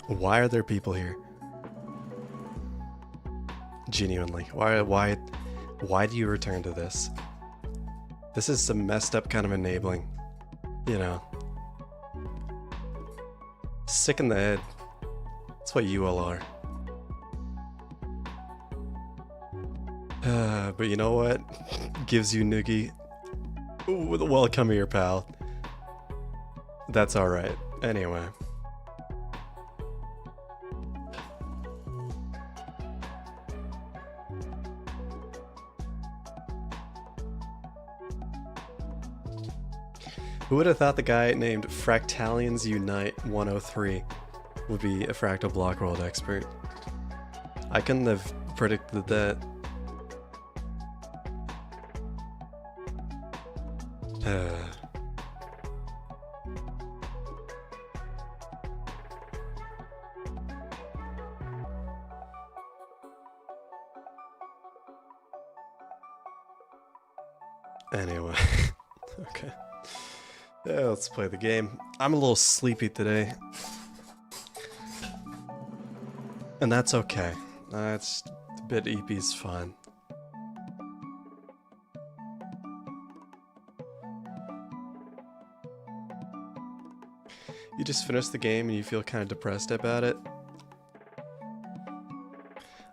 Why are there people here? Genuinely, why do you return to this? This is some messed up kind of enabling, you know. Sick in the head. That's what you all are. But you know what? Gives you noogie. Ooh, well, come here, pal. That's alright. Anyway. Who would have thought the guy named Fractalians Unite 103 would be a Fractal Block World expert? I couldn't have predicted that. Anyway, okay. Yeah, let's play the game. I'm a little sleepy today. And that's okay. That's a bit EP's fun. You just finished the game and you feel kind of depressed about it.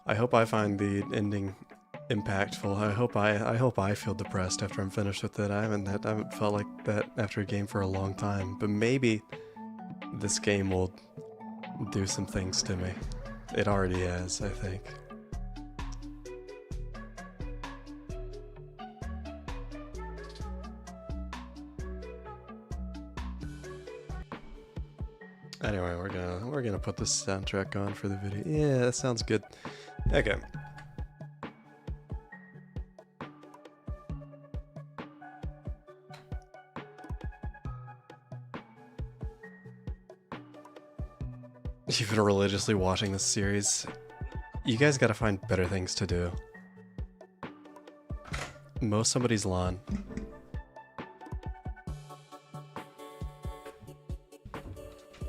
I hope I find the ending impactful. I hope I feel depressed after I'm finished with it. I haven't felt like that after a game for a long time. But maybe this game will do some things to me. It already has, I think. Anyway, we're gonna put this soundtrack on for the video. Yeah, that sounds good. Okay. You've been religiously watching this series. You guys gotta find better things to do. Mow somebody's lawn.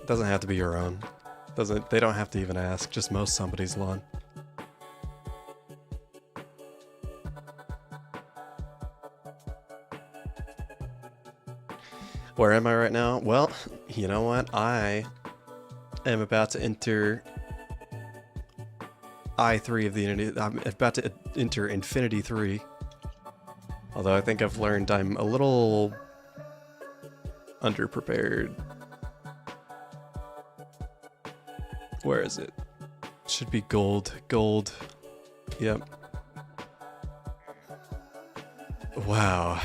Doesn't have to be your own. They don't have to even ask, just mow somebody's lawn. Where am I right now? Well, you know what? I am about to enter I3 of the Infinity. I'm about to enter Infinity 3. Although I think I've learned I'm a little underprepared. Where is it? Should be gold. Gold. Yep. Wow.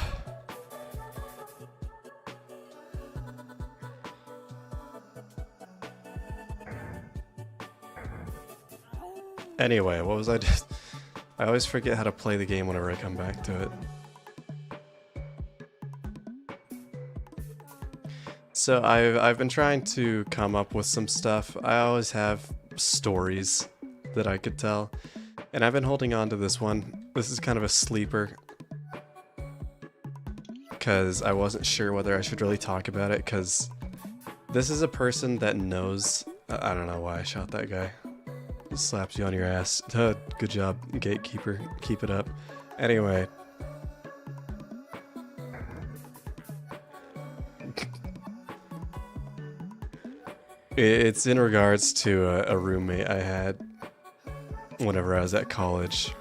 Anyway, what was I just... I always forget how to play the game whenever I come back to it. So I've been trying to come up with some stuff. I always have stories that I could tell. And I've been holding on to this one. This is kind of a sleeper. Because I wasn't sure whether I should really talk about it, because this is a person that knows... I don't know why I shot that guy. Just slaps you on your ass. Good job, gatekeeper. Keep it up. Anyway. It's in regards to a roommate I had whenever I was at college.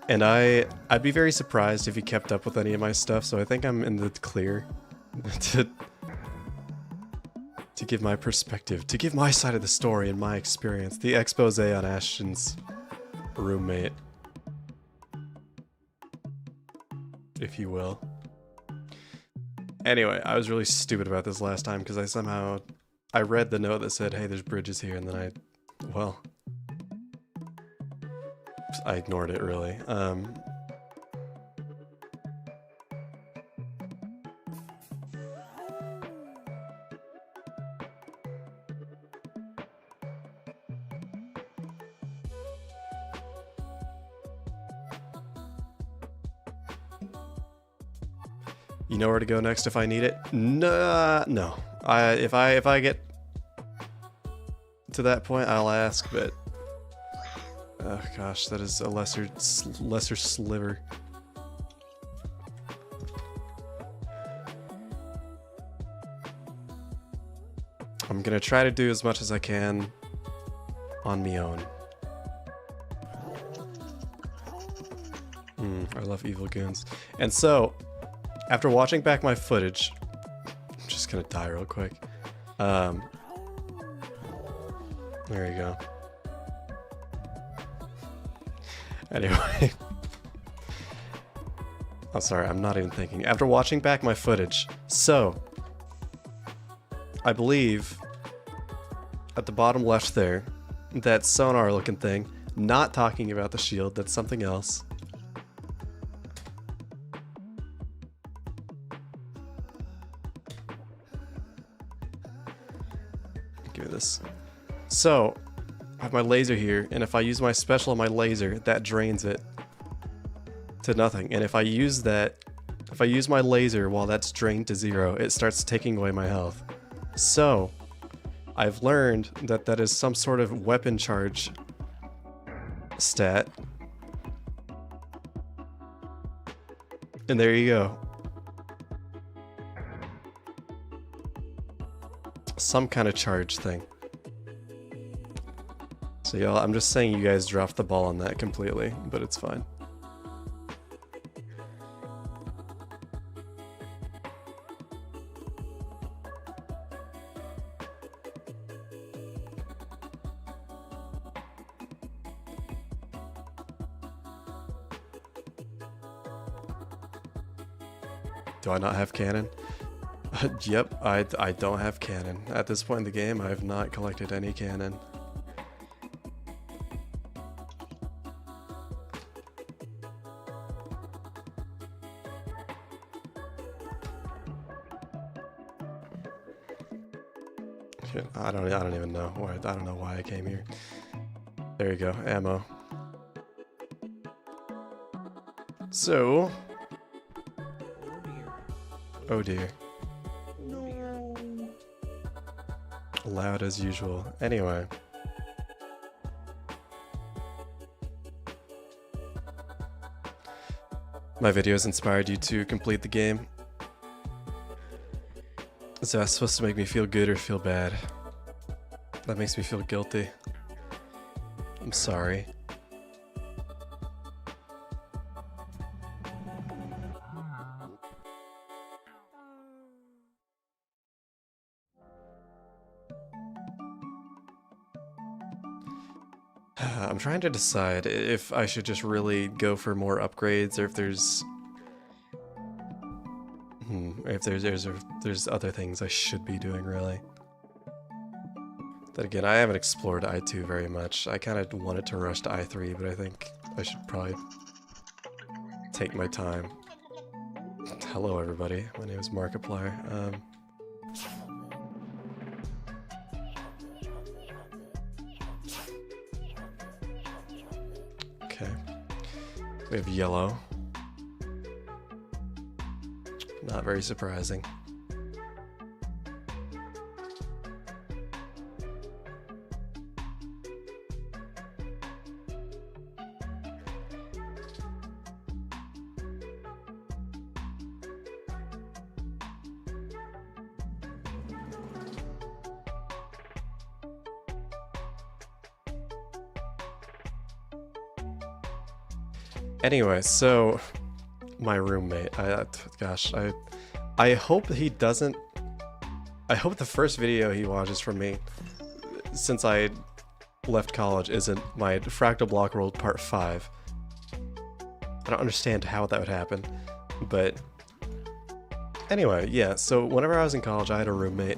And I'd be very surprised if he kept up with any of my stuff, so I think I'm in the clear to give my perspective, to give my side of the story and my experience. The expose on Ashton's roommate, if you will. Anyway, I was really stupid about this last time because I read the note that said, hey, there's bridges here, and then I ignored it, really. You know where to go next if I need it? No. If I get to to that point, I'll ask, but... Oh gosh, that is a lesser sliver. I'm gonna try to do as much as I can on me own. I love evil goons. And so, after watching back my footage, I'm just gonna die real quick. There you go. Anyway. I'm sorry, I'm not even thinking. After watching back my footage, so, I believe, at the bottom left there, that sonar looking thing, not talking about the shield, that's something else. Give me this. So, I have my laser here, and if I use my special on my laser, that drains it to nothing. And if I use my laser while that's drained to 0, it starts taking away my health. So, I've learned that that is some sort of weapon charge stat. And there you go. Some kind of charge thing. So y'all, I'm just saying you guys dropped the ball on that completely, but it's fine. Do I not have cannon? Yep, I don't have cannon. At this point in the game, I have not collected any cannon. I don't even know. I don't know why I came here. There you go, ammo. So, oh dear. No. Loud as usual. Anyway. My videos inspired you to complete the game. Is that supposed to make me feel good or feel bad? That makes me feel guilty. I'm sorry. I'm trying to decide if I should just really go for more upgrades or if there's there's other things I should be doing, really. Then again, I haven't explored I2 very much. I kind of wanted to rush to I3, but I think I should probably take my time. Hello, everybody. My name is Markiplier. Okay. We have yellow. Not very surprising. Anyway, so my roommate, gosh, I hope he doesn't, I hope the first video he watches from me since I left college isn't my Fractal Block World Part 5. I don't understand how that would happen, but anyway, yeah, so whenever I was in college, I had a roommate.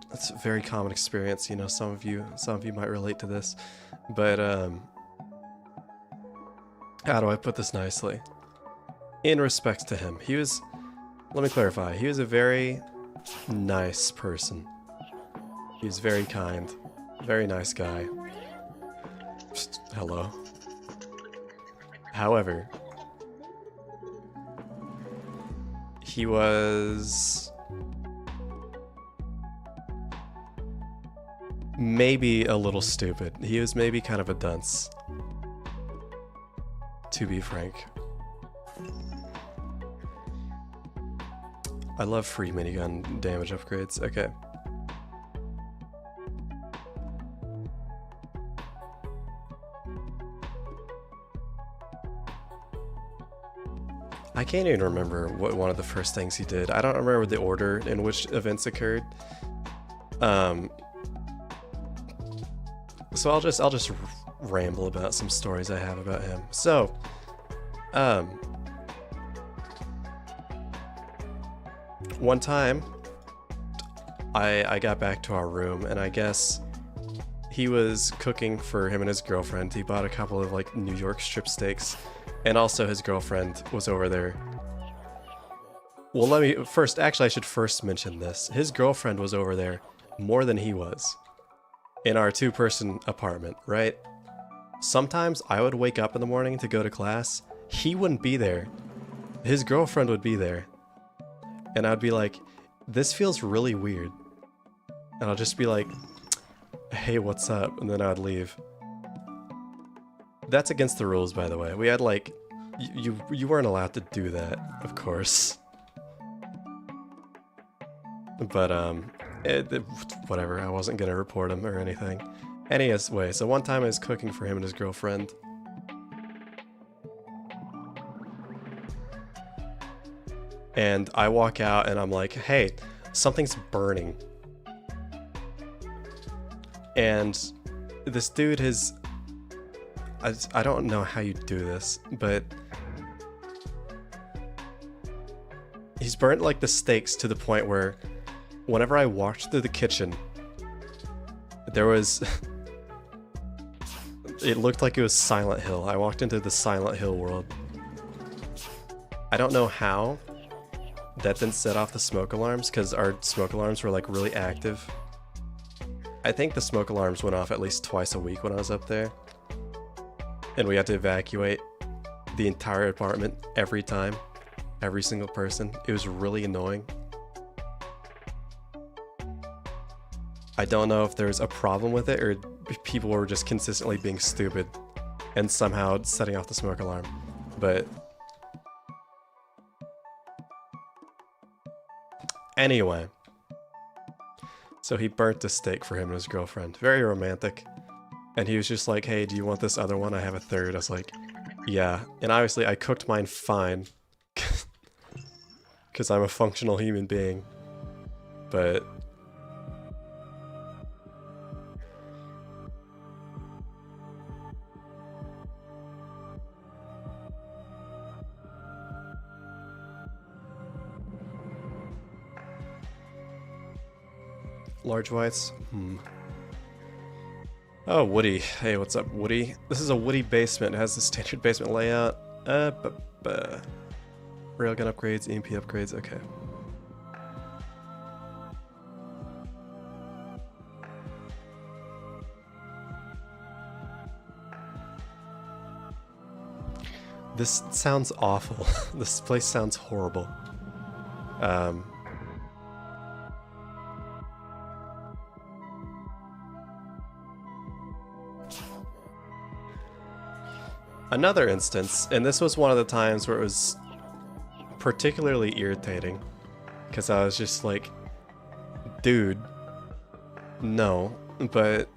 That's a very common experience, you know, some of you might relate to this, but how do I put this nicely? In respects to him, he was, let me clarify, he was a very nice person. He was very kind, very nice guy. Just, hello. However, he was maybe a little stupid. He was maybe kind of a dunce, to be frank. I love free minigun damage upgrades. Okay. I can't even remember what one of the first things he did. I don't remember the order in which events occurred. So I'll just ramble about some stories I have about him. So, one time I got back to our room, and I guess he was cooking for him and his girlfriend. He bought a couple of like New York strip steaks, and also his girlfriend was over there. Well, let me first, actually I should first mention this. His girlfriend was over there more than he was in our two-person apartment, right? Sometimes I would wake up in the morning to go to class. He wouldn't be there. His girlfriend would be there. And I'd be like, this feels really weird. And I'll just be like, hey, what's up? And then I'd leave. That's against the rules, by the way. We had like, you weren't allowed to do that, of course. But whatever, I wasn't gonna report him or anything. Anyway, so one time I was cooking for him and his girlfriend. And I walk out and I'm like, hey, something's burning. And this dude has... I don't know how you do this, but... he's burnt like the steaks to the point where whenever I walked through the kitchen, there was... it looked like it was Silent Hill. I walked into the Silent Hill world. I don't know how that didn't set off the smoke alarms, because our smoke alarms were like really active. I think the smoke alarms went off at least twice a week when I was up there. And we had to evacuate the entire apartment every time. Every single person. It was really annoying. I don't know if there's a problem with it or people were just consistently being stupid and somehow setting off the smoke alarm. But anyway, so he burnt a steak for him and his girlfriend. Very romantic. And he was just like, hey, do you want this other one? I have a third. I was like, yeah. And obviously I cooked mine fine. Because I'm a functional human being. But... large whites? Oh, Woody. Hey, what's up, Woody? This is a Woody basement. It has the standard basement layout. Railgun upgrades, EMP upgrades, okay. This sounds awful. This place sounds horrible. Another instance, and this was one of the times where it was particularly irritating, because I was just like, dude, no, but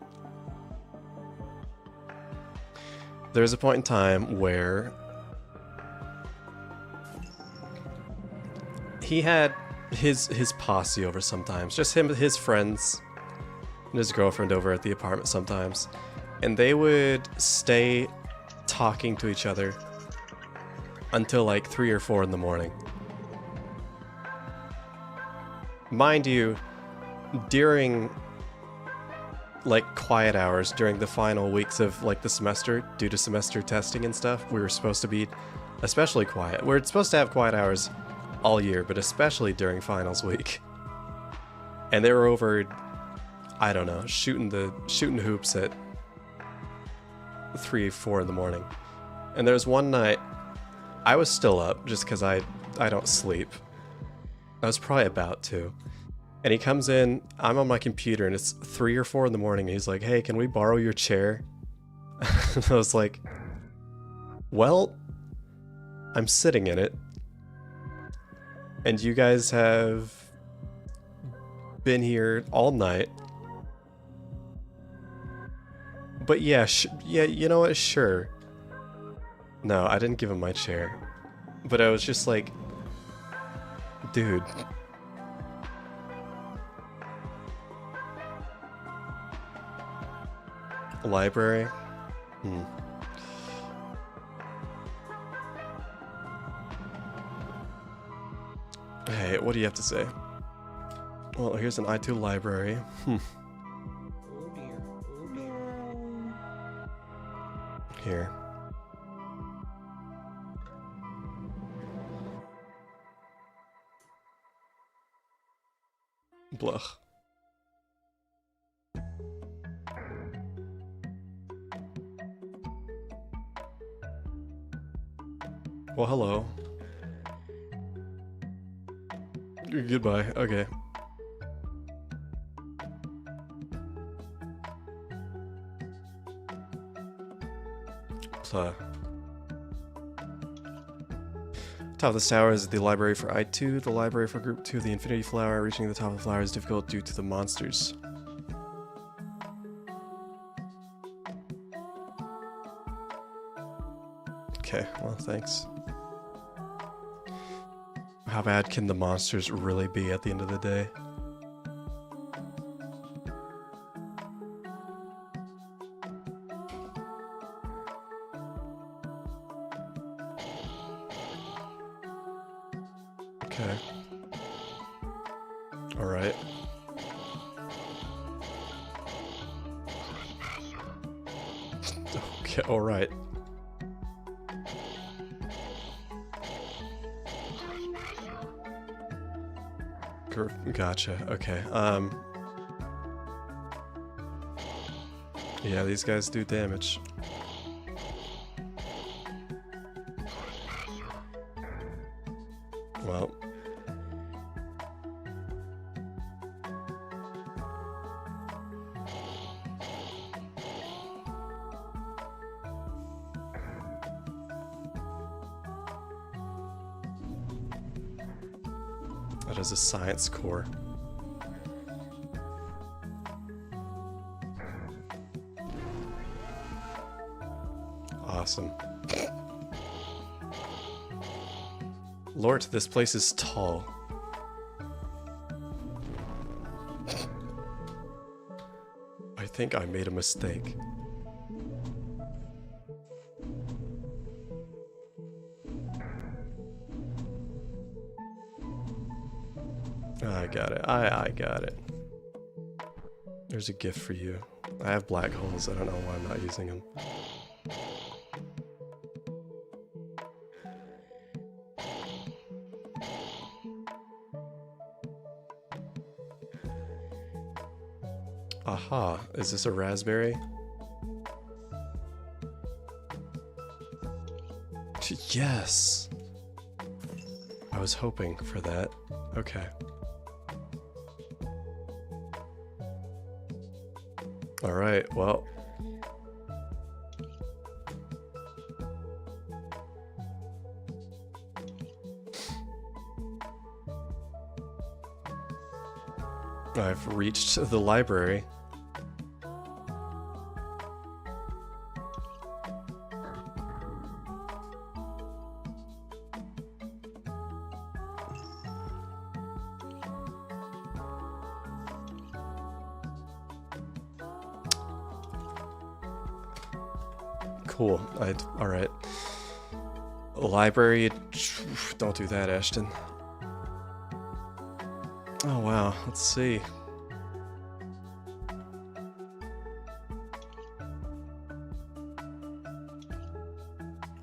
there's a point in time where he had his posse over sometimes, just him, his friends, and his girlfriend over at the apartment sometimes, and they would stay talking to each other until like 3 or 4 in the morning. Mind you, during like quiet hours during the final weeks of like the semester, due to semester testing and stuff, we were supposed to be especially quiet. We're supposed to have quiet hours all year, but especially during finals week. And they were over, I don't know, shooting hoops at 3, 4 in the morning. And there was one night I was still up just because I don't sleep. I was probably about to. And he comes in, I'm on my computer, and it's 3 or 4 in the morning. And he's like, hey, can we borrow your chair? I was like, well, I'm sitting in it. And you guys have been here all night. But yeah, yeah, you know what? Sure. No, I didn't give him my chair. But I was just like, dude. Library? Hey, what do you have to say? Well, here's an I2 library. Oh dear. Oh dear. Here. Bluch. Well, hello. Goodbye. Okay. Top of this tower is the library for I2, the library for Group 2, the Infinity Flower. Reaching the top of the flower is difficult due to the monsters. Okay, well, thanks. How bad can the monsters really be at the end of the day? Okay. Alright. Okay, alright. Gotcha. Okay. Yeah, these guys do damage. Well. That is a science core. Awesome. Lord, this place is tall. I think I made a mistake. I got it. I got it. There's a gift for you. I have black holes. I don't know why I'm not using them. Aha. Is this a raspberry? Yes! I was hoping for that. Okay. Alright, well. I've reached the library. Cool. Alright. Library. Don't do that, Ashton. Oh, wow. Let's see.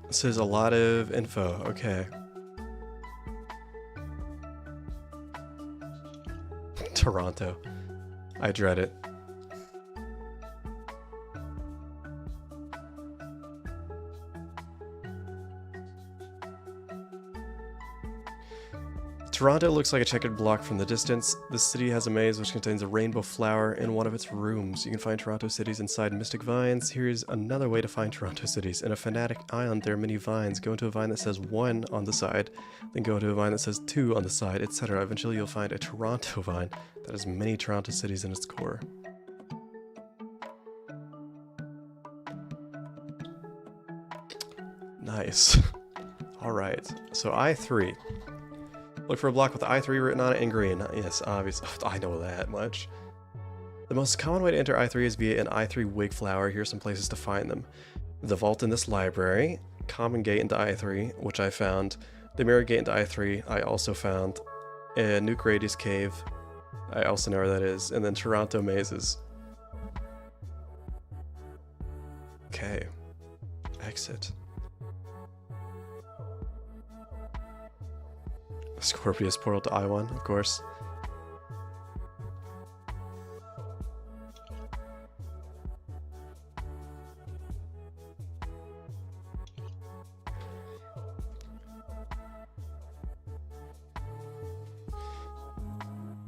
This is a lot of info. Okay. Toronto. I dread it. Toronto looks like a checkered block from the distance. The city has a maze which contains a rainbow flower in one of its rooms. You can find Toronto cities inside mystic vines. Here's another way to find Toronto cities. In a fanatic island, there are many vines. Go into a vine that says 1 on the side, then go into a vine that says 2 on the side, etc. Eventually you'll find a Toronto vine that has many Toronto cities in its core. Nice. Alright, so I3. Look for a block with I3 written on it in green. Yes, obviously. I know that much. The most common way to enter I3 is via an I3 wig flower. Here's some places to find them. The vault in this library, common gate into I3, which I found, the mirror gate into I3, I also found, and Nuke Radius Cave, I also know where that is, and then Toronto Mazes. Okay. Exit. Scorpius portal to I1, of course.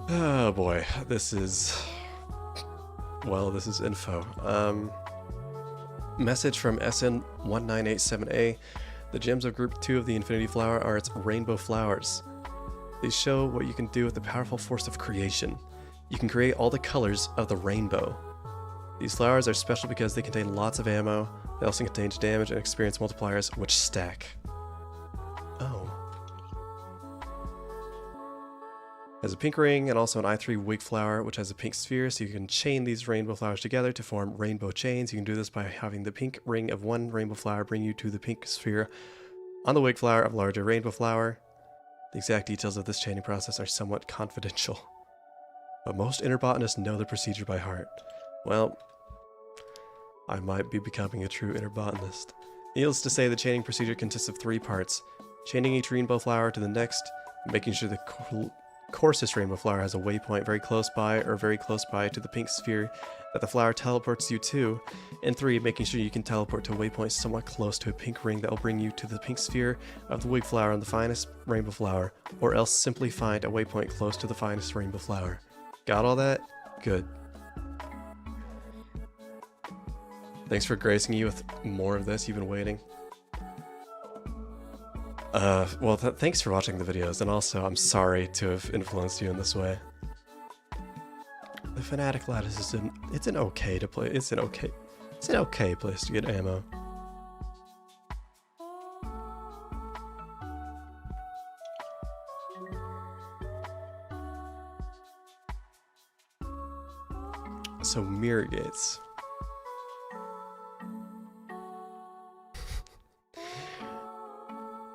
Oh boy, this is... well, this is info. Message from SN1987A. The gems of Group 2 of the Infinity Flower are its rainbow flowers. These show what you can do with the powerful force of creation. You can create all the colors of the rainbow. These flowers are special because they contain lots of ammo. They also contain damage and experience multipliers, which stack. Oh. Has a pink ring and also an I3 wig flower, which has a pink sphere, so you can chain these rainbow flowers together to form rainbow chains. You can do this by having the pink ring of one rainbow flower bring you to the pink sphere on the wig flower of a larger rainbow flower. The exact details of this chaining process are somewhat confidential, but most inner botanists know the procedure by heart. Well, I might be becoming a true inner botanist. Needless to say, the chaining procedure consists of 3 parts. Chaining each rainbow flower to the next, making sure the coarsest rainbow flower has a waypoint very close by or very close by to the pink sphere that the flower teleports you to, and 3, making sure you can teleport to a waypoint somewhat close to a pink ring that will bring you to the pink sphere of the wig flower on the finest rainbow flower, or else simply find a waypoint close to the finest rainbow flower. Got all that? Good. Thanks for gracing you with more of this. You've been waiting. Well, thanks for watching the videos, and also I'm sorry to have influenced you in this way. The Fanatic Lattice is it's an okay place to get ammo. So mirror gates.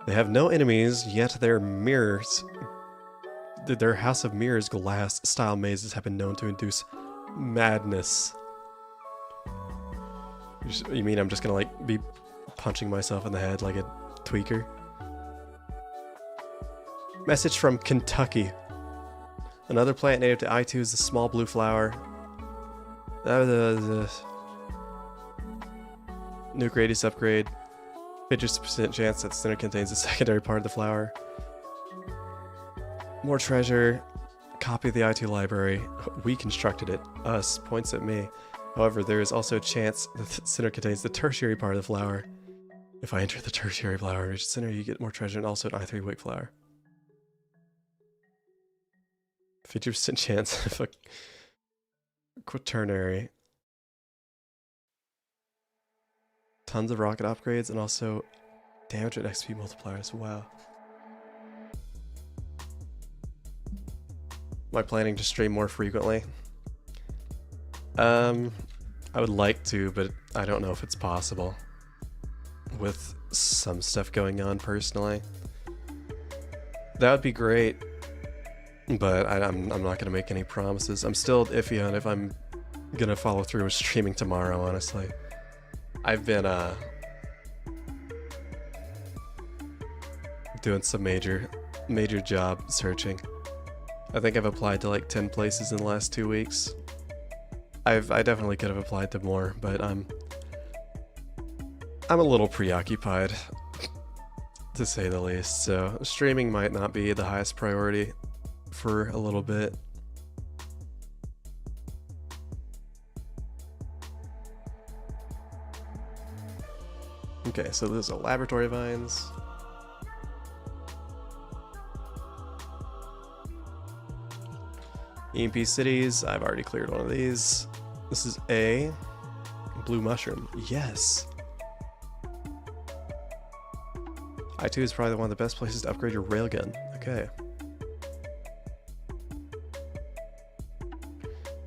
They have no enemies, yet their mirrors, their House of Mirrors glass style mazes have been known to induce madness. You mean I'm just gonna like be punching myself in the head like a tweaker? Message from Kentucky. Another plant native to I2 is the small blue flower. Nuke Radius upgrade. 50% chance that the center contains the secondary part of the flower. More treasure. Copy of the I2 library. We constructed it. Us points at me. However, there is also a chance that the center contains the tertiary part of the flower. If I enter the tertiary flower, reach the center, you get more treasure and also an I3 wig flower. 50% chance of a quaternary. Tons of rocket upgrades and also damage and XP multipliers. Wow. Am I planning to stream more frequently? I would like to, but I don't know if it's possible with some stuff going on personally. That would be great, but I'm not going to make any promises. I'm still iffy on if I'm going to follow through with streaming tomorrow, honestly. I've been doing some major job searching. I think I've applied to like 10 places in the last 2 weeks. I definitely could have applied to more, but I'm a little preoccupied. to say the least. So streaming might not be the highest priority for a little bit. Okay, so those are laboratory vines. EMP cities, I've already cleared one of these. This is A. Blue mushroom, yes. I2 is probably one of the best places to upgrade your railgun. Okay.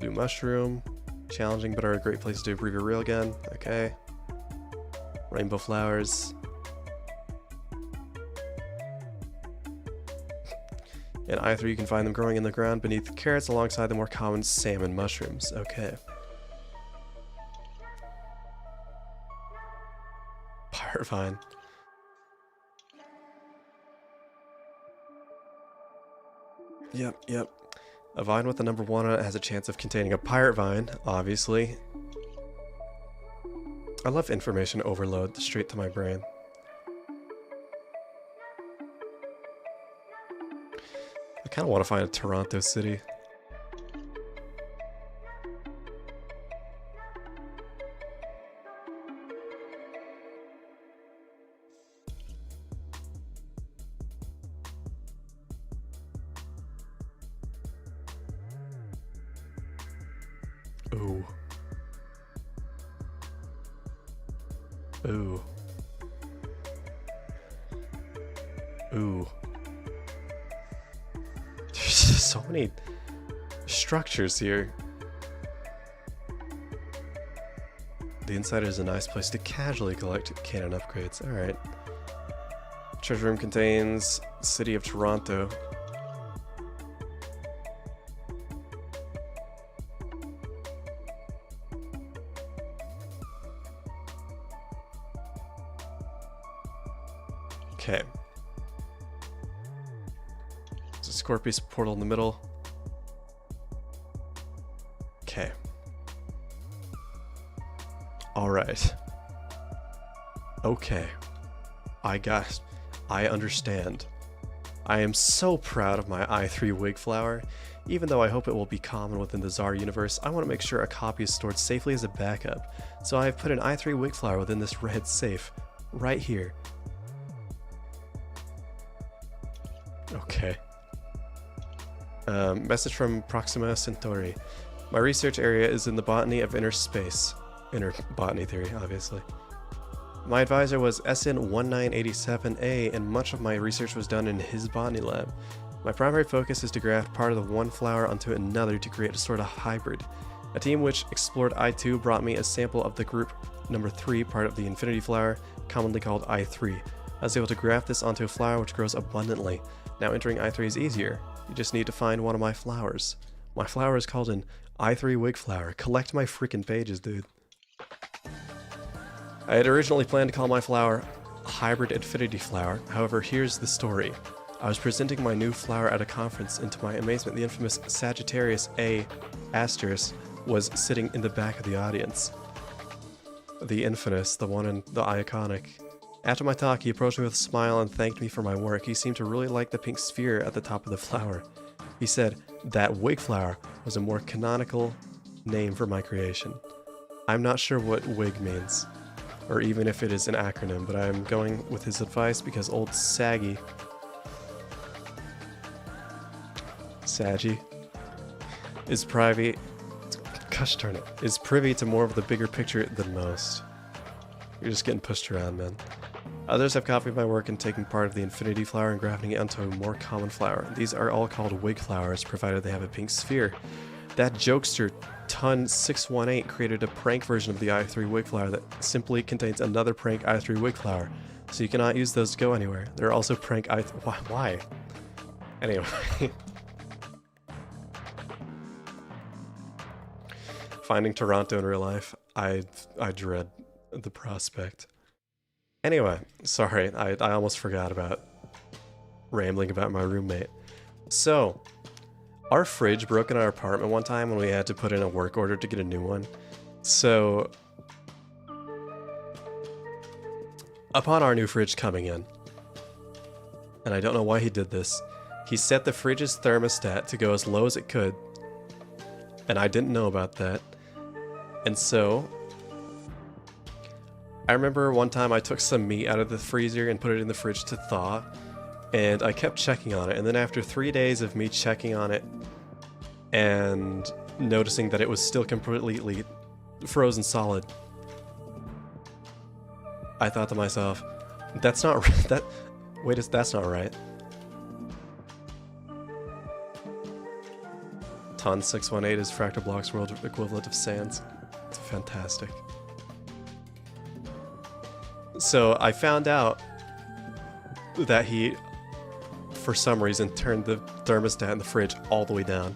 Blue mushroom, challenging but are a great place to improve your railgun. Okay. Rainbow flowers. In I3 you can find them growing in the ground beneath carrots alongside the more common salmon mushrooms. Okay. Pirate vine. Yep. A vine with the number 1 on it has a chance of containing a pirate vine, obviously. I love information overload straight to my brain. I kind of want to find a Toronto city. Ooh. Ooh. Ooh. There's so many structures here. The inside is a nice place to casually collect cannon upgrades. Alright. Treasure room contains City of Toronto. Okay. There's a Scorpius portal in the middle. Okay. Alright. Okay. I understand. I am so proud of my i3 wig flower. Even though I hope it will be common within the Tsar universe, I want to make sure a copy is stored safely as a backup. So I have put an i3 wig flower within this red safe. Right here. Okay. Message from Proxima Centauri. My research area is in the botany of inner space. Inner botany theory, obviously. My advisor was SN1987A, and much of my research was done in his botany lab. My primary focus is to graft part of the one flower onto another to create a sort of hybrid. A team which explored I2 brought me a sample of the group number 3 part of the infinity flower, commonly called I3. I was able to graft this onto a flower which grows abundantly. Now entering I3 is easier. You just need to find one of my flowers. My flower is called an I3 wig flower. Collect my freaking pages, dude. I had originally planned to call my flower Hybrid Infinity Flower. However, here's the story. I was presenting my new flower at a conference, and to my amazement, the infamous Sagittarius A** was sitting in the back of the audience. The infamous, the one in the iconic. After my talk, he approached me with a smile and thanked me for my work. He seemed to really like the pink sphere at the top of the flower. He said that wig flower was a more canonical name for my creation. I'm not sure what wig means, or even if it is an acronym, but I'm going with his advice because old Saggy is privy to more of the bigger picture than most. You're just getting pushed around, man. Others have copied my work and taken part of the infinity flower and grafting it onto a more common flower. These are all called wig flowers, provided they have a pink sphere. That jokester Ton618 created a prank version of the i3 wig flower that simply contains another prank i3 wig flower, so you cannot use those to go anywhere. There are also prank why? Anyway. Finding Toronto in real life, I dread the prospect. Anyway, sorry, I almost forgot about rambling about my roommate. So, our fridge broke in our apartment one time when we had to put in a work order to get a new one. So, upon our new fridge coming in, and I don't know why he did this. He set the fridge's thermostat to go as low as it could, and I didn't know about that. And so, I remember one time I took some meat out of the freezer and put it in the fridge to thaw, and I kept checking on it, and then after 3 days of me checking on it and noticing that it was still completely frozen solid, I thought to myself, that's not that's not right. Ton 618 is Fractal Block's world equivalent of Sans. It's fantastic. So I found out that he, for some reason, turned the thermostat in the fridge all the way down.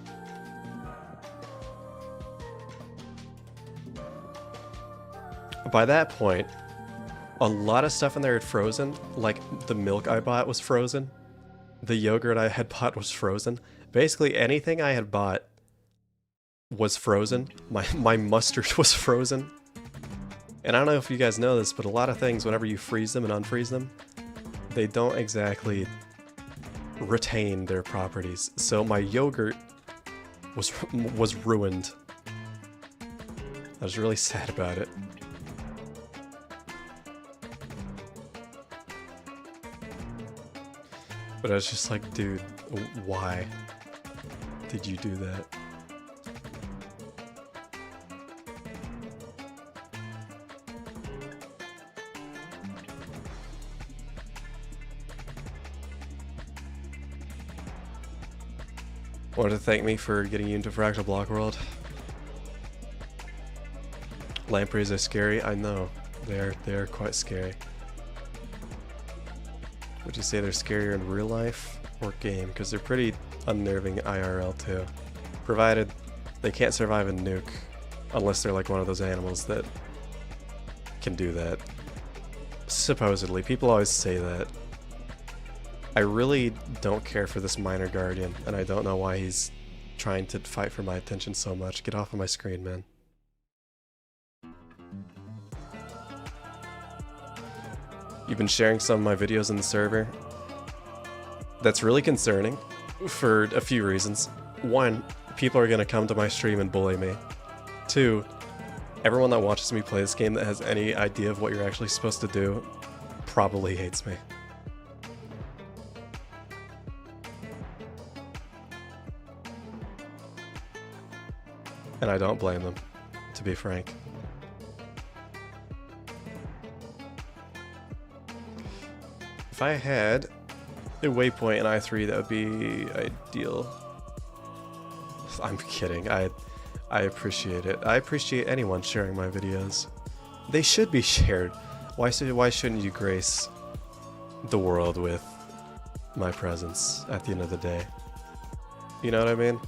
By that point, a lot of stuff in there had frozen. Like the milk I bought was frozen. The yogurt I had bought was frozen. Basically anything I had bought was frozen. My mustard was frozen. And I don't know if you guys know this, but a lot of things, whenever you freeze them and unfreeze them, they don't exactly retain their properties. So my yogurt was ruined. I was really sad about it. But I was just like, dude, why did you do that? Wanted to thank me for getting you into Fractal Block World. Lampreys are scary, I know. They're quite scary. Would you say they're scarier in real life or game? Because they're pretty unnerving IRL too. Provided they can't survive a nuke unless they're like one of those animals that can do that. Supposedly. People always say that. I really don't care for this minor guardian, and I don't know why he's trying to fight for my attention so much. Get off of my screen, man. You've been sharing some of my videos in the server. That's really concerning for a few reasons. One, people are going to come to my stream and bully me. Two, everyone that watches me play this game that has any idea of what you're actually supposed to do probably hates me. And I don't blame them, to be frank. If I had a waypoint in I3, that would be ideal. I'm kidding. I appreciate it. I appreciate anyone sharing my videos. They should be shared. Why shouldn't you grace the world with my presence at the end of the day? You know what I mean?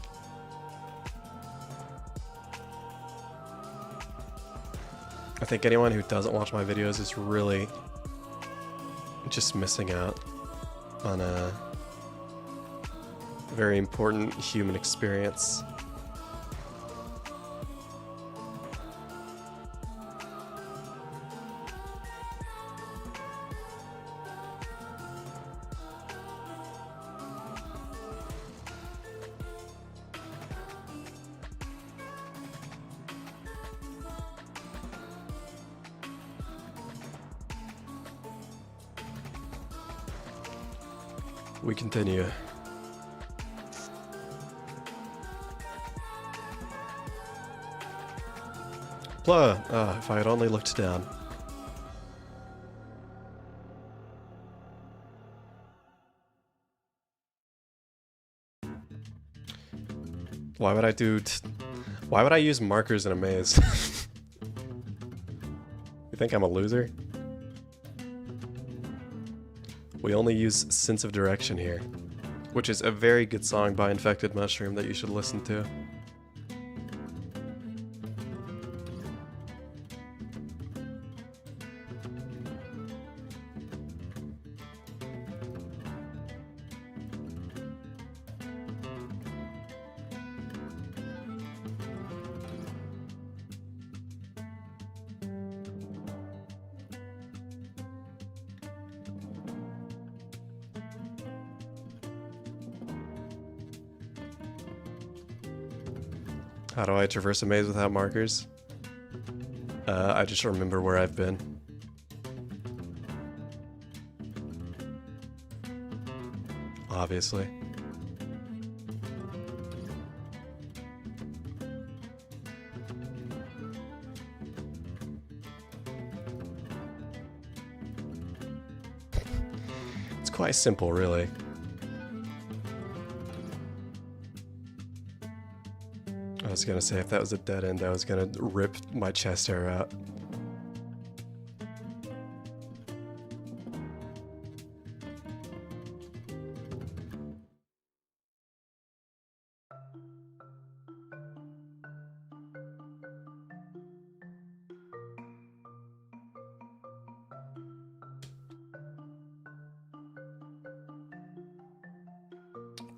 I think anyone who doesn't watch my videos is really just missing out on a very important human experience. We continue. Blah! If I had only looked down. Why would I use markers in a maze? You think I'm a loser? We only use Sense of Direction here, which is a very good song by Infected Mushroom that you should listen to. How do I traverse a maze without markers? I just remember where I've been. Obviously. It's quite simple, really. I was gonna say if that was a dead end, I was gonna rip my chest hair out.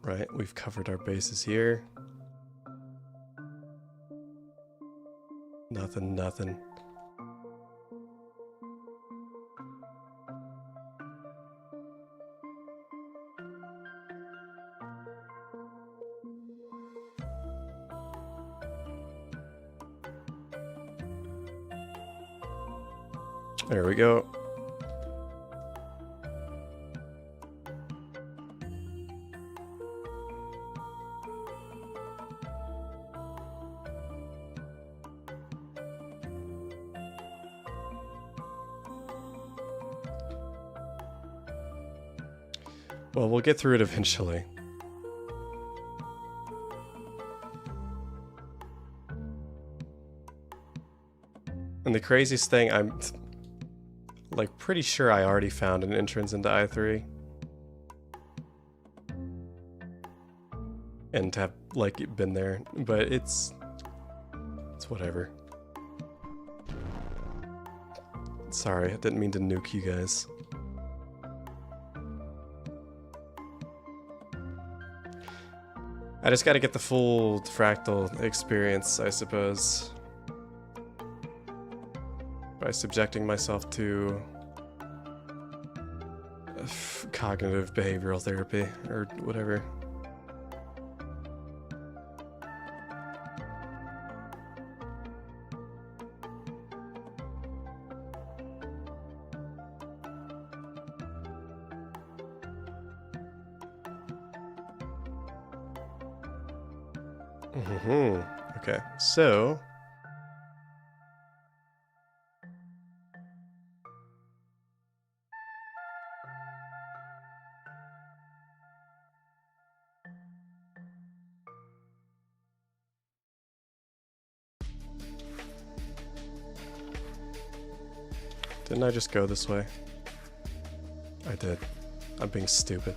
Right, we've covered our bases here. Nothing. There we go. Well, we'll get through it eventually. And the craziest thing, I'm like pretty sure I already found an entrance into I3. And have like been there, but it's whatever. Sorry, I didn't mean to nuke you guys. I just gotta get the full Fractal experience, I suppose. By subjecting myself to cognitive behavioral therapy, or whatever. Okay, so didn't I just go this way? I did. I'm being stupid.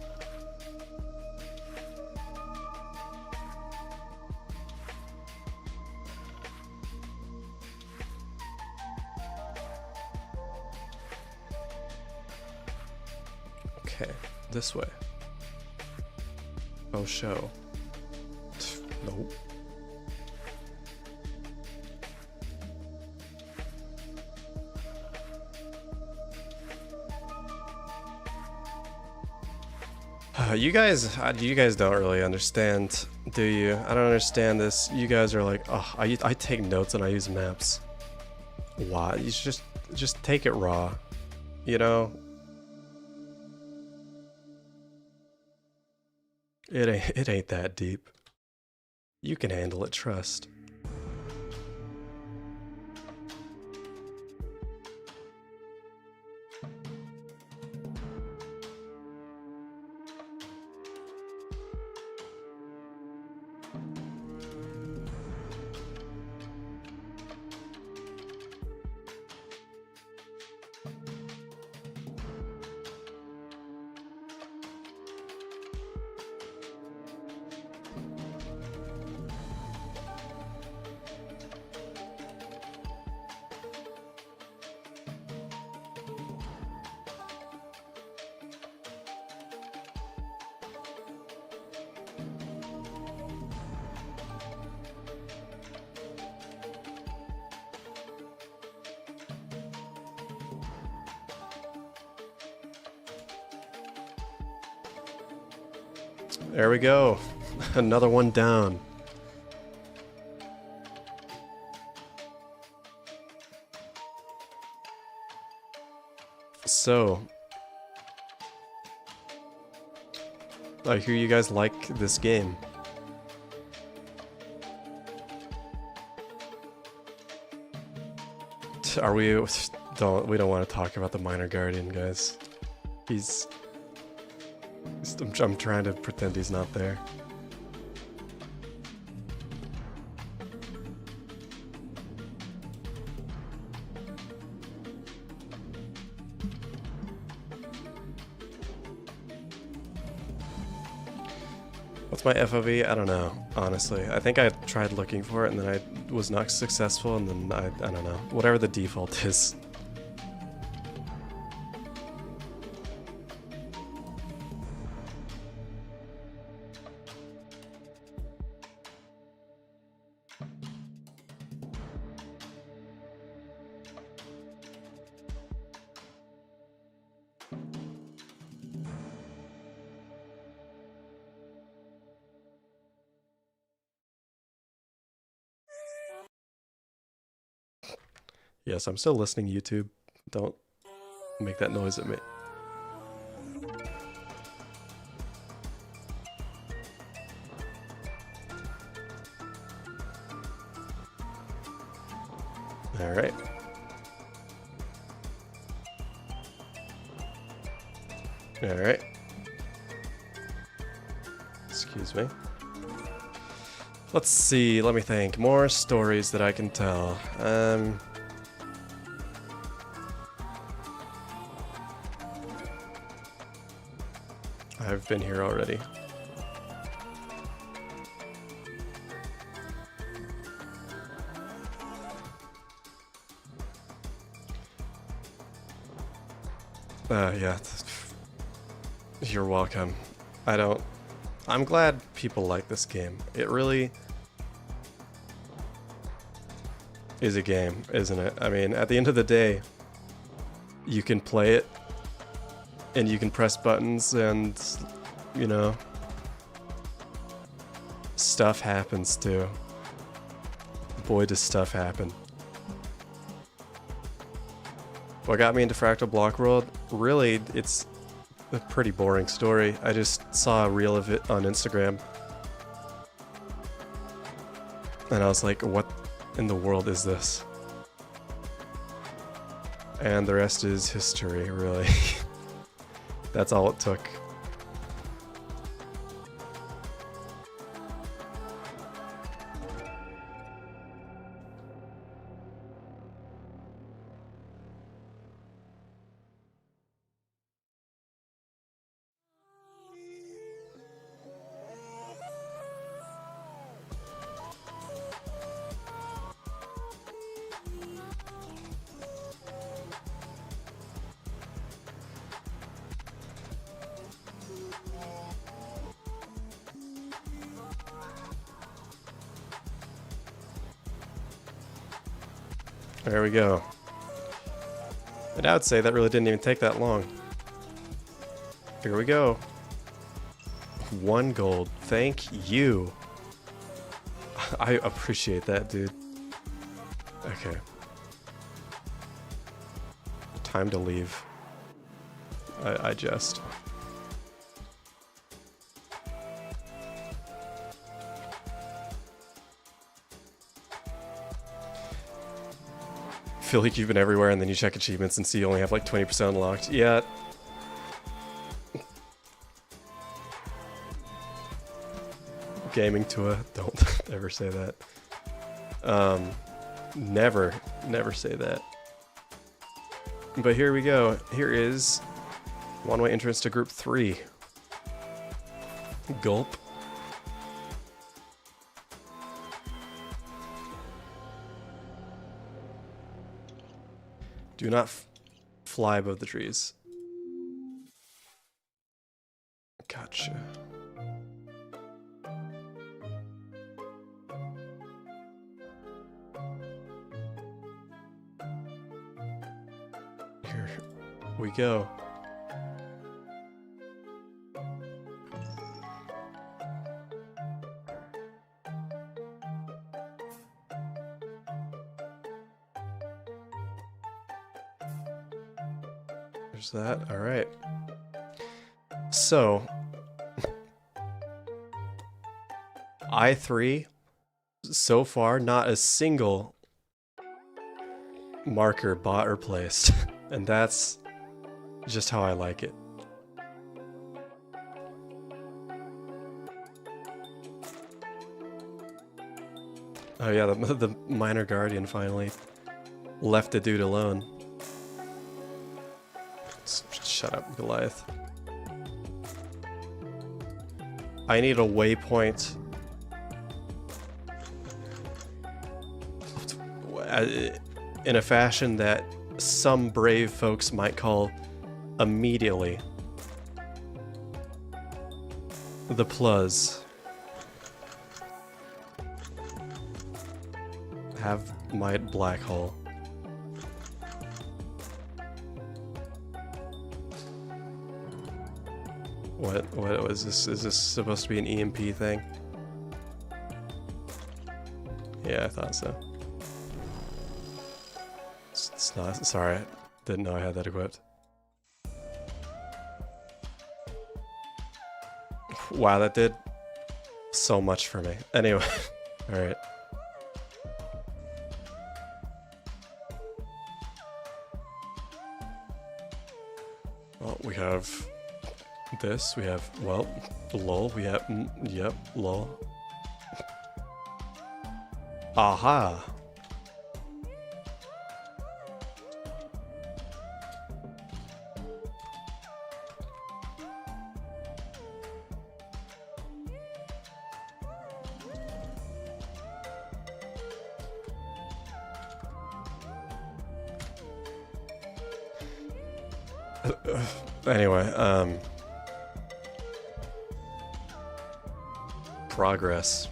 Okay, this way. Oh, show. Nope. You guys don't really understand, do you? I don't understand this. You guys are like, oh, I take notes and I use maps. Why? You should just take it raw, you know? It ain't that deep. You can handle it, trust. There we go. Another one down. So, I hear you guys like this game. Are we? We don't want to talk about the minor guardian, guys. I'm trying to pretend he's not there. What's my FOV? I don't know, honestly. I think I tried looking for it and then I was not successful, and then I don't know. Whatever the default is. Yes, I'm still listening, YouTube. Don't make that noise at me. Alright. Alright. Excuse me. Let's see, let me think. More stories that I can tell. I've been here already. Yeah. You're welcome. I'm glad people like this game. It really is a game, isn't it? I mean, at the end of the day, you can play it and you can press buttons and, you know, stuff happens too. Boy, does stuff happen. What got me into Fractal Block World? Really, it's a pretty boring story. I just saw a reel of it on Instagram. And I was like, what in the world is this? And the rest is history, really. That's all it took. There we go. And I would say that really didn't even take that long. Here we go. 1 gold. Thank you. I appreciate that, dude. Okay. Time to leave. I just... feel like you've been everywhere and then you check achievements and see you only have like 20% unlocked. Yeah. Gaming to a... don't ever say that. Never say that. But here we go. Here is one-way entrance to group 3. Gulp. Do not fly above the trees. Gotcha. Here we go. There's that. Alright. So, I3, so far, not a single marker bought or placed. And that's just how I like it. Oh yeah, the minor guardian finally left the dude alone. Shut up, Goliath. I need a waypoint in a fashion that some brave folks might call immediately the plus. Have my black hole. What was this? Is this supposed to be an EMP thing? Yeah, I thought so. It's not. Sorry, I didn't know I had that equipped. Wow, that did so much for me. Anyway, alright. Well, we have this, we have, well, lol, we have, yep, lol. Aha! Anyway, progress.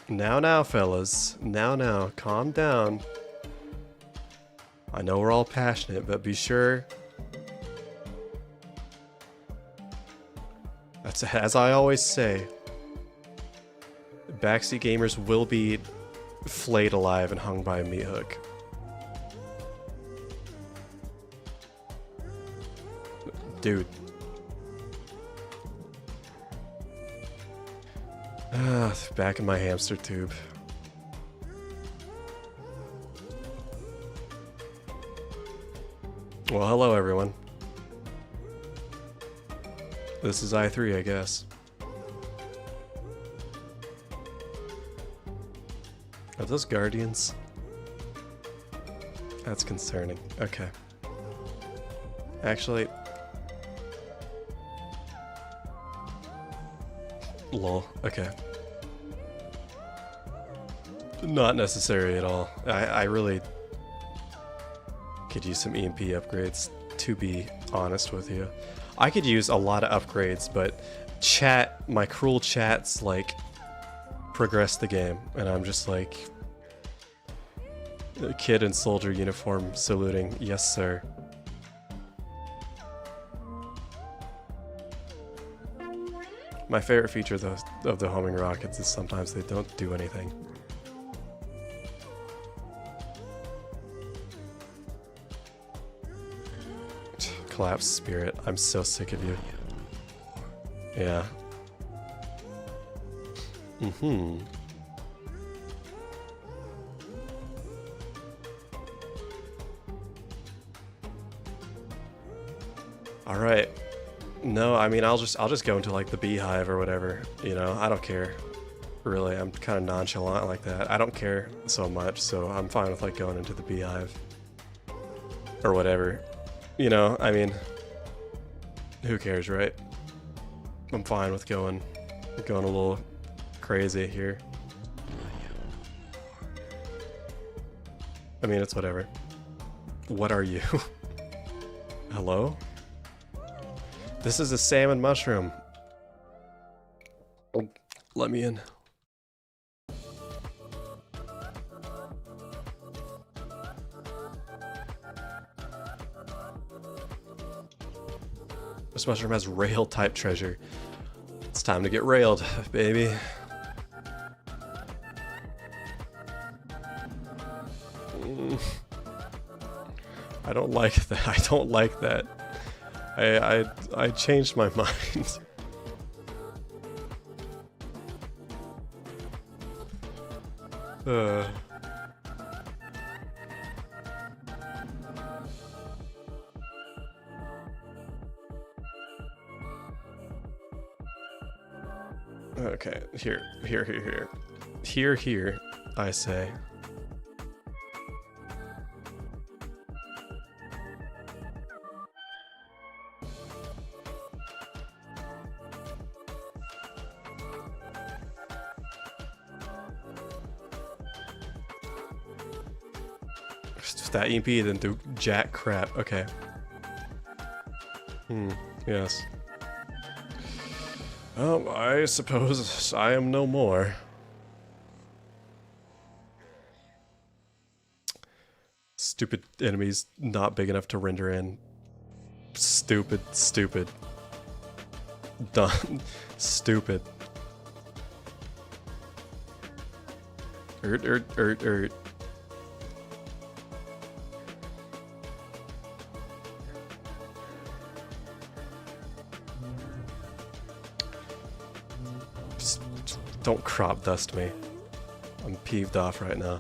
Now, fellas. Now, calm down. I know we're all passionate, but be sure. That's as I always say. Backseat gamers will be flayed alive and hung by a meat hook. Dude. Back in my hamster tube. Well, hello everyone. This is I3, I guess. Are those guardians? That's concerning. Okay. Actually... lol. Okay. Not necessary at all. I really could use some EMP upgrades, to be honest with you. I could use a lot of upgrades, but chat, my cruel chats, like, progress the game, and I'm just like a kid in soldier uniform saluting, yes sir. My favorite feature of the homing rockets is sometimes they don't do anything. Collapse spirit, I'm so sick of you. Yeah. Mm-hmm. All right. No, I mean I'll just go into like the beehive or whatever, you know. I don't care. Really, I'm kind of nonchalant like that. I don't care so much, so I'm fine with like going into the beehive or whatever. You know, I mean, who cares, right? I'm fine with going a little crazy here. I mean, it's whatever. What are you? Hello? This is a salmon mushroom. Let me in. This mushroom has rail type treasure. It's time to get railed, baby. I don't like that. I don't like that. I changed my mind. Okay, here, I say. That EMP didn't do jack crap. Okay. Yes. I suppose I am no more. Stupid enemies not big enough to render in. Stupid. Done. Stupid. Ert. Don't crop dust me. I'm peeved off right now.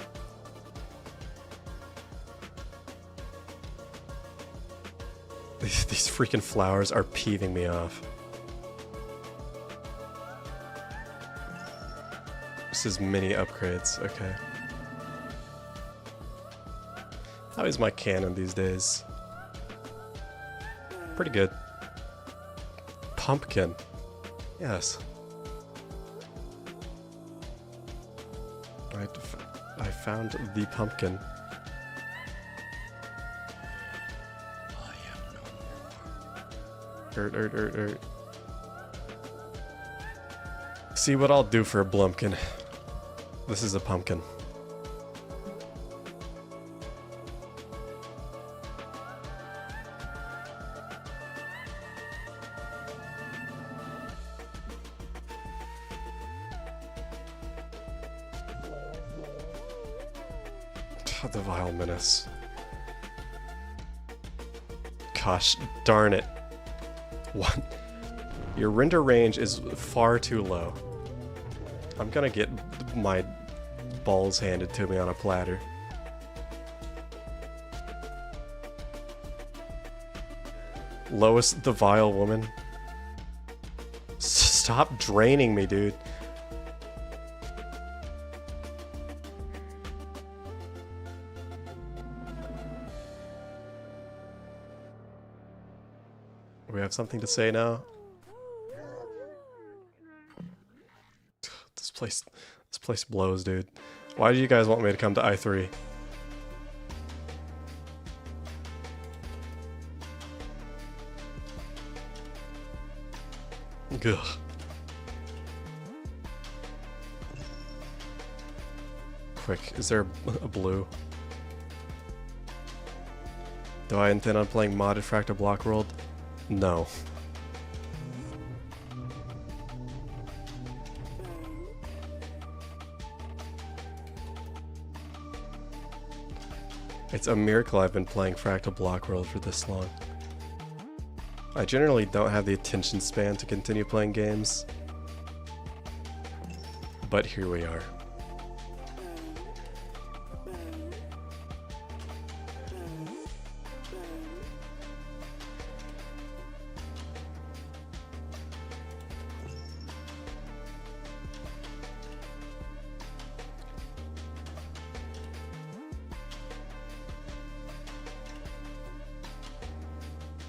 These freaking flowers are peeving me off. This is mini upgrades, okay. How is my cannon these days? Pretty good. Pumpkin. Yes. I found the pumpkin. Ert. See what I'll do for a blumpkin. This is a pumpkin. The vile menace. Gosh darn it. What? Your render range is far too low. I'm gonna get my balls handed to me on a platter. Lois the vile woman. Stop draining me, dude. We have something to say now. This place blows, dude. Why do you guys want me to come to I3? Ugh. Quick, is there a blue? Do I intend on playing modded Fractal Block World? No. It's a miracle I've been playing Fractal Block World for this long. I generally don't have the attention span to continue playing games, but here we are.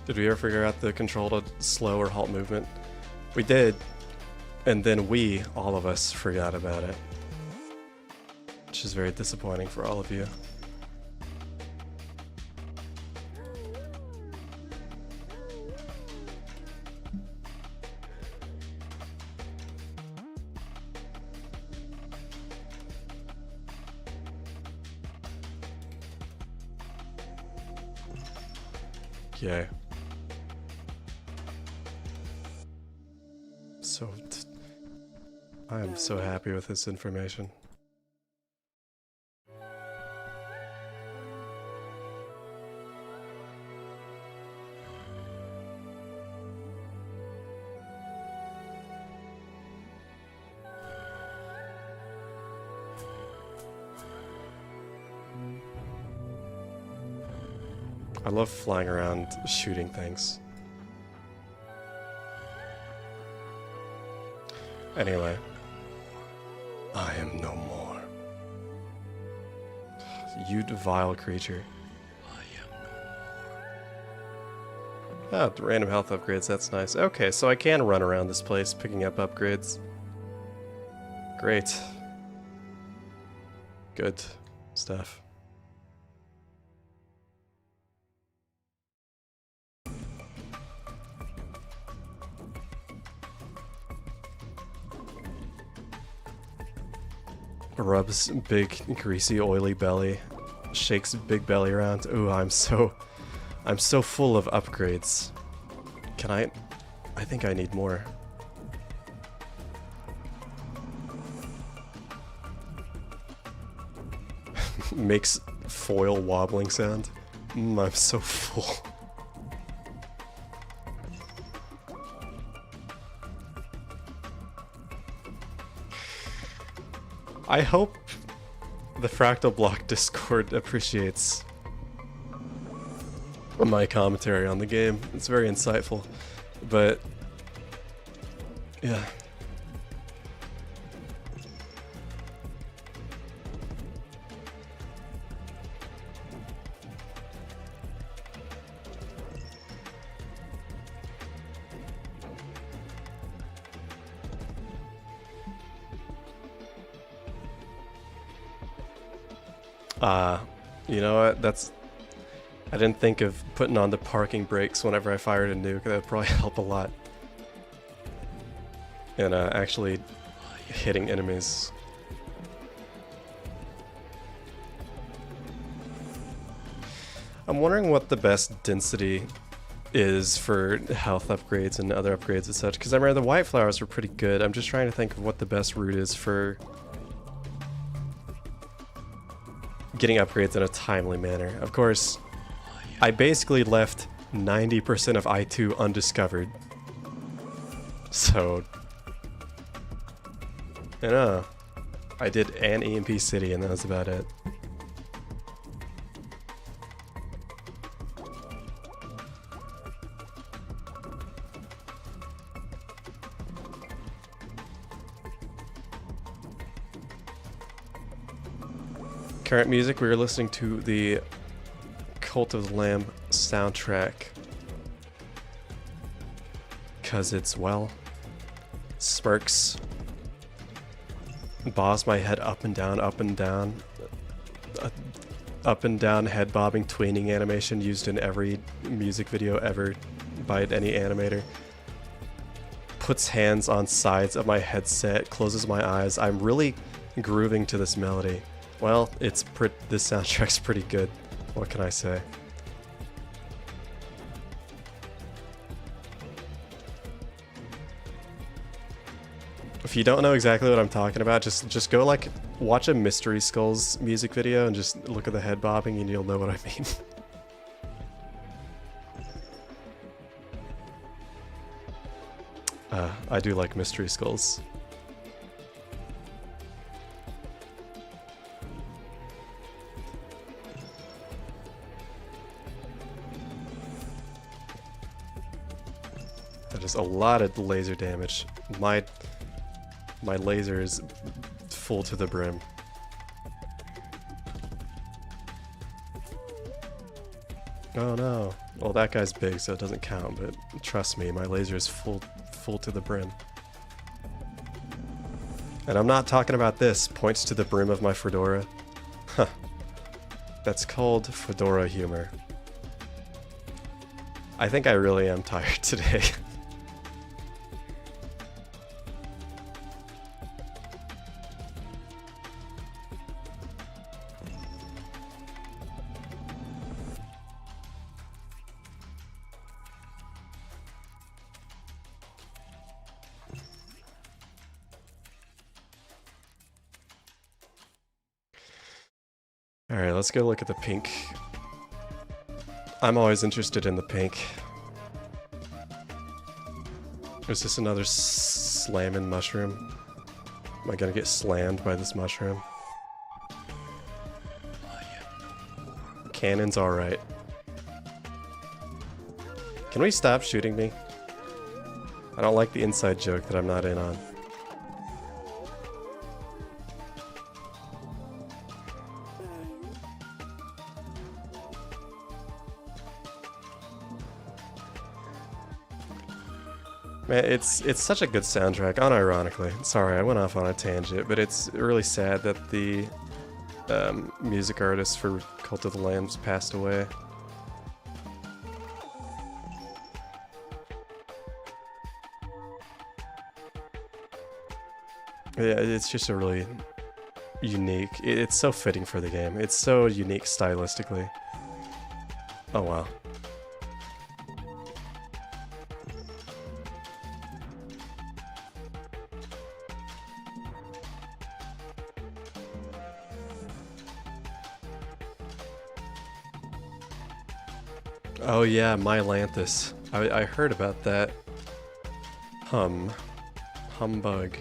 Did we ever figure out the control to slow or halt movement? We did, and then all of us, forgot about it. Which is very disappointing for all of you. Yay. I am so happy with this information. I love flying around shooting things. Anyway. I am no more. You vile creature. Oh, the random health upgrades, that's nice. Okay, so I can run around this place picking up upgrades. Great. Good stuff. Rubs big, greasy, oily belly. Shakes big belly around. Ooh, I'm so full of upgrades. Can I think I need more. Makes foil wobbling sound. I'm so full. I hope the Fractal Block Discord appreciates my commentary on the game. It's very insightful, but yeah. You know what? I didn't think of putting on the parking brakes whenever I fired a nuke. That would probably help a lot. And actually hitting enemies. I'm wondering what the best density is for health upgrades and other upgrades and such, because I remember the white flowers were pretty good. I'm just trying to think of what the best route is for getting upgrades in a timely manner. Of course, I basically left 90% of I2 undiscovered. So, you know, I did an EMP city and that was about it. Current music, we were listening to the Cult of the Lamb soundtrack. Cause it's, well, smirks. Boss my head up and down, up and down. Up and down head bobbing tweening animation used in every music video ever by any animator. Puts hands on sides of my headset, closes my eyes. I'm really grooving to this melody. Well, this soundtrack's pretty good. What can I say? If you don't know exactly what I'm talking about, just go like watch a Mystery Skulls music video and just look at the head bobbing and you'll know what I mean. I do like Mystery Skulls. That is a lot of laser damage. My laser is full to the brim. Oh no. Well, that guy's big, so it doesn't count, but trust me, my laser is full to the brim. And I'm not talking about this. Points to the brim of my fedora. Huh. That's called fedora humor. I think I really am tired today. Alright, let's go look at the pink. I'm always interested in the pink. Is this another slamming mushroom? Am I gonna get slammed by this mushroom? Cannon's alright. Can we stop shooting me? I don't like the inside joke that I'm not in on. Man, it's such a good soundtrack, unironically. Sorry, I went off on a tangent, but it's really sad that the music artist for Cult of the Lambs passed away. Yeah, it's just a really unique... It's so fitting for the game. It's so unique stylistically. Oh, wow. Oh yeah, Mylanthus. I heard about that. Humbug.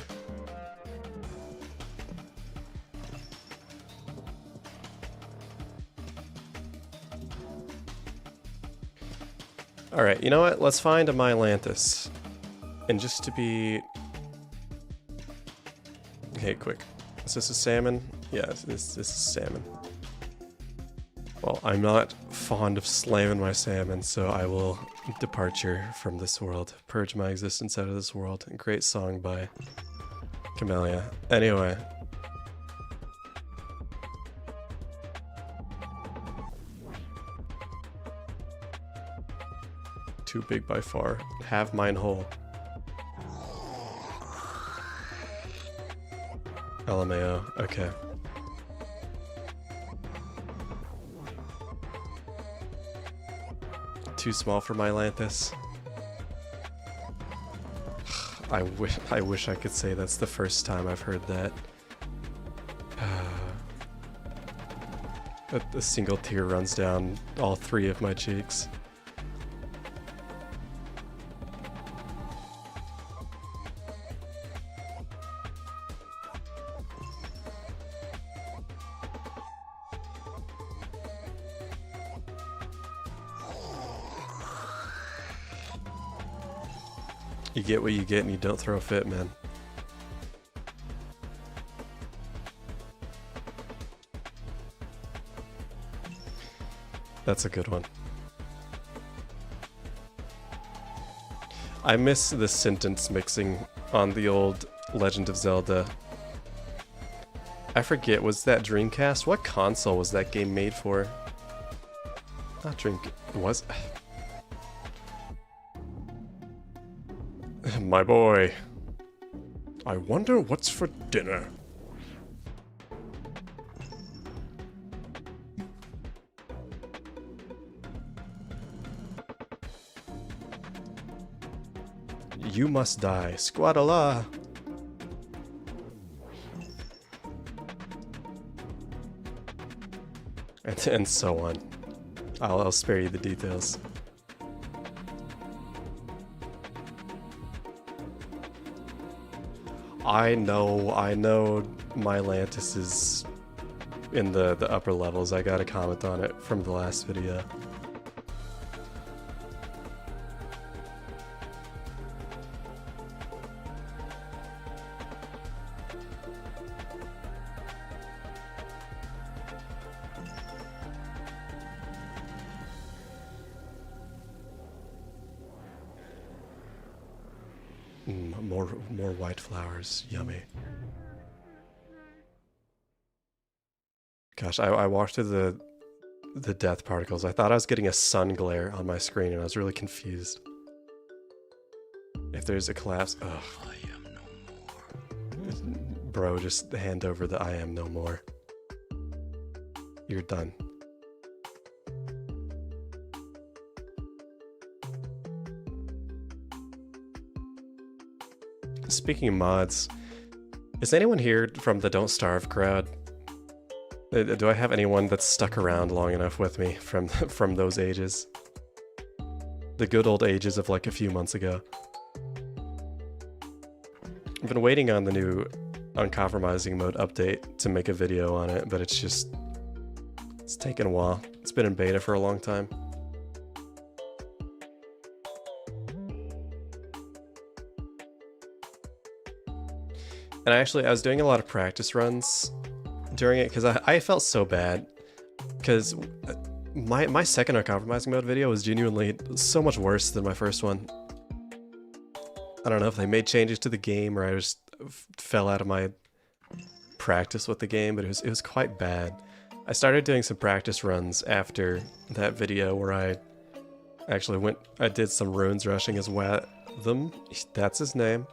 Alright, you know what? Let's find a Mylanthus. And just to be... Okay, quick. Is this a salmon? Yeah, this is salmon. Well, I'm not fond of slamming my salmon, so I will departure from this world. Purge my existence out of this world. A great song by Camellia. Anyway. Too big by far. Have mine whole. LMAO. Okay. Too small for Mylanthus. I wish I could say that's the first time I've heard that. A single tear runs down all three of my cheeks. You get what you get and you don't throw a fit, man. That's a good one. I miss the sentence mixing on the old Legend of Zelda. I forget, was that Dreamcast? What console was that game made for? Not was... My boy. I wonder what's for dinner. You must die. Squadala. And so on. I'll spare you the details. I know Mylanthus is in the upper levels. I got a comment on it from the last video. More white flowers, yummy. Gosh, I walked through the death particles. I thought I was getting a sun glare on my screen and I was really confused. If there's a collapse, ugh. I am no more. Bro, just hand over the I am no more. You're done. Speaking of mods, is anyone here from the Don't Starve crowd? Do I have anyone that's stuck around long enough with me from those ages? The good old ages of like a few months ago. I've been waiting on the new Uncompromising Mode update to make a video on it, but it's taken a while. It's been in beta for a long time. And I was doing a lot of practice runs during it because I felt so bad. Because my second uncompromising mode video was genuinely so much worse than my first one. I don't know if they made changes to the game or I just fell out of my practice with the game, but it was quite bad. I started doing some practice runs after that video where I did some runes rushing as Watham, that's his name,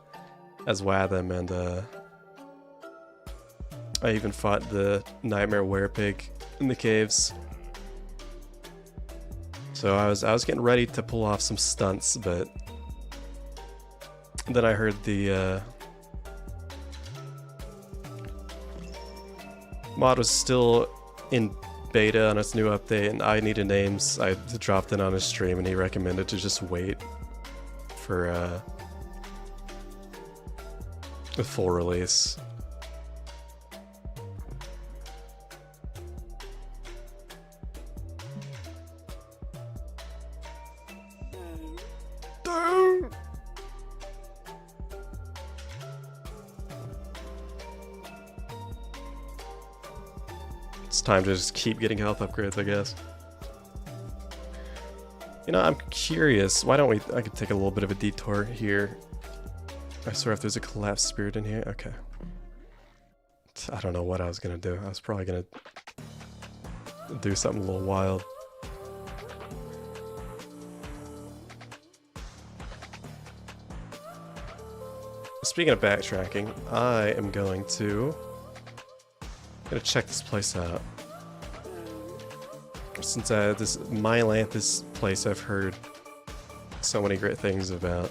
as Watham, and I even fought the Nightmare Werepig in the caves. So I was getting ready to pull off some stunts, but then I heard the mod was still in beta on its new update, and I needed names. I dropped it on his stream, and he recommended to just wait for the full release. It's time to just keep getting health upgrades, I guess. You know, I'm curious. Why don't we... I could take a little bit of a detour here. I swear if there's a collapsed spirit in here. Okay. I don't know what I was gonna do. I was probably gonna do something a little wild. Speaking of backtracking, I am going to... Gonna check this place out. Since this Myelanthus place I've heard so many great things about.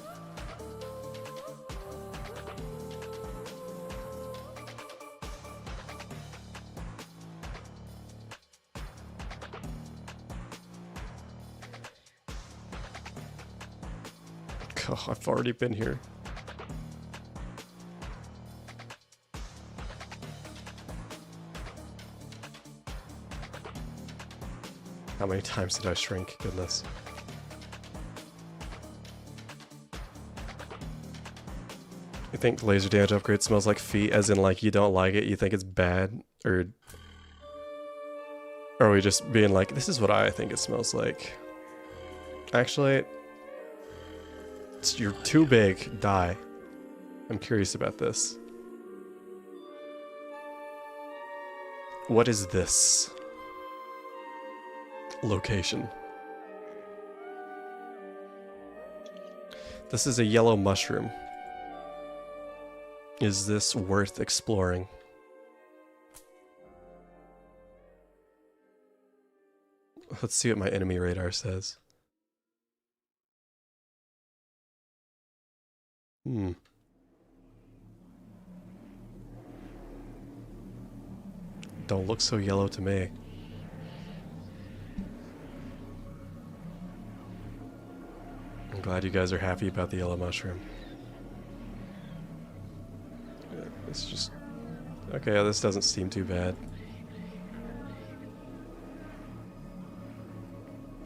God, I've already been here. How many times did I shrink? Goodness. You think laser damage upgrade smells like feet, as in like you don't like it, you think it's bad? Or are we just being like, this is what I think it smells like? Actually, you're too big, die. I'm curious about this. What is this location? This is a yellow mushroom. Is this worth exploring? Let's see what my enemy radar says. Don't look so yellow to me. I'm glad you guys are happy about the yellow mushroom. It's just... okay, this doesn't seem too bad.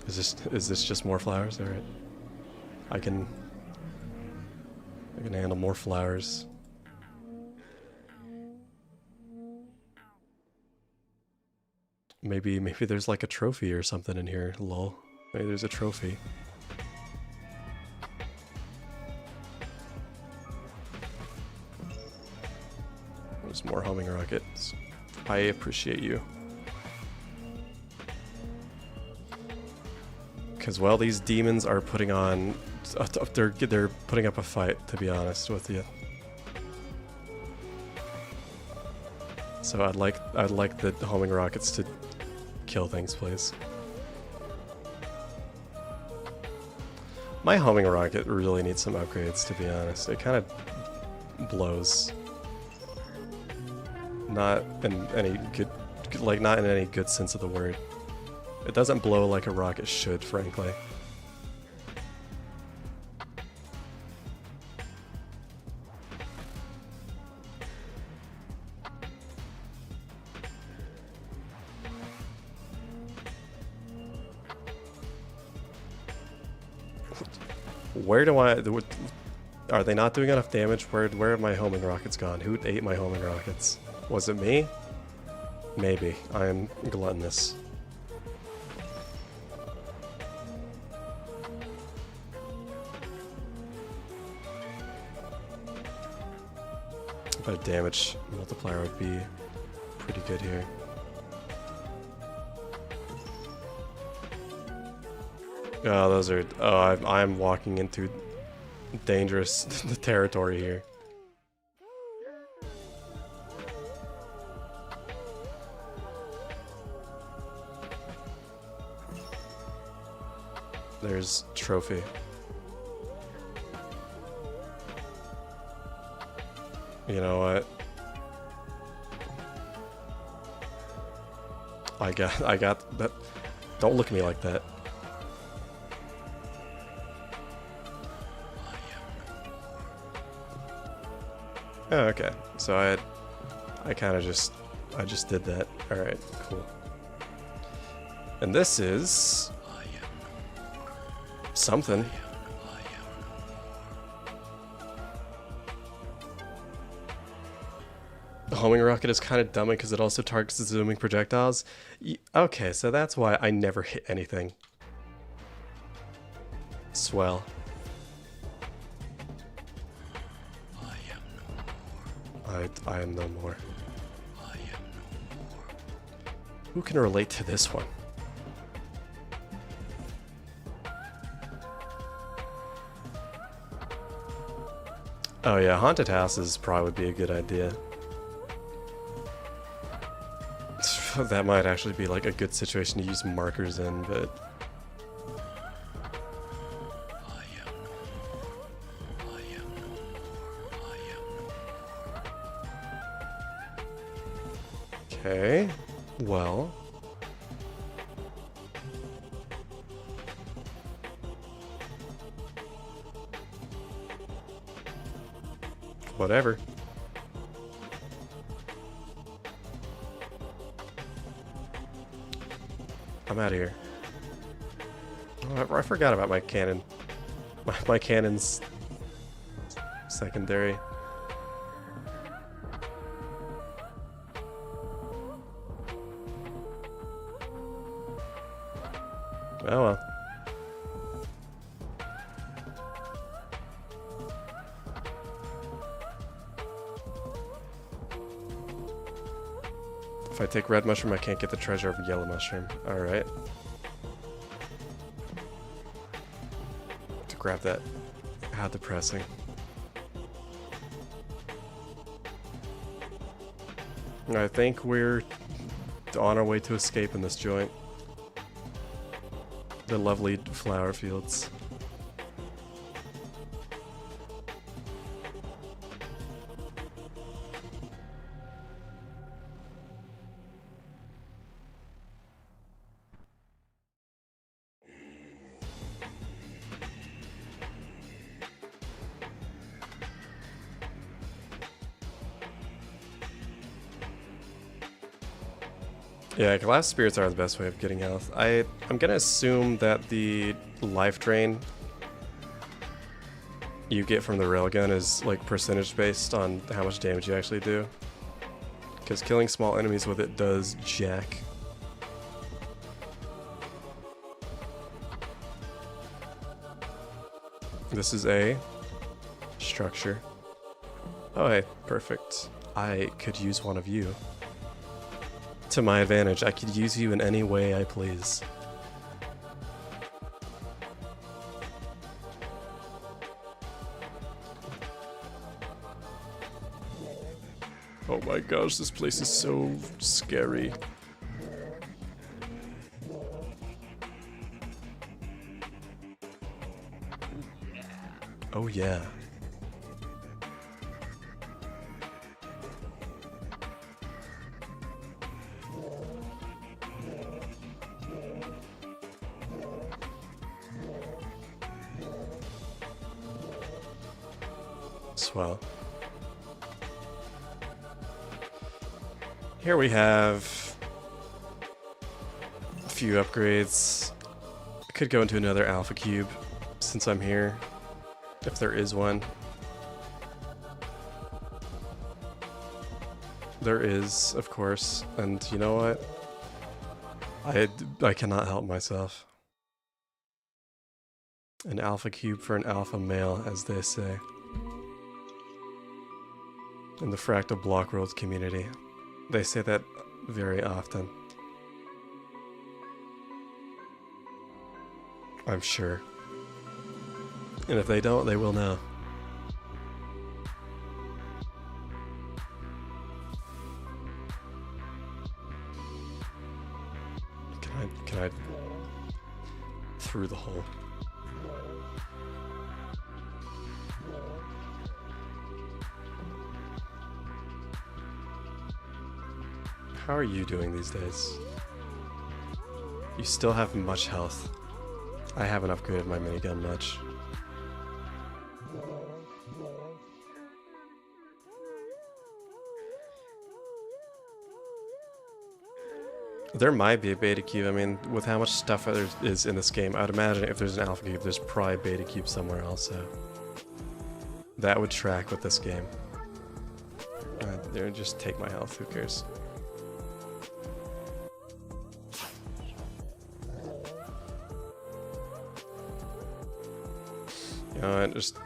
Is this just more flowers? Alright. I can handle more flowers. Maybe there's like a trophy or something in here, lol. Maybe there's a trophy. There's more homing rockets. I appreciate you. Because, well, these demons are putting on... they're putting up a fight, to be honest with you. So I'd like the homing rockets to kill things, please. My homing rocket really needs some upgrades, to be honest. It kind of blows. Not in any good, like, not in any good sense of the word. It doesn't blow like a rocket should, frankly. Where do I... Are they not doing enough damage? Where have my homing rockets gone? Who ate my homing rockets? Was it me? Maybe. I am gluttonous. But a damage multiplier would be pretty good here. Oh, those are... Oh, I'm walking into dangerous territory here. There's trophy. You know what? I got that. Don't look at me like that. Oh, okay. So I kind of just did that. All right, cool. And this is something. The homing rocket is kind of dumb because it also targets the zooming projectiles. Okay, so that's why I never hit anything. Swell. I am no more. Who can relate to this one? Oh yeah, haunted houses probably would be a good idea. That might actually be like a good situation to use markers in, but... Okay, well... Whatever. I'm out of here. Oh, I forgot about my cannon. My cannon's secondary. Oh well. If I take red mushroom, I can't get the treasure of yellow mushroom. Alright. To grab that. How depressing. I think we're on our way to escape in this joint. The lovely flower fields. Yeah, glass spirits are the best way of getting health. I'm gonna assume that the life drain you get from the railgun is like percentage based on how much damage you actually do. Because killing small enemies with it does jack. This is a structure. Oh hey, perfect. I could use one of you. To my advantage, I could use you in any way I please. Oh my gosh, this place is so scary. Oh yeah. Swell. Here we have a few upgrades. I could go into another alpha cube since I'm here, if there is one. There is, of course, and you know what? I cannot help myself. An alpha cube for an alpha male, as they say. In the Fractal Block Worlds community. They say that very often. I'm sure. And if they don't, they will know. Can I through the hole? How are you doing these days? You still have much health. I haven't upgraded my minigun much. There might be a beta cube. I mean, with how much stuff there is in this game, I'd imagine if there's an alpha cube, there's probably a beta cube somewhere also. That would track with this game. There, just take my health, who cares? You know what, just...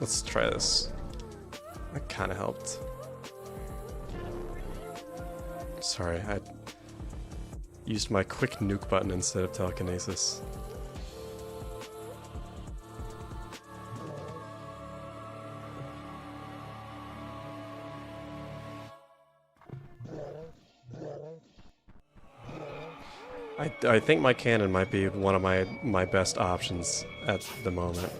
let's try this. That kinda helped. Sorry, I used my quick nuke button instead of telekinesis. I think my cannon might be one of my best options at the moment.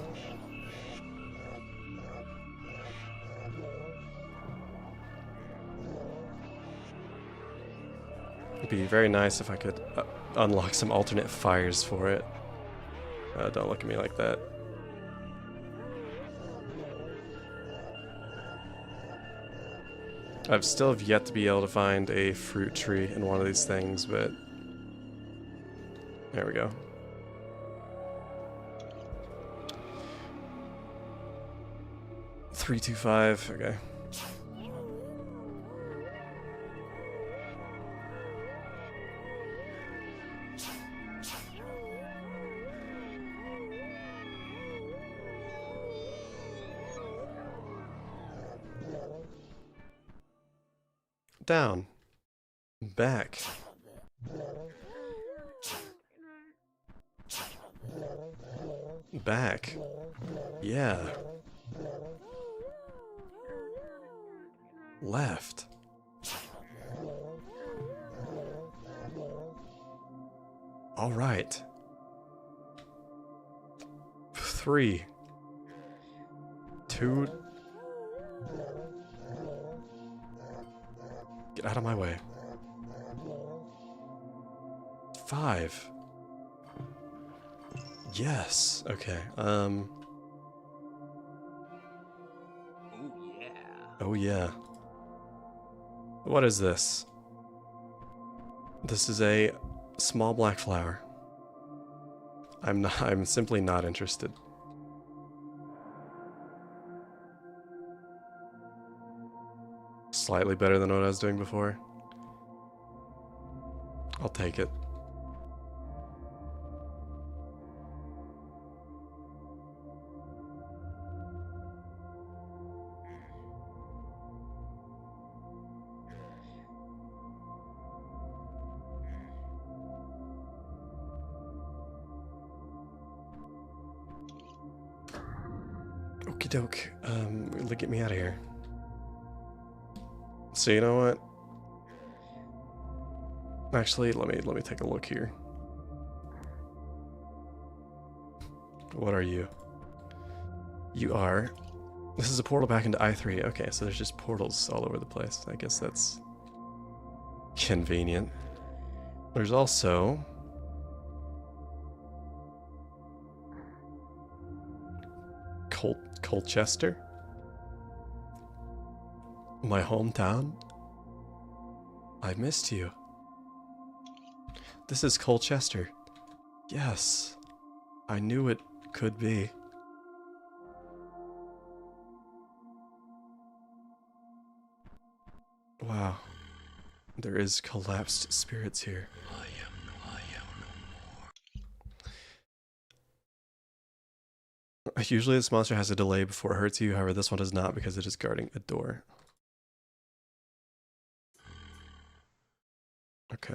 It'd be very nice if I could unlock some alternate fires for it. Don't look at me like that. I've still yet to be able to find a fruit tree in one of these things, but... there we go. $325, okay. Down. Back. Back. Yeah. Left. All right. 3, 2. Get out of my way. 5. Yes. Okay. Oh yeah. Oh yeah. What is this? This is a small black flower. I'm simply not interested. Slightly better than what I was doing before. I'll take it. Okie doke. Get me out of here. So you know what? Actually, let me take a look here. What are you? You are... this is a portal back into I3. Okay, so there's just portals all over the place. I guess that's convenient. There's also... Colchester? My hometown? I missed you. This is Colchester. Yes. I knew it could be. Wow. There is collapsed spirits here. Usually this monster has a delay before it hurts you, however this one does not because it is guarding a door. Okay.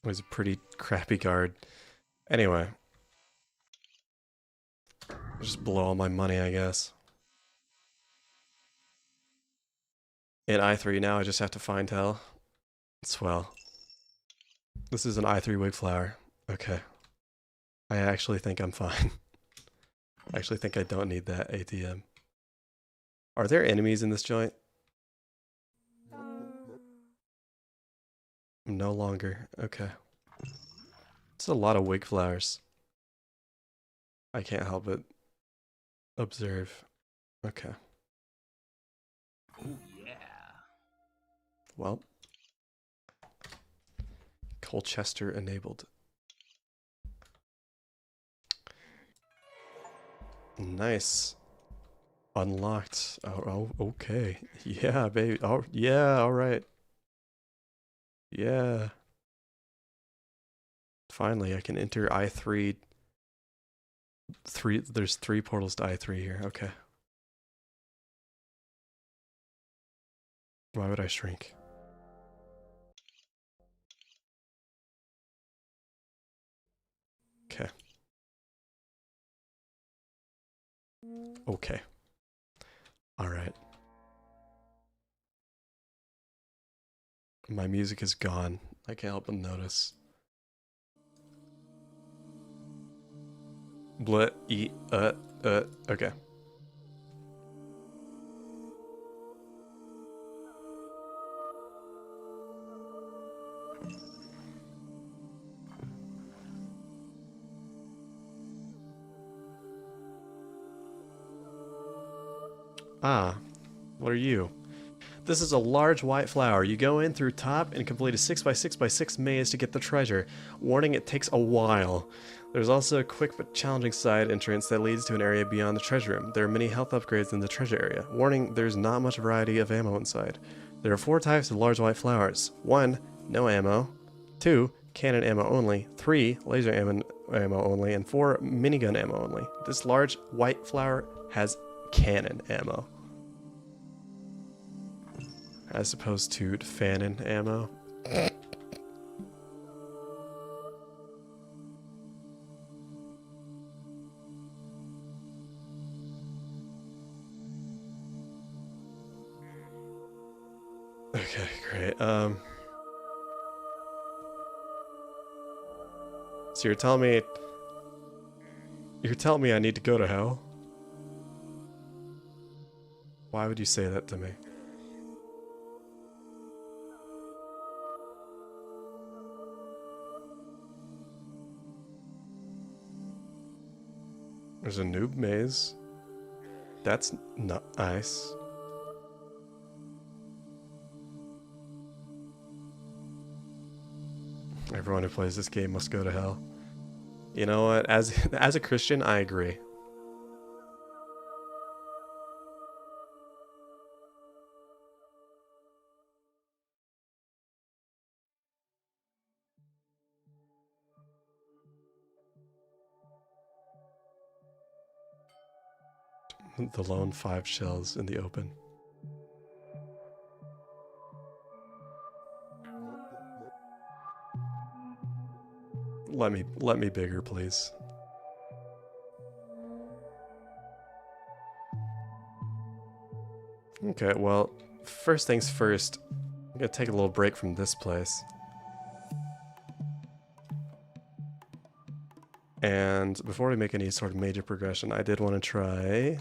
It was a pretty crappy guard. Anyway. Just blow all my money, I guess. In I3 now, I just have to find hell. Swell. This is an I3 wig flower. Okay. I actually think I'm fine. I actually think I don't need that ATM. Are there enemies in this joint? No longer. Okay. It's a lot of wig flowers. I can't help but observe. Okay. Oh yeah. Well. Colchester enabled. Nice. Unlocked. Oh, okay. Yeah, baby. Oh, yeah, alright. Yeah. Finally, I can enter I3. There's 3 portals to I3 here. Okay. Why would I shrink? Okay. Okay. Alright. My music is gone. I can't help but notice. Blit, eat, okay. Ah, what are you? This is a large white flower. You go in through top and complete a 6x6x6 maze to get the treasure. Warning, it takes a while. There's also a quick but challenging side entrance that leads to an area beyond the treasure room. There are many health upgrades in the treasure area. Warning, there's not much variety of ammo inside. There are 4 types of large white flowers. 1, no ammo. 2, cannon ammo only. 3, laser ammo only. And 4, minigun ammo only. This large white flower has cannon ammo, as opposed to Fanon ammo. Okay, great. So you're telling me I need to go to hell? Why would you say that to me? There's a noob maze. That's not nice. Everyone who plays this game must go to hell. You know what? As a Christian, I agree. The lone 5 shells in the open. Let me bigger, please. Okay, well, first things first, I'm gonna take a little break from this place. And before we make any sort of major progression, I did want to try...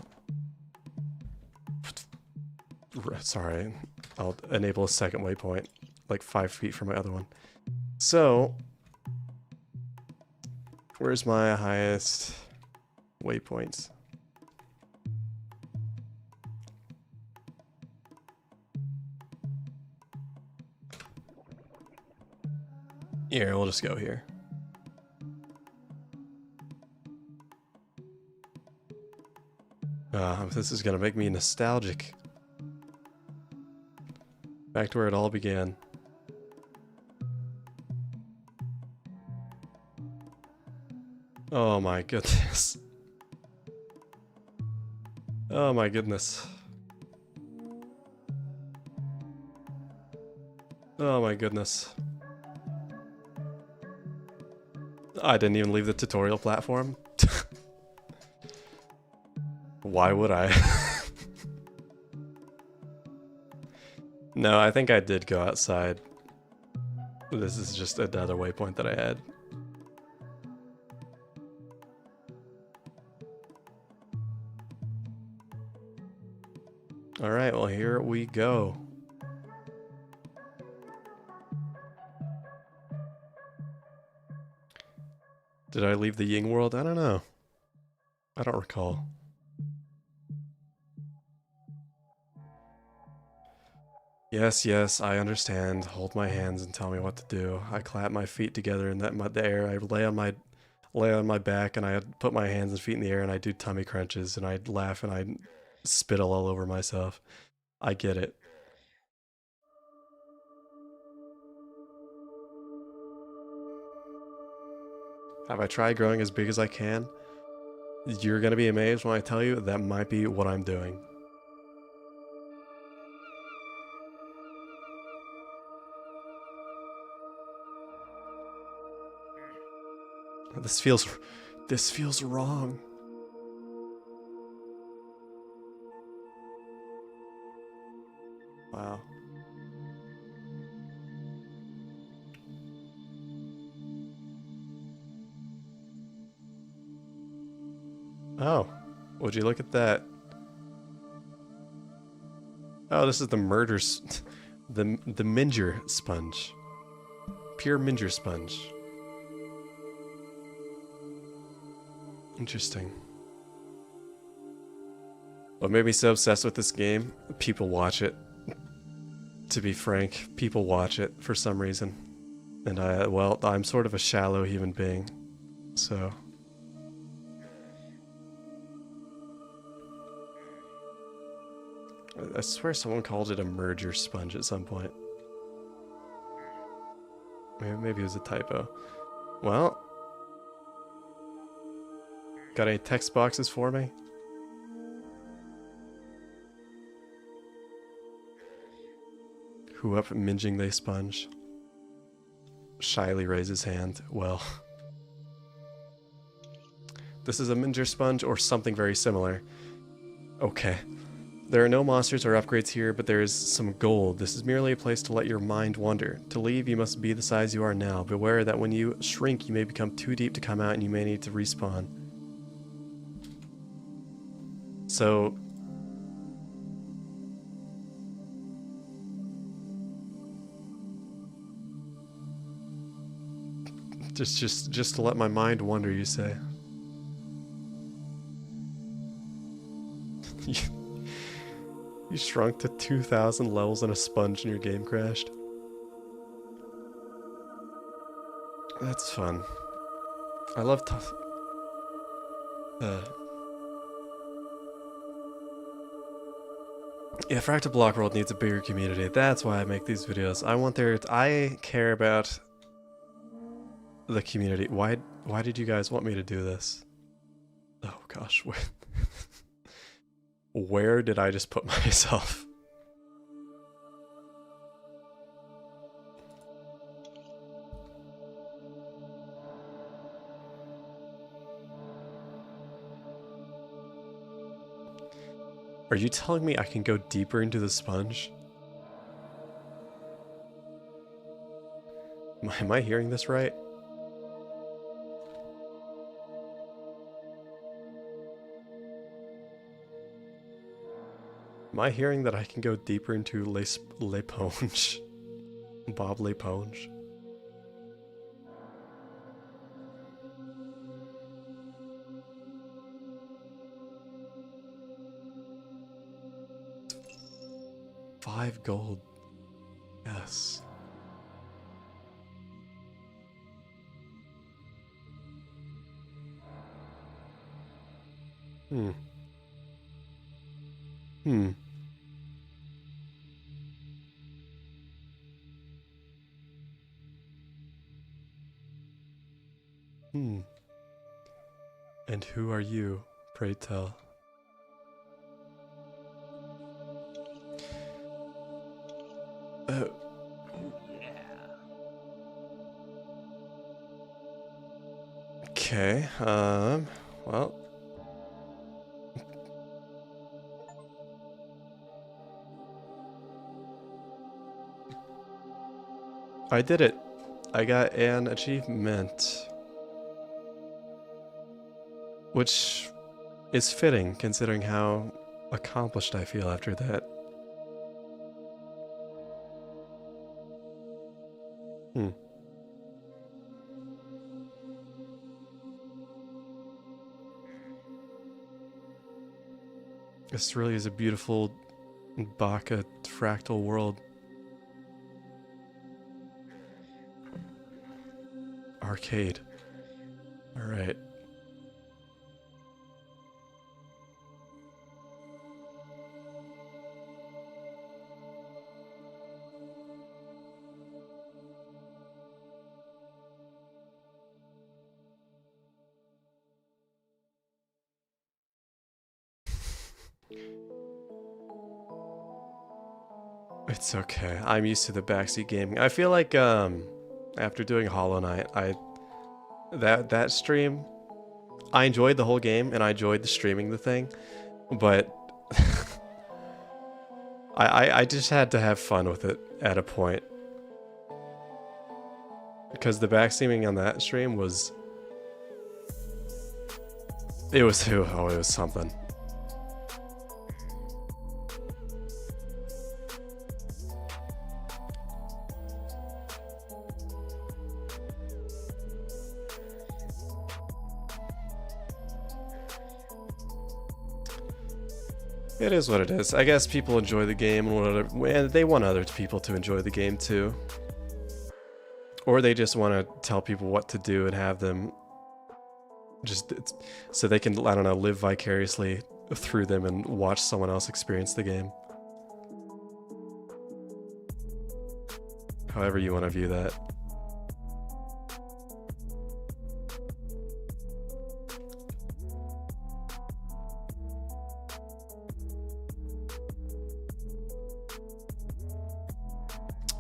Sorry, I'll enable a second waypoint, like 5 feet from my other one. So, where's my highest waypoint? Here, we'll just go here. This is gonna make me nostalgic. Back to where it all began. Oh my goodness. Oh my goodness. Oh my goodness. I didn't even leave the tutorial platform. Why would I? No, I think I did go outside. This is just another waypoint that I had. Alright, well here we go. Did I leave the Ying world? I don't know. I don't recall. Yes, yes, I understand. Hold my hands and tell me what to do. I clap my feet together in the air. I lay on my back and I put my hands and feet in the air and I do tummy crunches and I laugh and I spittle all over myself. I get it. Have I tried growing as big as I can? You're gonna be amazed when I tell you that might be what I'm doing. This feels wrong. Wow. Oh, would you look at that? Oh, this is the the Minger sponge. Pure Minger sponge. Interesting. What made me so obsessed with this game? People watch it. To be frank, people watch it for some reason. And well, I'm sort of a shallow human being. So... I swear someone called it a merger sponge at some point. Maybe it was a typo. Well... Got any text boxes for me? Who up minging they sponge? Shyly raises hand. Well... This is a Minger sponge or something very similar. Okay. There are no monsters or upgrades here, but there is some gold. This is merely a place to let your mind wander. To leave, you must be the size you are now. Beware that when you shrink, you may become too deep to come out and you may need to respawn. So... Just to let my mind wander, you say? You shrunk to 2,000 levels and a sponge and your game crashed. That's fun. I love yeah, Fractal Block World needs a bigger community. That's why I make these videos. I care about the community. Why did you guys want me to do this? Oh gosh, where did I just put myself? Are you telling me I can go deeper into the sponge? Am I hearing this right? Am I hearing that I can go deeper into L'Éponge? Bob L'Éponge? $5 gold. Yes. Hmm. Hmm. And who are you, pray tell? Oh, yeah. Okay, well. I did it. I got an achievement. Which is fitting, considering how accomplished I feel after that. Hmm. This really is a beautiful Baka fractal world. Arcade. Alright. It's okay. I'm used to the backseat gaming. I feel like after doing Hollow Knight, that stream, I enjoyed the whole game and I enjoyed the streaming the thing, but I just had to have fun with it at a point. Because the backseating on that stream was it was something. It is what it is. I guess people enjoy the game and they want other people to enjoy the game too. Or they just want to tell people what to do and have them just so they can, I don't know, live vicariously through them and watch someone else experience the game. However you want to view that.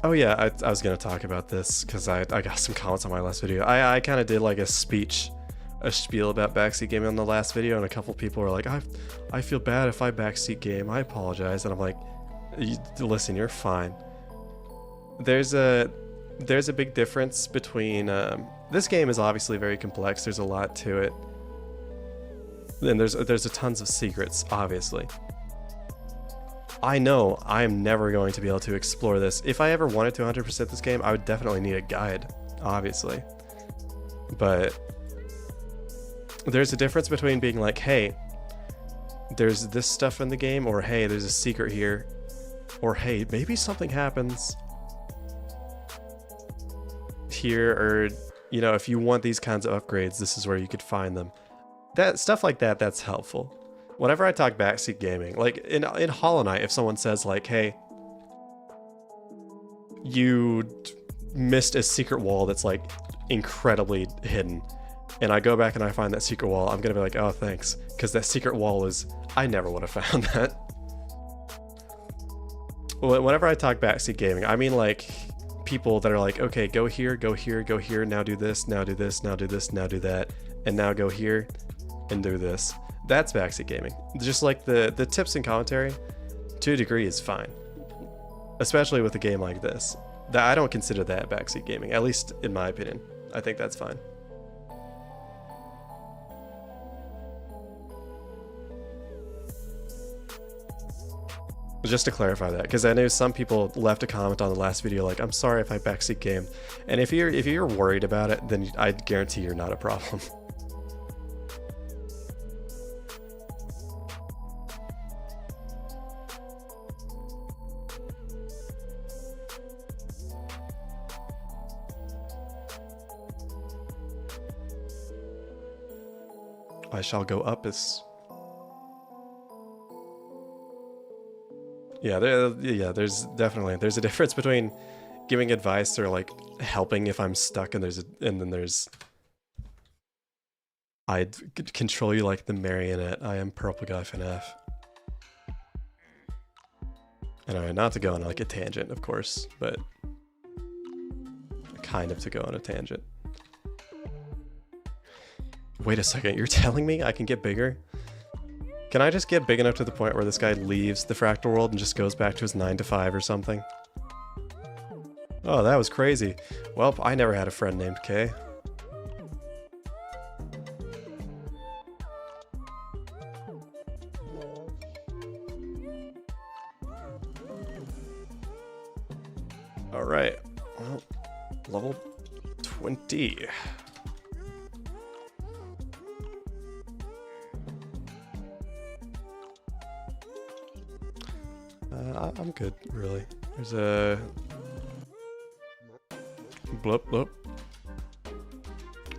Oh yeah, I was gonna talk about this because I got some comments on my last video. I kind of did like a spiel about backseat gaming on the last video, and a couple people were like, I feel bad if I backseat game. I apologize, and I'm like, listen, you're fine. There's a big difference between this game is obviously very complex. There's a lot to it, and there's a tons of secrets, obviously. I know I am never going to be able to explore this. If I ever wanted to 100% this game, I would definitely need a guide, obviously. But there's a difference between being like, hey, there's this stuff in the game, or hey, there's a secret here, or hey, maybe something happens here, or, you know, if you want these kinds of upgrades, this is where you could find them. That stuff like that, that's helpful. Whenever I talk backseat gaming, like in Hollow Knight, if someone says like, hey, you missed a secret wall that's like incredibly hidden, and I go back and I find that secret wall, I'm gonna be like, oh, thanks, because that secret wall is, I never would have found that. Whenever I talk backseat gaming, I mean like people that are like, okay, go here, go here, go here, now do this, now do this, now do this, now do that, and now go here and do this. That's backseat gaming. Just like the tips and commentary, to a degree, is fine. Especially with a game like this. I don't consider that backseat gaming, at least in my opinion. I think that's fine. Just to clarify that, because I know some people left a comment on the last video like, I'm sorry if I backseat game. And if you're worried about it, then I guarantee you're not a problem. I shall go up as... Yeah, there's definitely there's a difference between giving advice or like helping if I'm stuck, and then there's I'd control you like the marionette. I am Purple Guy FNF. Anyway, not to go on like a tangent, of course, but kind of to go on a tangent. Wait a second, you're telling me I can get bigger? Can I just get big enough to the point where this guy leaves the fractal world and just goes back to his 9 to 5 or something? Oh, that was crazy. Well, I never had a friend named Kay. Alright, well, level 20. I'm good, really. There's a... Bloop, bloop.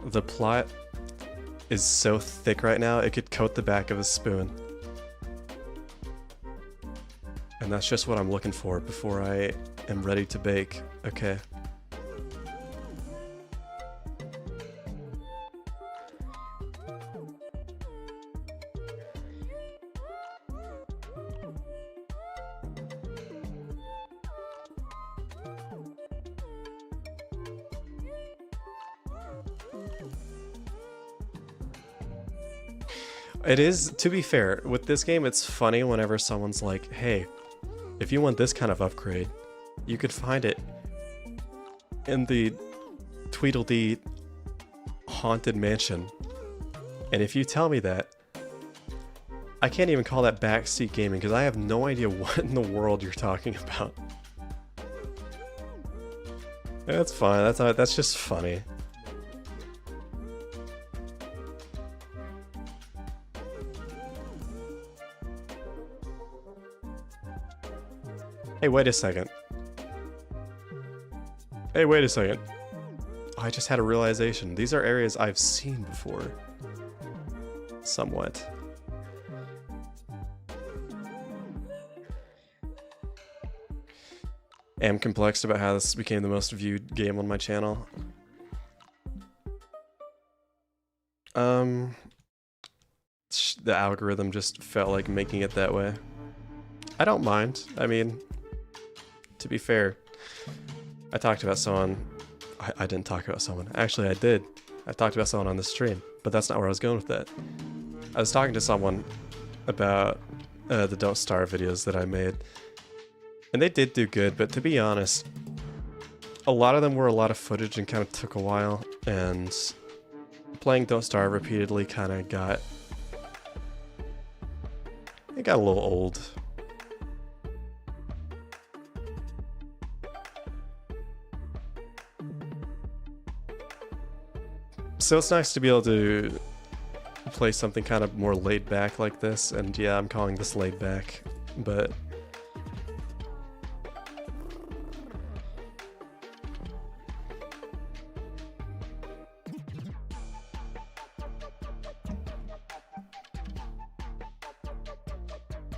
The plot is so thick right now, it could coat the back of a spoon. And that's just what I'm looking for before I am ready to bake. Okay. It is, to be fair, with this game, it's funny whenever someone's like, hey, if you want this kind of upgrade, you could find it in the Tweedledee Haunted Mansion. And if you tell me that, I can't even call that backseat gaming because I have no idea what in the world you're talking about. That's fine, that's just funny. Hey, wait a second. Hey, wait a second. I just had a realization. These are areas I've seen before. Somewhat. Am complexed about how this became the most viewed game on my channel. The algorithm just felt like making it that way. I don't mind. I mean, to be fair, I talked about someone. I didn't talk about someone. Actually, I did. I talked about someone on the stream, but that's not where I was going with that. I was talking to someone about the Don't Starve videos that I made, and they did do good, but to be honest, a lot of them were a lot of footage and kind of took a while, and playing Don't Starve repeatedly kind of got... It got a little old. So it's nice to be able to play something kind of more laid back like this, and yeah, I'm calling this laid back, but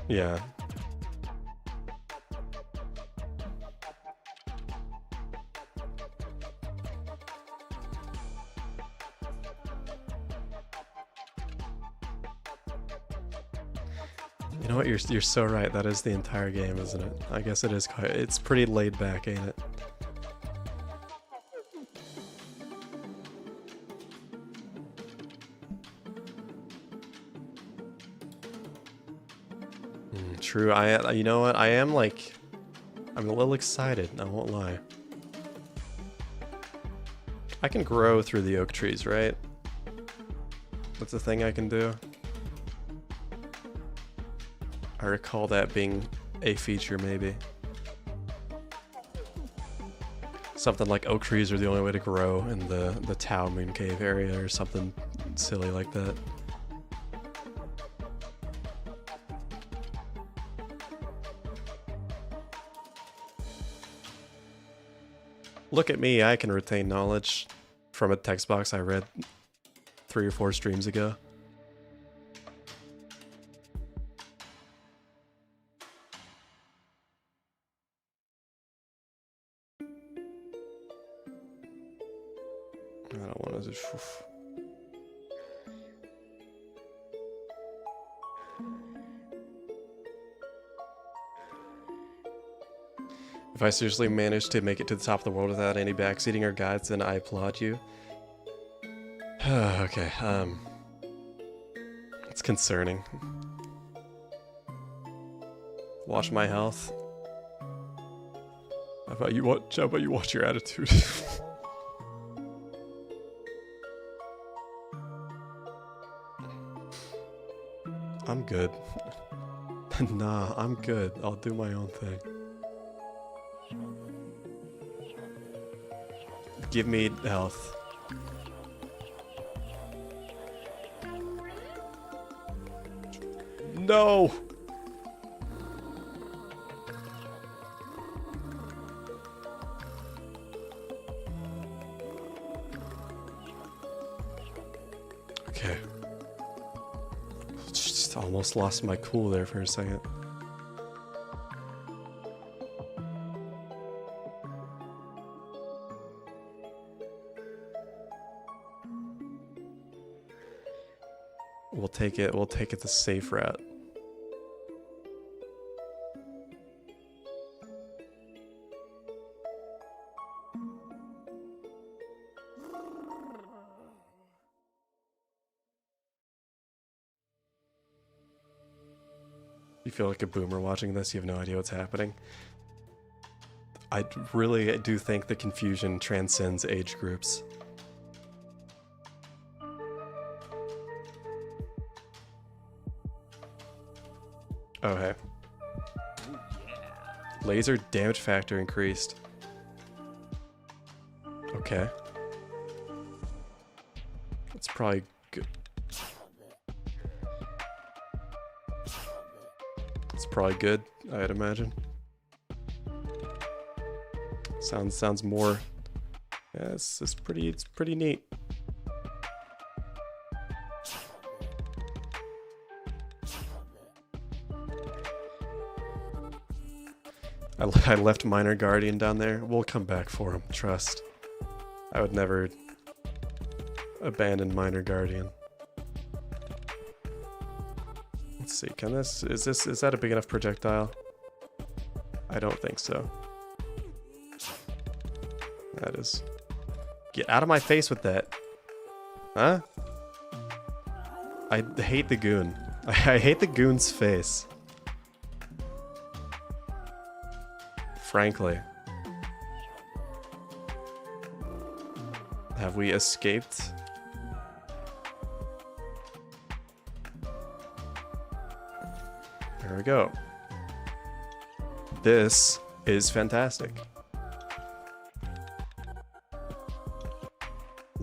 yeah. You know what, you're so right, that is the entire game, isn't it? I guess it is quite, it's pretty laid back, ain't it? True, you know what, I am like, I'm a little excited, I won't lie. I can grow through the oak trees, right? That's a thing I can do. I recall that being a feature, maybe. Something like oak trees are the only way to grow in the Tau Moon Cave area, or something silly like that. Look at me, I can retain knowledge from a text box I read 3 or 4 streams ago. I don't want to. If I seriously managed to make it to the top of the world without any backseating or guides, then I applaud you. Okay, it's concerning. Watch my health. How about you watch your attitude? I'm good. Nah, I'm good. I'll do my own thing. Give me health. No! Okay. Just almost lost my cool there for a second. We'll take it the safe route. You feel like a boomer watching this, you have no idea what's happening. I really do think the confusion transcends age groups. Oh, hey. Laser damage factor increased. Okay. That's probably good. It's probably good, I'd imagine. Sounds more. Yeah, it's pretty neat. I left Minor Guardian down there. We'll come back for him, trust. I would never abandon Minor Guardian. Let's see, is that a big enough projectile? I don't think so. That is. Get out of my face with that. Huh? I hate the goon. I hate the goon's face. Frankly. Have we escaped? There we go. This is fantastic.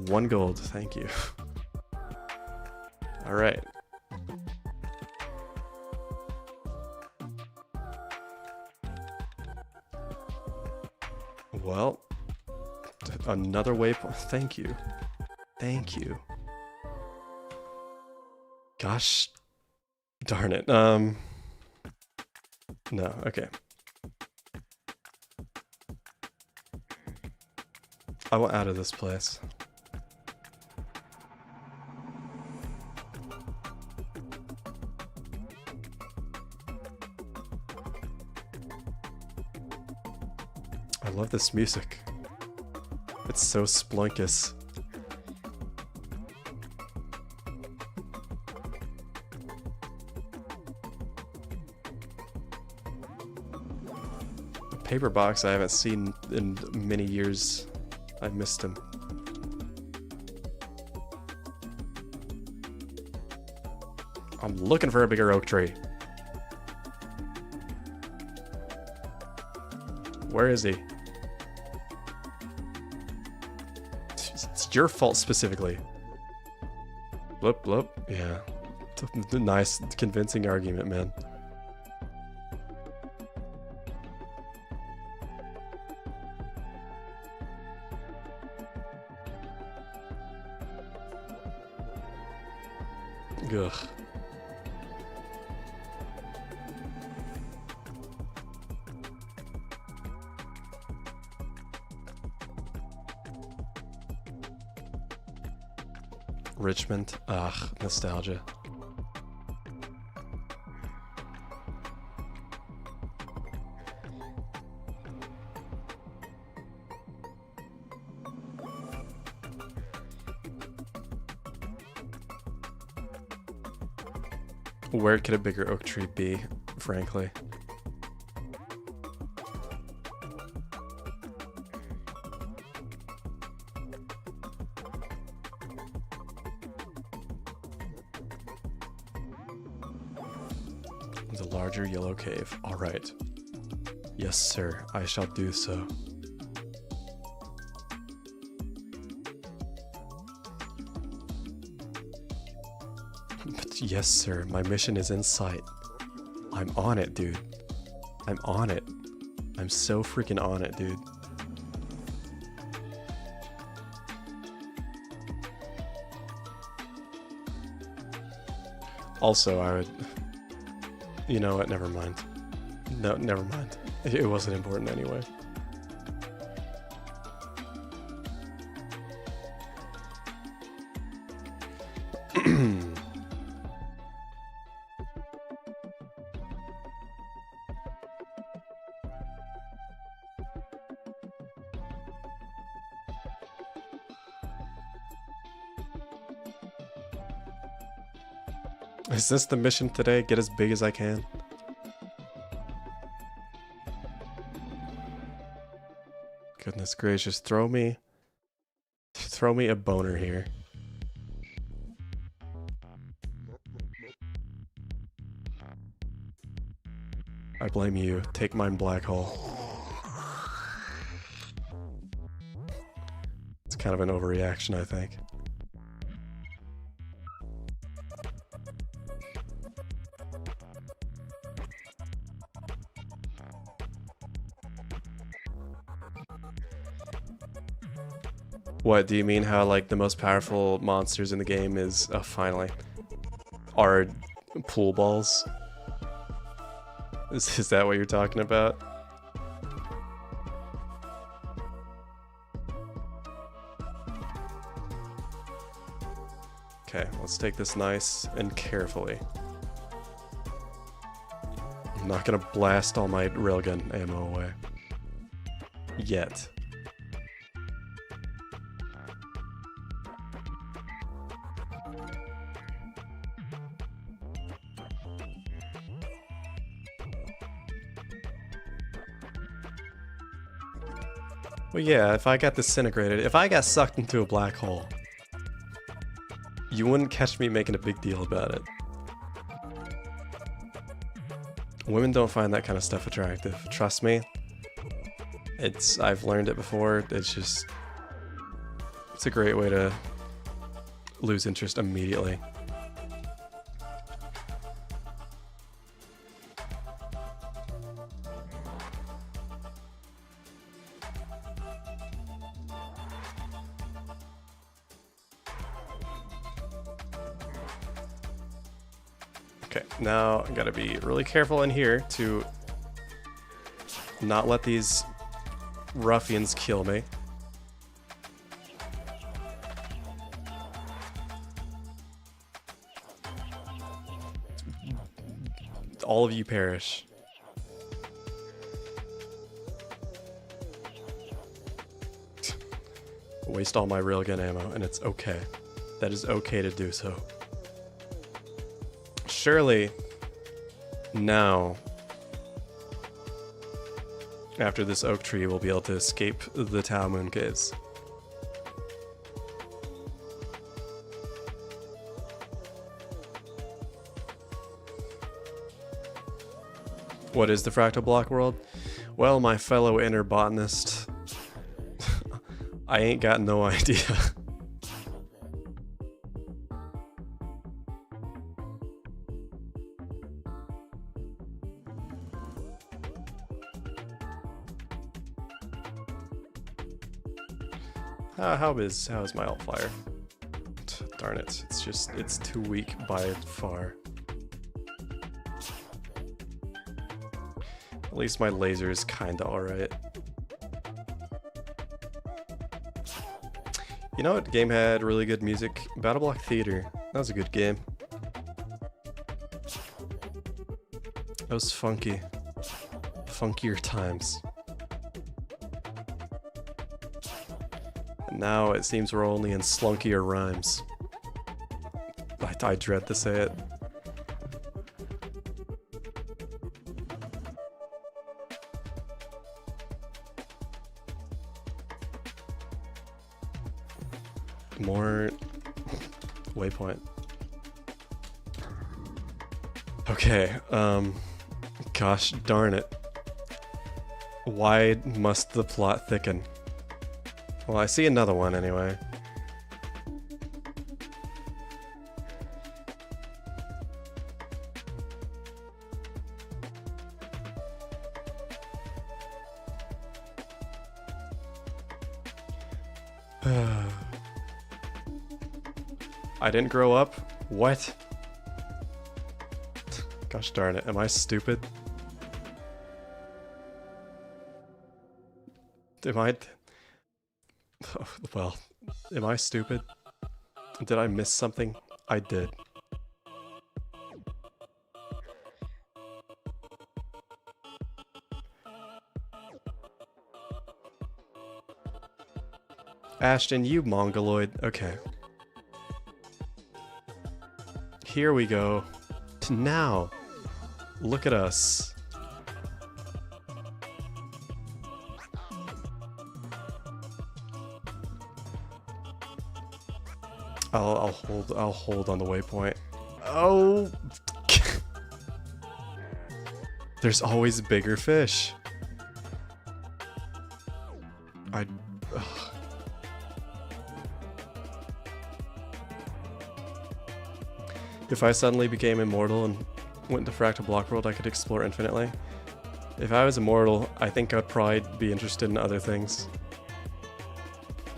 1 gold, thank you. All right. Well, another waypoint. Thank you. Thank you. Gosh darn it. No, okay. I want out of this place. I love this music. It's so splunkus. The paper box I haven't seen in many years. I missed him. I'm looking for a bigger oak tree. Where is he? It's your fault specifically. Bloop, bloop. Yeah. It's a nice, convincing argument, man. Ugh. Richmond. Ugh, nostalgia. Where could a bigger oak tree be, frankly? The larger yellow cave. All right. Yes, sir. I shall do so. But yes, sir. My mission is in sight. I'm on it, dude. I'm on it. I'm so freaking on it, dude. Also, I would... You know what? Never mind. No, never mind. It wasn't important anyway. Is this the mission today? Get as big as I can? Goodness gracious, throw me a boner here. I blame you. Take mine, black hole. It's kind of an overreaction, I think. What, do you mean how, like, the most powerful monsters in the game is, oh, finally, are pool balls? Is that what you're talking about? Okay, let's take this nice and carefully. I'm not gonna blast all my railgun ammo away. Yet. Well, yeah, if I got disintegrated, if I got sucked into a black hole, you wouldn't catch me making a big deal about it. Women don't find that kind of stuff attractive. Trust me. I've learned it before. It's a great way to lose interest immediately. Okay, now I gotta be really careful in here to not let these ruffians kill me. All of you perish. Waste all my railgun ammo, and it's okay. That is okay to do so. Surely, now, after this oak tree, we'll be able to escape the Tau Moon Caves. What is the fractal block world? Well, my fellow inner botanist, I ain't got no idea. How is my alt fire? Darn it, it's too weak by far. At least my laser is kinda alright. You know what game had really good music? Battle Block Theater. That was a good game. That was funky. Funkier times. And now it seems we're only in slunkier rhymes. I dread to say it. More waypoint. Okay, gosh darn it. Why must the plot thicken? Well, I see another one anyway. I didn't grow up? What? Gosh darn it, am I stupid? Am I... Oh, well, am I stupid? Did I miss something? I did. Ashton, you mongoloid. Okay. Here we go. To now. Look at us. I'll hold on the waypoint. Oh. There's always bigger fish. Ugh. If I suddenly became immortal and went into Fractal Block World, I could explore infinitely. If I was immortal, I think I'd probably be interested in other things.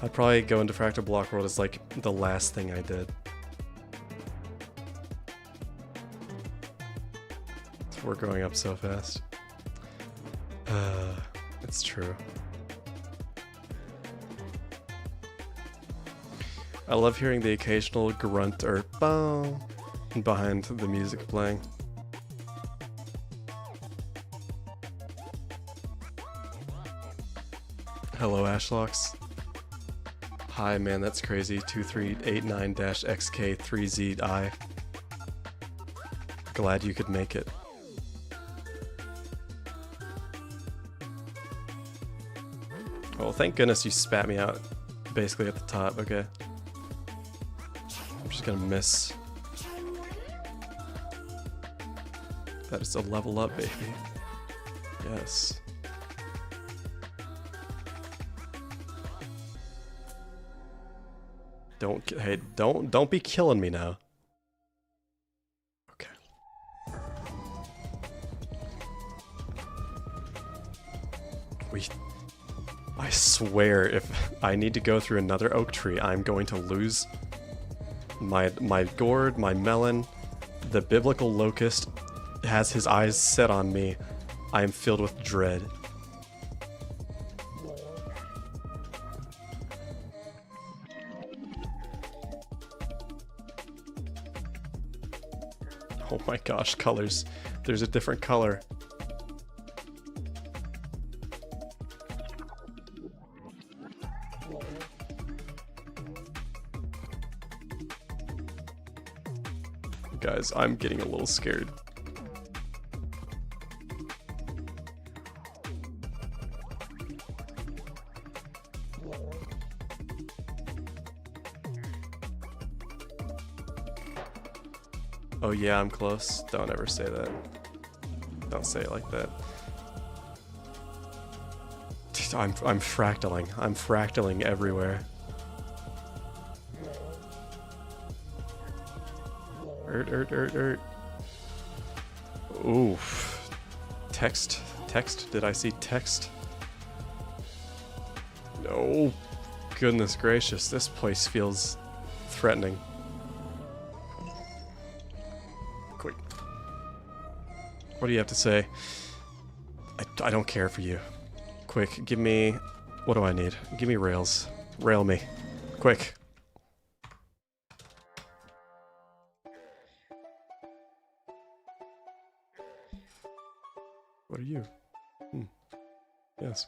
I'd probably go into Fractal Block World as like the last thing I did. We're growing up so fast. It's true. I love hearing the occasional grunt or bow behind the music playing. Hello, Ashlocks. Hi, man, that's crazy. 2389-XK3ZI. Glad you could make it. Well, thank goodness you spat me out basically at the top. Okay. I'm just gonna miss. That is a level up, baby. Yes. Don't be killing me now. Okay. I swear if I need to go through another oak tree, I'm going to lose my gourd, my melon. The biblical locust has his eyes set on me. I am filled with dread. Oh my gosh, colors. There's a different color. Guys, I'm getting a little scared. Oh yeah, I'm close. Don't ever say that. Don't say it like that. I'm fractaling. I'm fractaling everywhere. Oof. Text. Text. Did I see text? No. Goodness gracious, this place feels threatening. Quick. What do you have to say? I don't care for you. Quick, give me... What do I need? Give me rails. Rail me. Quick. What are you? Yes.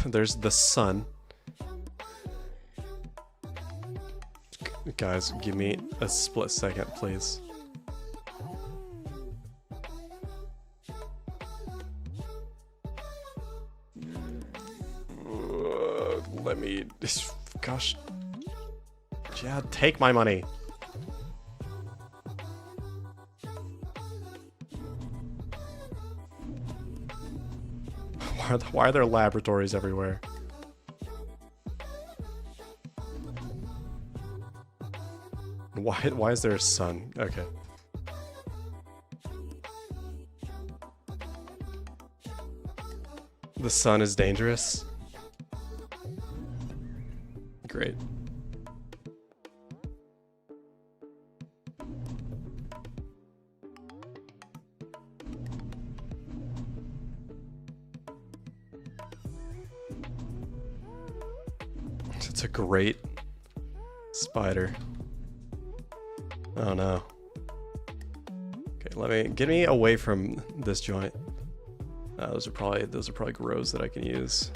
There's the sun. Guys, give me a split second, please. Let me... Gosh. Yeah, take my money. Why are there laboratories everywhere? Why is there a sun? Okay. The sun is dangerous. Great. It's a great spider. Oh no. Okay, get me away from this joint. Those are probably grows that I can use.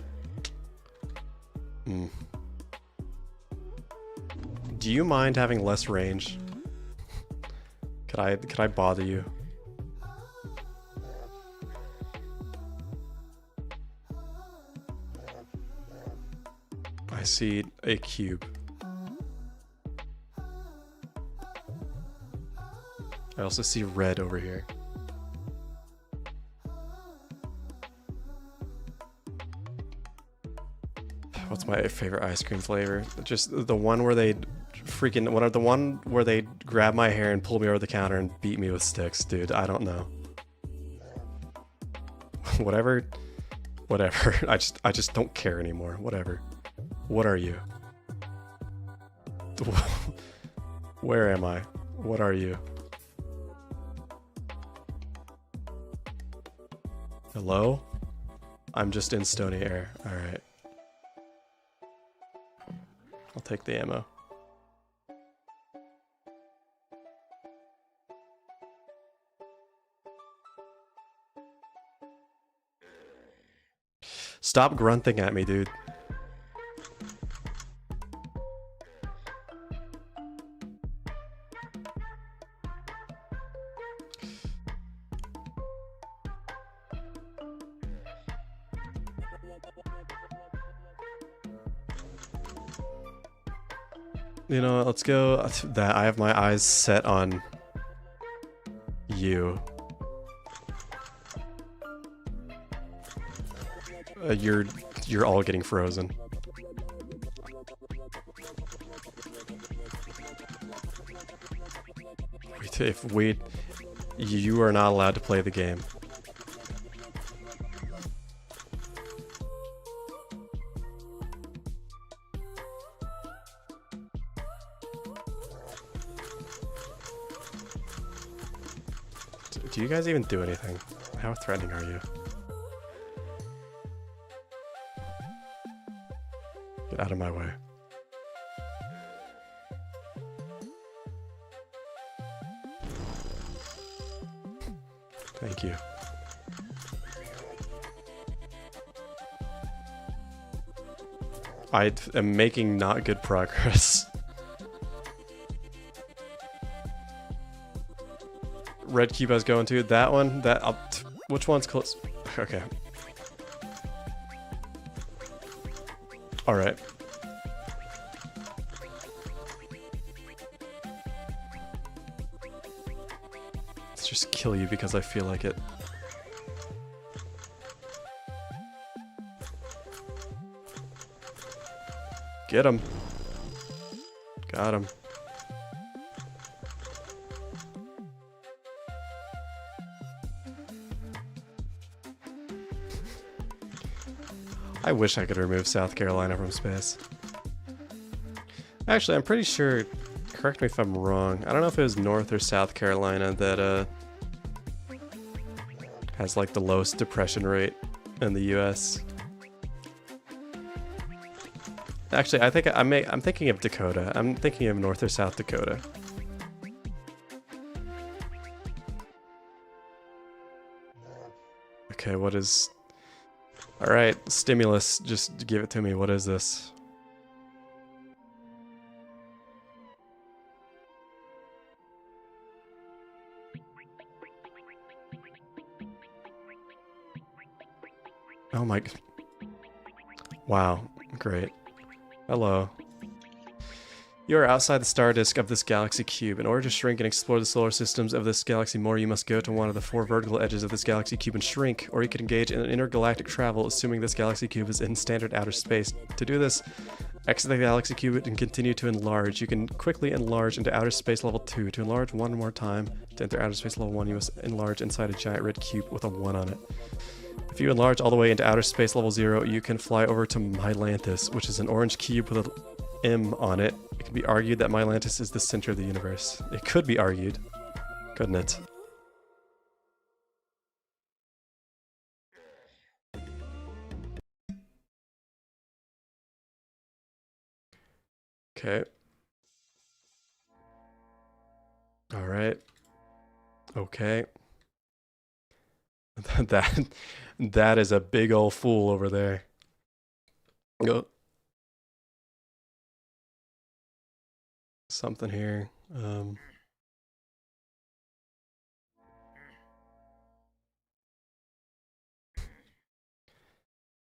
Do you mind having less range? Could I bother you? I see a cube. I also see red over here. What's my favorite ice cream flavor? Just the one where they the one where they grab my hair and pull me over the counter and beat me with sticks, dude. I don't know. Whatever. I just don't care anymore. Whatever. What are you? Where am I? What are you? Hello? I'm just in stony air. Alright. I'll take the ammo. Stop grunting at me, dude. You know, let's go that. I have my eyes set on you. You're all getting frozen. You are not allowed to play the game. Do you guys even do anything? How threatening are you? Get out of my way. Thank you. I am making not good progress. Red cube I was going to. That one? Which one's close? Okay. Alright. Let's just kill you because I feel like it. Get him. Got him. I wish I could remove South Carolina from space. Actually, I'm pretty sure, correct me if I'm wrong, I don't know if it was North or South Carolina that has like the lowest depression rate in the US. Actually, I think I'm thinking of Dakota. I'm thinking of North or South Dakota. Okay, what is... Alright, stimulus, just give it to me. What is this? Oh my... Wow, great. Hello. You are outside the star disk of this galaxy cube. In order to shrink and explore the solar systems of this galaxy more, you must go to one of the 4 vertical edges of this galaxy cube and shrink, or you can engage in intergalactic travel, assuming this galaxy cube is in standard outer space. To do this, exit the galaxy cube and continue to enlarge. You can quickly enlarge into outer space level 2. To enlarge one more time, to enter outer space level 1, you must enlarge inside a giant red cube with a 1 on it. If you enlarge all the way into outer space level 0, you can fly over to Mylantis, which is an orange cube with an M on it. It can be argued that Mylantis is the center of the universe. It could be argued, couldn't it? Okay. Alright. Okay. That is a big old fool over there. Go. Something here.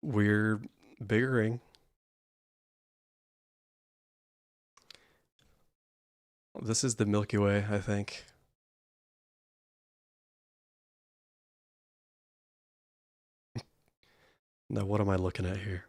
We're biggering. This is the Milky Way, I think. Now, what am I looking at here?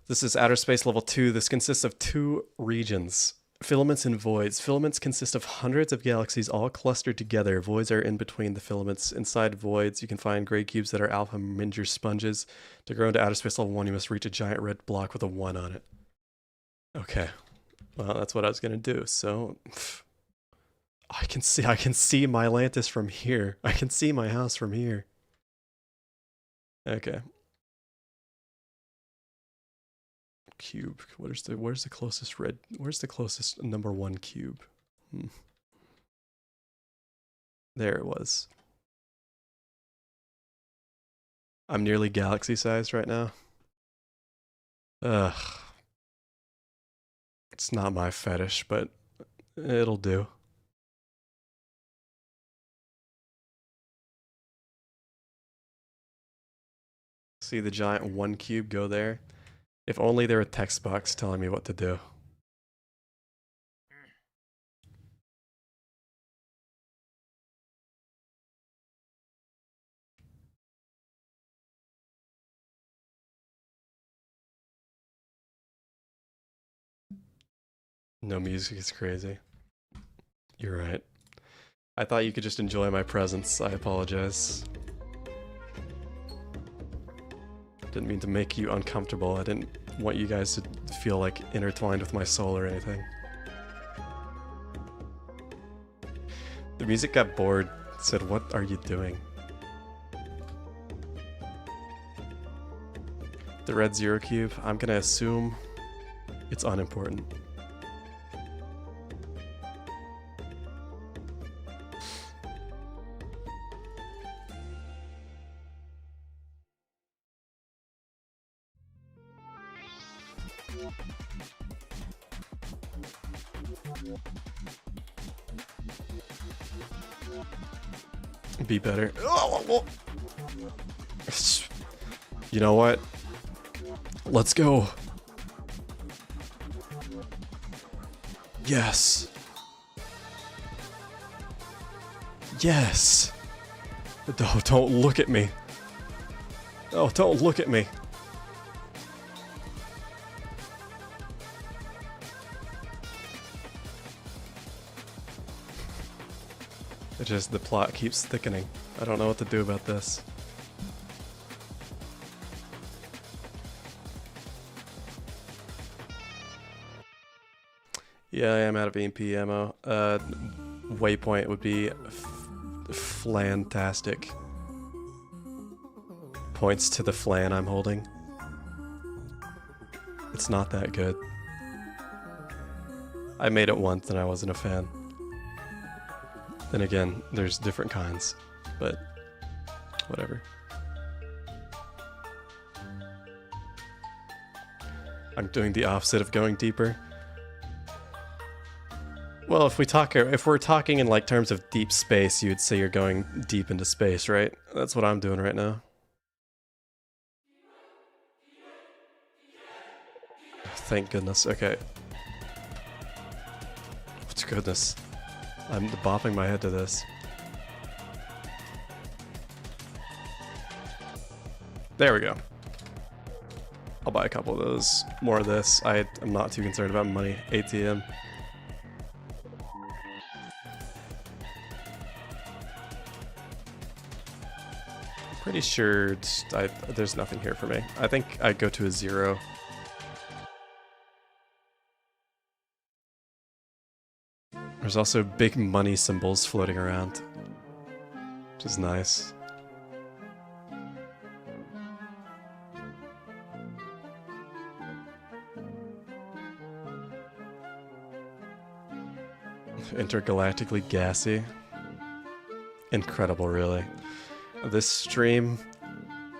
This is outer space level 2. This consists of 2 regions. Filaments and voids. Filaments consist of hundreds of galaxies all clustered together. Voids are in between the filaments. Inside voids, you can find gray cubes that are alpha Minger sponges. To grow into outer space level 1, you must reach a giant red block with a 1 on it. Okay. Well, that's what I was gonna do, so... I can see Mylantis from here. I can see my house from here. Okay. Cube. Where's the closest red? Where's the closest number 1 cube? There it was. I'm nearly galaxy sized right now. Ugh. It's not my fetish, but it'll do. See the giant 1 cube go there? If only there were text box telling me what to do. No music is crazy. You're right. I thought you could just enjoy my presence. I apologize. Didn't mean to make you uncomfortable. I didn't want you guys to feel like intertwined with my soul or anything. The music got bored, said, "What are you doing?" The red 0 cube, I'm gonna assume it's unimportant. Be better. You know what? Let's go. Yes. Yes. Oh, don't look at me. Oh, don't look at me. It's just the plot keeps thickening. I don't know what to do about this. Yeah, I am out of EMP ammo. Waypoint would be flantastic. Points to the flan I'm holding. It's not that good. I made it once and I wasn't a fan. Then again, there's different kinds, but whatever. I'm doing the opposite of going deeper. Well, if we're talking in like terms of deep space, you'd say you're going deep into space, right? That's what I'm doing right now. Thank goodness. Okay. Goodness. I'm bopping my head to this. There we go. I'll buy a couple of those. More of this. I'm not too concerned about money. ATM. Pretty sure there's nothing here for me. I think I go to a 0. There's also big money symbols floating around, which is nice. Intergalactically gassy. Incredible, really. This stream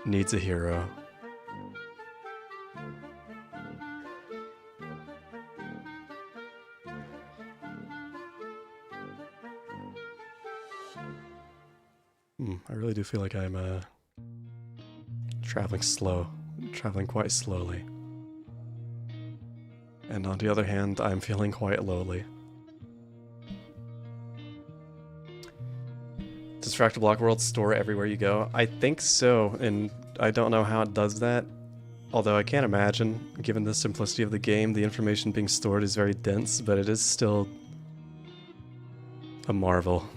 needs a hero. I really do feel like I'm traveling quite slowly. And on the other hand, I'm feeling quite lowly. Does Fractal Block World store everywhere you go? I think so, and I don't know how it does that. Although I can't imagine, given the simplicity of the game, the information being stored is very dense, but it is still a marvel.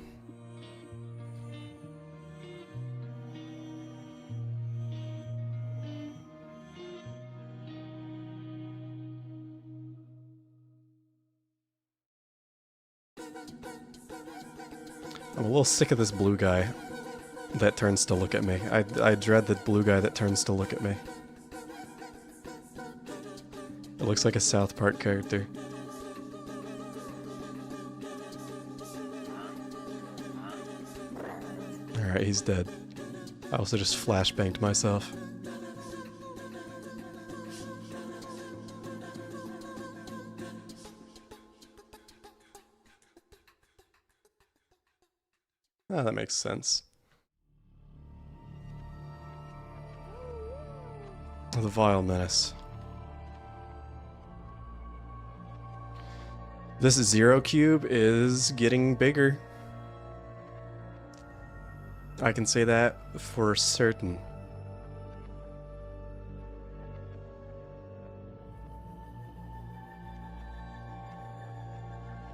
I'm a little sick of this blue guy that turns to look at me. I dread the blue guy that turns to look at me. It looks like a South Park character. Alright, he's dead. I also just flashbanged myself. Ah, that makes sense. The Vile Menace. This Zero Cube is getting bigger. I can say that for certain.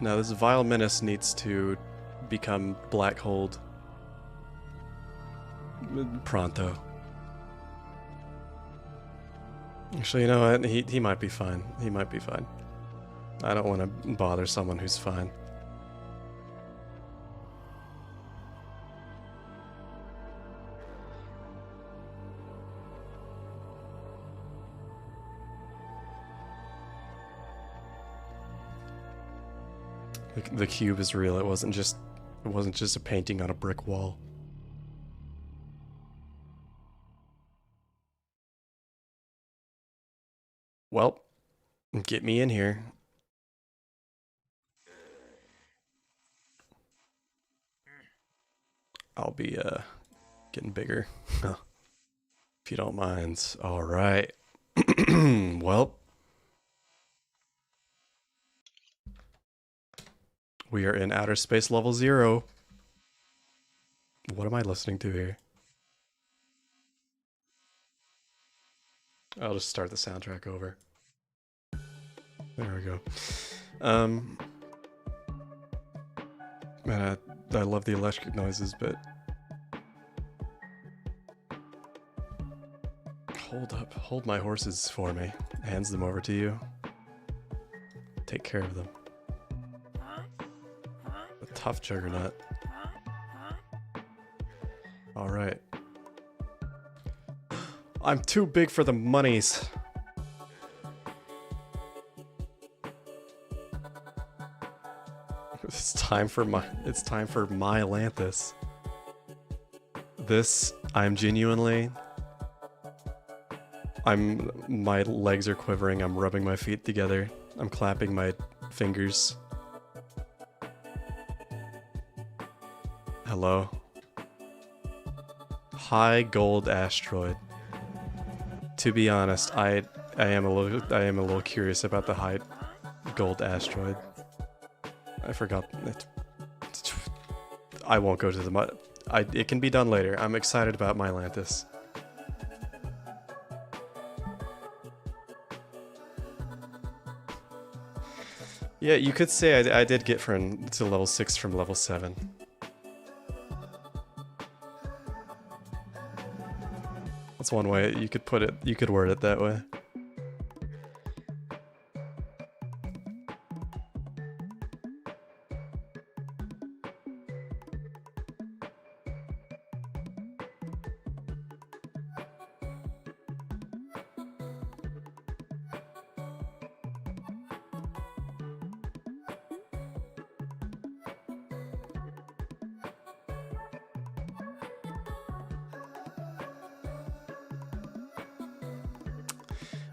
Now this Vile Menace needs to become Black Hold pronto. Actually, you know what? He might be fine. He might be fine. I don't want to bother someone who's fine. The cube is real. It wasn't just a painting on a brick wall. Well, get me in here. I'll be getting bigger. If you don't mind. All right. Well, we are in outer space level 0. What am I listening to here? I'll just start the soundtrack over. There we go. Man, I love the electric noises, but hold up, hold my horses for me. Hands them over to you. Take care of them. A tough juggernaut. Alright. I'm too big for the monies. It's time for my Atlantis. This, my legs are quivering, I'm rubbing my feet together, I'm clapping my fingers. Hello? High gold asteroid. To be honest, I am a little curious about the high gold asteroid. I forgot it. I won't go to the mud. It can be done later. I'm excited about my Atlantis. Yeah, you could say I did get to level 6 from level 7. That's one way you could put it. You could word it that way.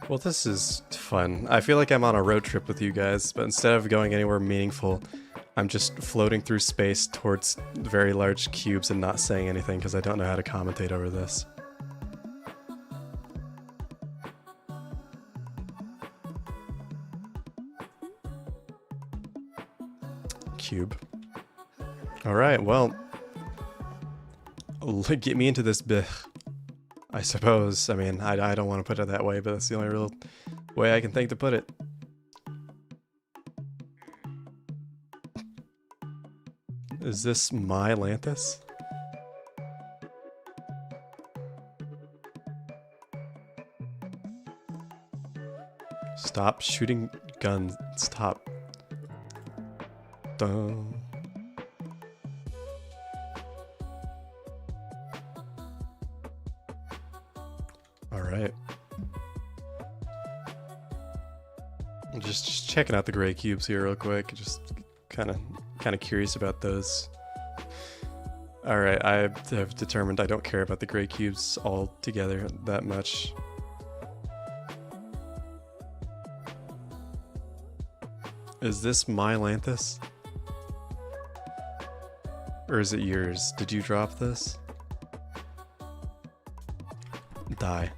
Well, this is fun. I feel like I'm on a road trip with you guys, but instead of going anywhere meaningful, I'm just floating through space towards very large cubes and not saying anything because I don't know how to commentate over this. Cube. Alright, well, get me into this bit. I suppose. I mean, I don't want to put it that way, but that's the only real way I can think to put it. Is this my Atlantis? Stop shooting guns. Stop. Dun. Alright. Just checking out the gray cubes here real quick. Just kind of curious about those. Alright, I have determined I don't care about the gray cubes altogether that much. Is this my Atlantis? Or is it yours? Did you drop this? Die.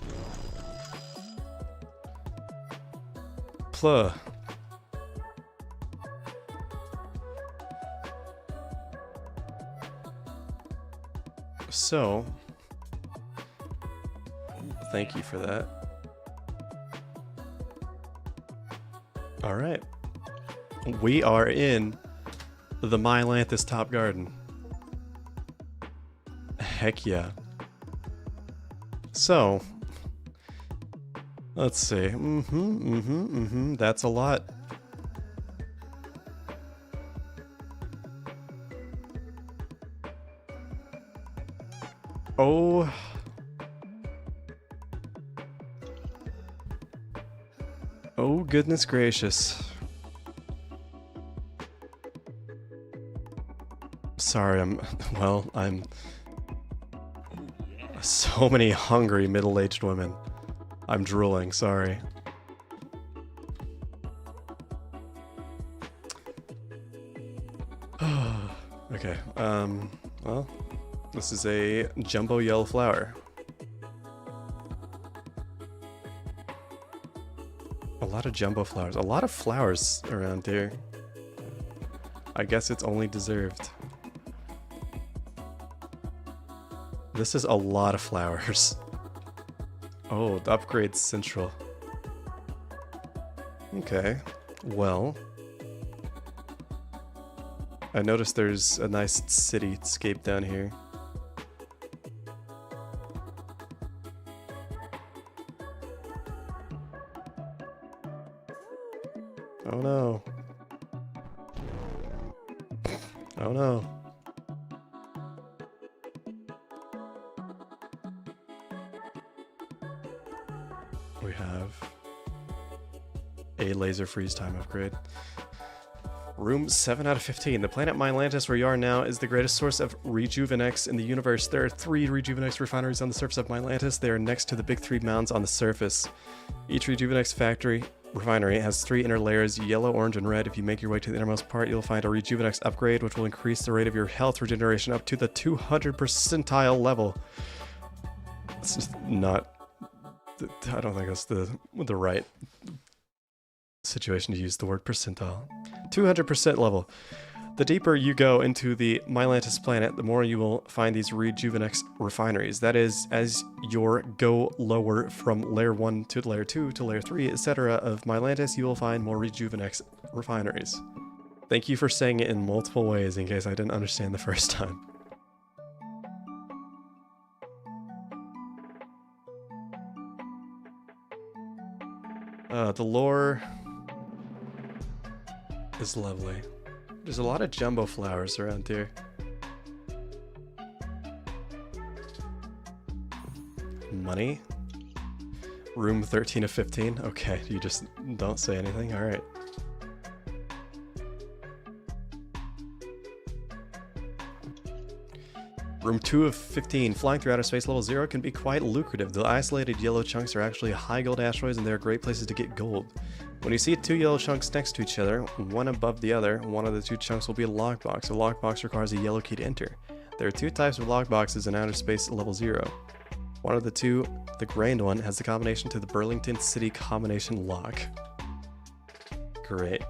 Pluh. So, thank you for that. Alright. We are in the My Atlantis Top Garden. Heck yeah. So, let's see. That's a lot. Oh. Oh, goodness gracious. Sorry, I'm so many hungry middle-aged women. I'm drooling, sorry. Okay, well, this is a jumbo yellow flower. A lot of jumbo flowers. A lot of flowers around here. I guess it's only deserved. This is a lot of flowers. Oh, the upgrade's central. Okay, well. I noticed there's a nice cityscape down here. Oh no. Oh no. a laser freeze time upgrade. Room 7 out of 15. The planet Mylantis, where you are now, is the greatest source of Rejuvenex in the universe. There are 3 Rejuvenex refineries on the surface of Mylantis. They are next to the big 3 mounds on the surface. Each Rejuvenex refinery has 3 inner layers, yellow, orange, and red. If you make your way to the innermost part, you'll find a Rejuvenex upgrade, which will increase the rate of your health regeneration up to the 200 percentile level. It's just not... I don't think that's the right situation to use the word percentile. 200% level. The deeper you go into the Mylantis planet, the more you will find these Rejuvenex refineries. That is, as you go lower from layer 1 to layer 2 to layer 3, etc. of Mylantis, you will find more Rejuvenex refineries. Thank you for saying it in multiple ways in case I didn't understand the first time. The lore is lovely. There's a lot of jumbo flowers around here. Money? Room 13 of 15? Okay, you just don't say anything? Alright. Room 2 of 15. Flying through outer space level 0 can be quite lucrative. The isolated yellow chunks are actually high gold asteroids and they are great places to get gold. When you see 2 yellow chunks next to each other, one above the other, one of the 2 chunks will be a lockbox. A lockbox requires a yellow key to enter. There are 2 types of lockboxes in outer space level 0. One of the 2, the grand one, has the combination to the Burlington City combination lock. Great.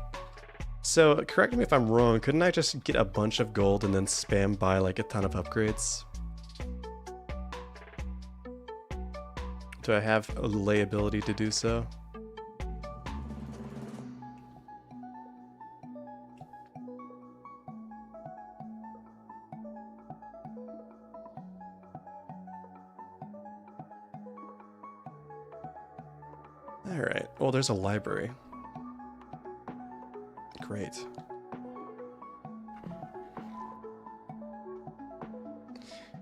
So, correct me if I'm wrong, couldn't I just get a bunch of gold and then spam buy like a ton of upgrades? Do I have a lay ability to do so? Alright, well there's a library. Great.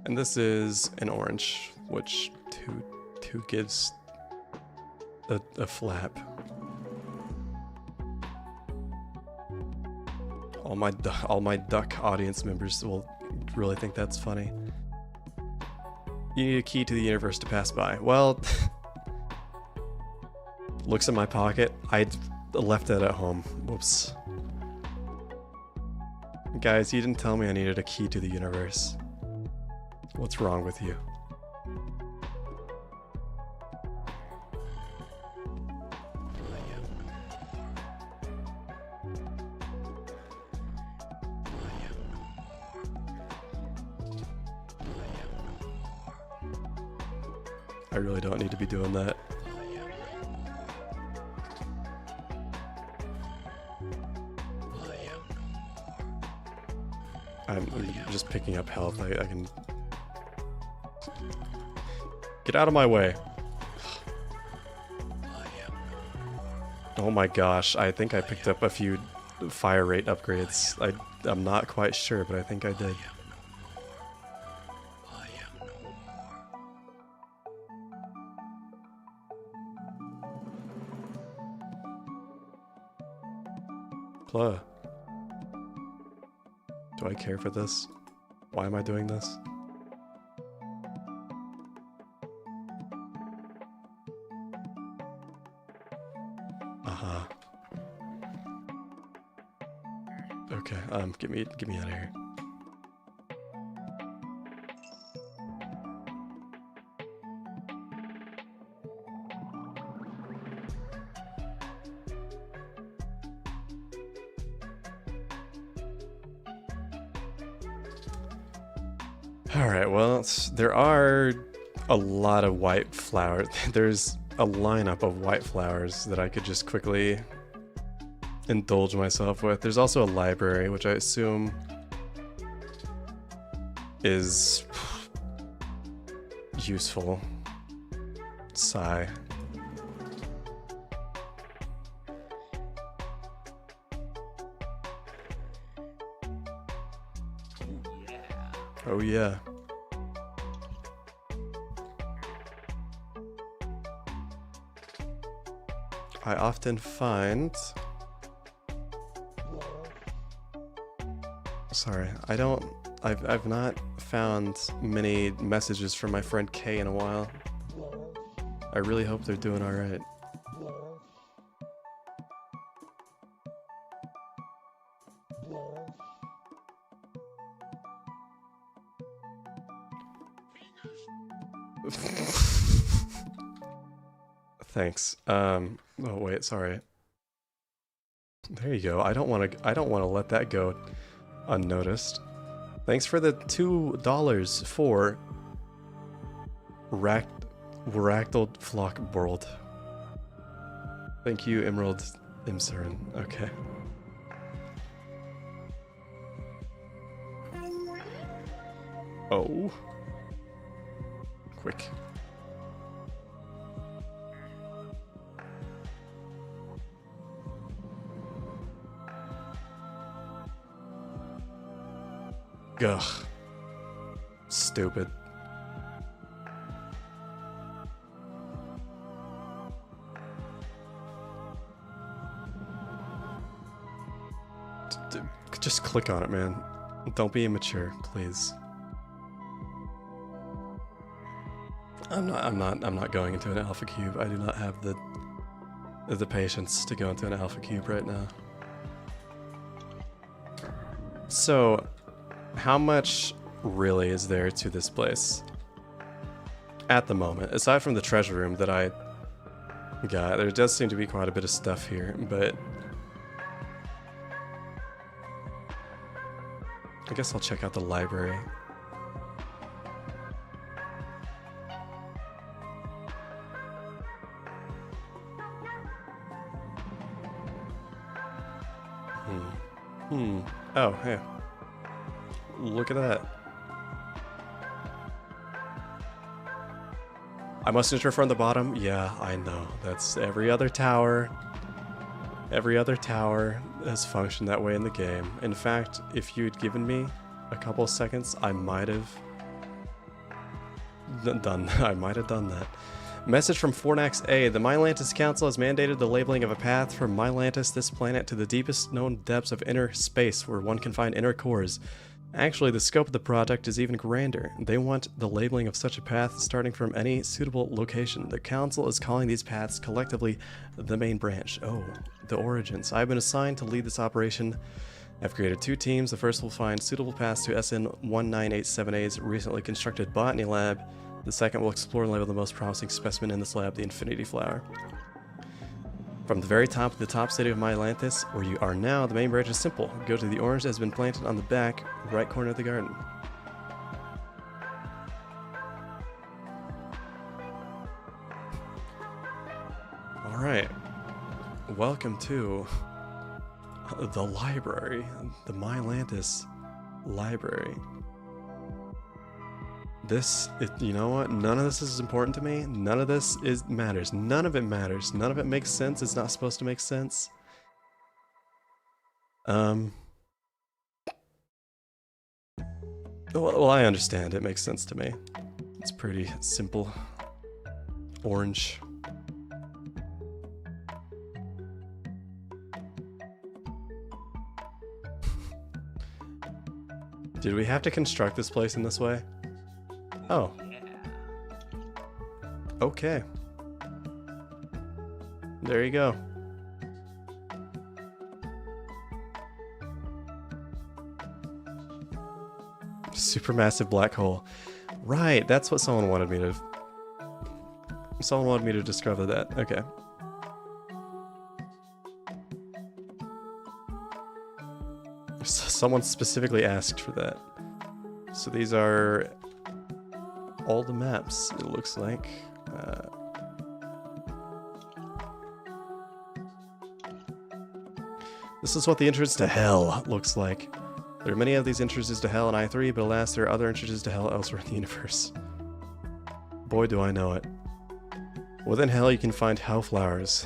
And this is an orange, which two gives a flap. All my duck audience members will really think that's funny. You need a key to the universe to pass by. Well, looks in my pocket. I left it at home. Whoops. Guys, you didn't tell me I needed a key to the universe. What's wrong with you? I really don't need to be doing that. I'm just picking up health. I can... Get out of my way. Oh my gosh, I think I picked up a few fire rate upgrades. I'm not quite sure, but I think I did. Plur. Do I care for this? Why am I doing this? Uh-huh. Okay, get me out of here. Alright, well, there are a lot of white flowers. There's a lineup of white flowers that I could just quickly indulge myself with. There's also a library, which I assume is useful. Sigh. Oh yeah. I often find... Sorry, I've not found many messages from my friend Kay in a while. I really hope they're doing alright. Thanks. Oh wait, sorry. There you go. I don't want to let that go unnoticed. Thanks for the $2 for Fractal Flock World. Thank you, Emerald Imsarin. Okay. Oh. Quick. Ugh. Stupid. Just click on it, man. Don't be immature, please. I'm not going into an alpha cube. I do not have the patience to go into an alpha cube right now. So, how much really is there to this place at the moment? Aside from the treasure room that I got, there does seem to be quite a bit of stuff here, but I guess I'll check out the library. Oh, hey. Look at that. I must enter from the bottom? Yeah, I know. That's every other tower. Every other tower has functioned that way in the game. In fact, if you'd given me a couple of seconds, I might have done that. Message from Fornax A. The Mylantis Council has mandated the labeling of a path from Mylantis, this planet, to the deepest known depths of inner space where one can find inner cores. Actually, the scope of the project is even grander. They want the labeling of such a path starting from any suitable location. The Council is calling these paths collectively the main branch. Oh, the origins. I've been assigned to lead this operation. I've created 2 teams. The first will find suitable paths to SN1987A's recently constructed botany lab. The second will explore and label the most promising specimen in this lab, the Infinity Flower. From the very top of the top city of Mylantis, where you are now, the main branch is simple. Go to the orange that has been planted on the back right corner of the garden. Alright. Welcome to the library. The Mylantis Library. You know what? None of this is important to me. None of this matters. None of it matters. None of it makes sense. It's not supposed to make sense. Well, I understand. It makes sense to me. It's pretty simple. Orange. Did we have to construct this place in this way? Oh. Okay. There you go. Supermassive black hole. Right, that's what someone wanted me to... Someone wanted me to discover that. Okay. Someone specifically asked for that. So these are all the maps, it looks like. This is what the entrance to hell looks like. There are many of these entrances to hell in I3, but alas, there are other entrances to hell elsewhere in the universe. Boy, do I know it. Within hell, you can find hellflowers.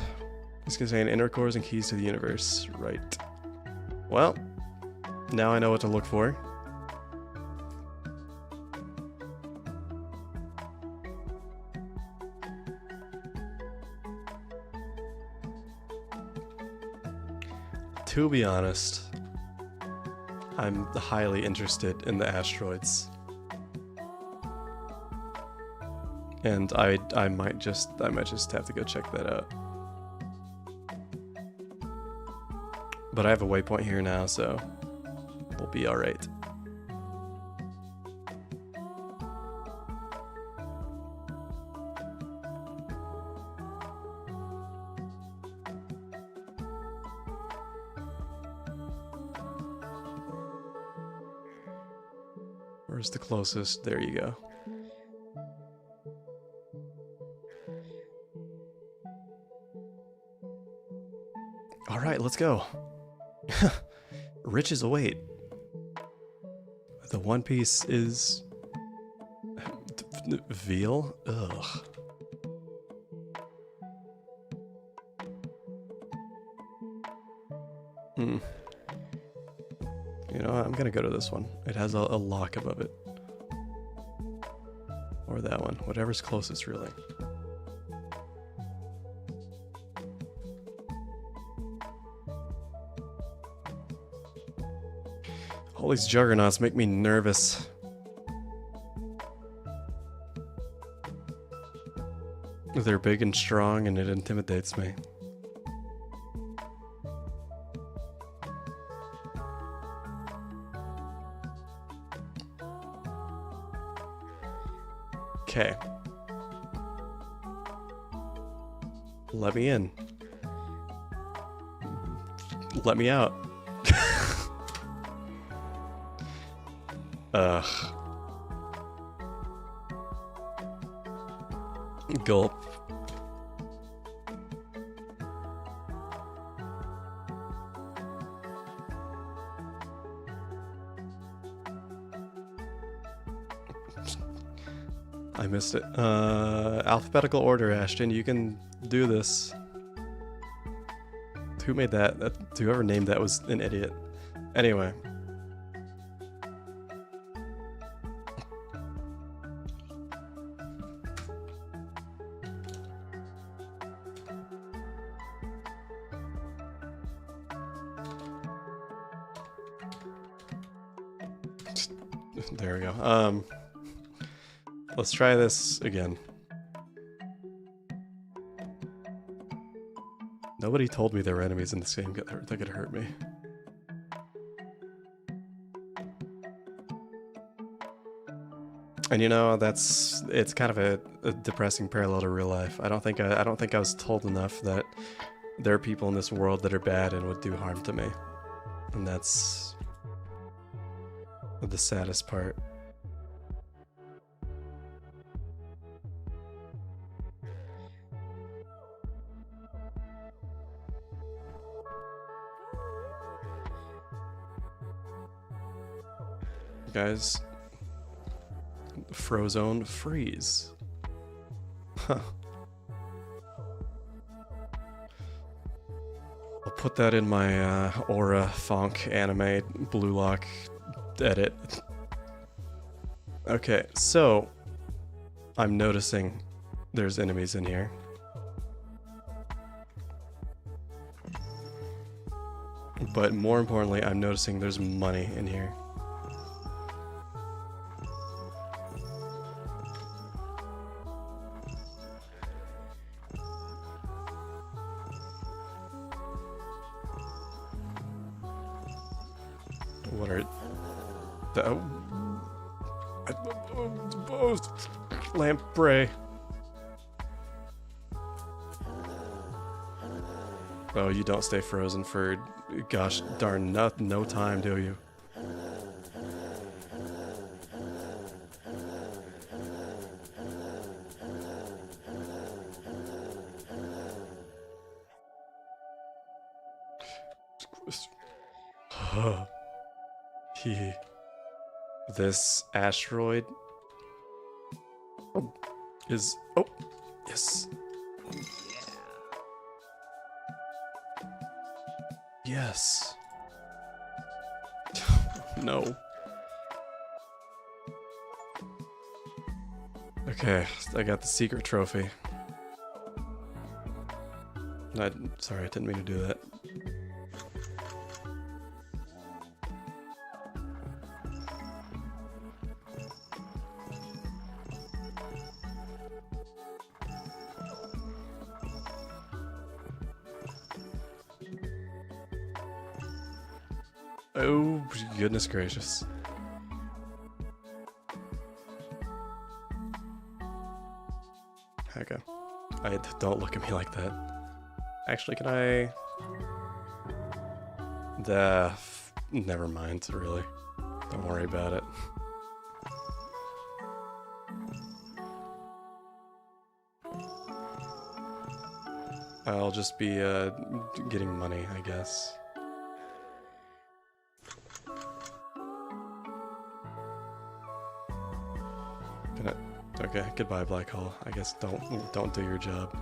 These contain inner cores and keys to the universe. Right. Well, now I know what to look for. to be honest, I'm highly interested in the asteroids. And I might just have to go check that out. But I have a waypoint here now, so we'll be alright. Where's the closest? There you go. All right, let's go. Riches await. The One Piece is veal. Ugh. Hmm. You know, I'm gonna go to this one. It has a lock above it. Or that one. Whatever's closest, really. All these juggernauts make me nervous. They're big and strong, and it intimidates me. Okay. Let me in. Let me out. Ugh. Gulp. I missed it. Alphabetical order, Ashton. You can do this. Who made that? Whoever named that was an idiot. Anyway. There we go. Let's try this again. Nobody told me there were enemies in this game that could hurt me. And you know, it's kind of a depressing parallel to real life. I don't think I was told enough that there are people in this world that are bad and would do harm to me. And that's the saddest part. Guys, Frozone freeze. Huh. I'll put that in my Aura Fonk anime blue lock edit. Okay, so I'm noticing there's enemies in here. But more importantly, I'm noticing there's money in here. What are the lamprey? Oh, you don't stay frozen for gosh darn no time, do you? This asteroid is... Oh, yes. Yes. No. Okay, I got the secret trophy. Sorry, I didn't mean to do that. Oh, goodness gracious. Okay. Don't look at me like that. Actually, can I... Never mind, really. Don't worry about it. I'll just be, getting money, I guess. Okay, goodbye, Black Hole. I guess don't do your job.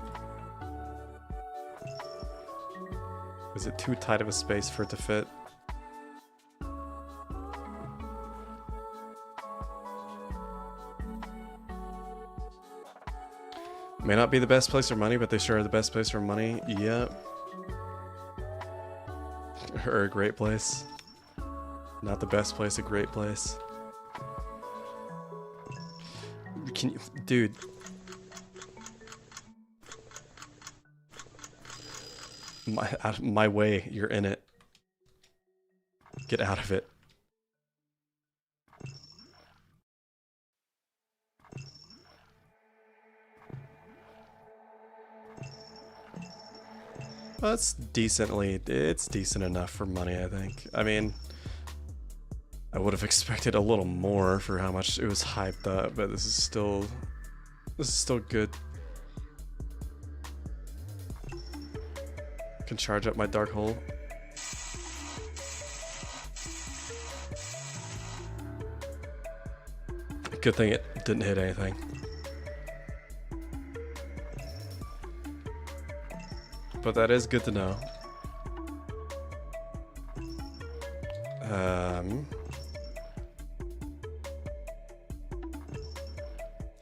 Is it too tight of a space for it to fit? May not be the best place for money, but they sure are the best place for money. Yep. Or a great place. Not the best place, a great place. Can you, dude? Out of my way, you're in it. Get out of it. Well, it's decent enough for money, I think. I mean, I would have expected a little more for how much it was hyped up, but this is still good. Can charge up my dark hole. Good thing it didn't hit anything. But that is good to know.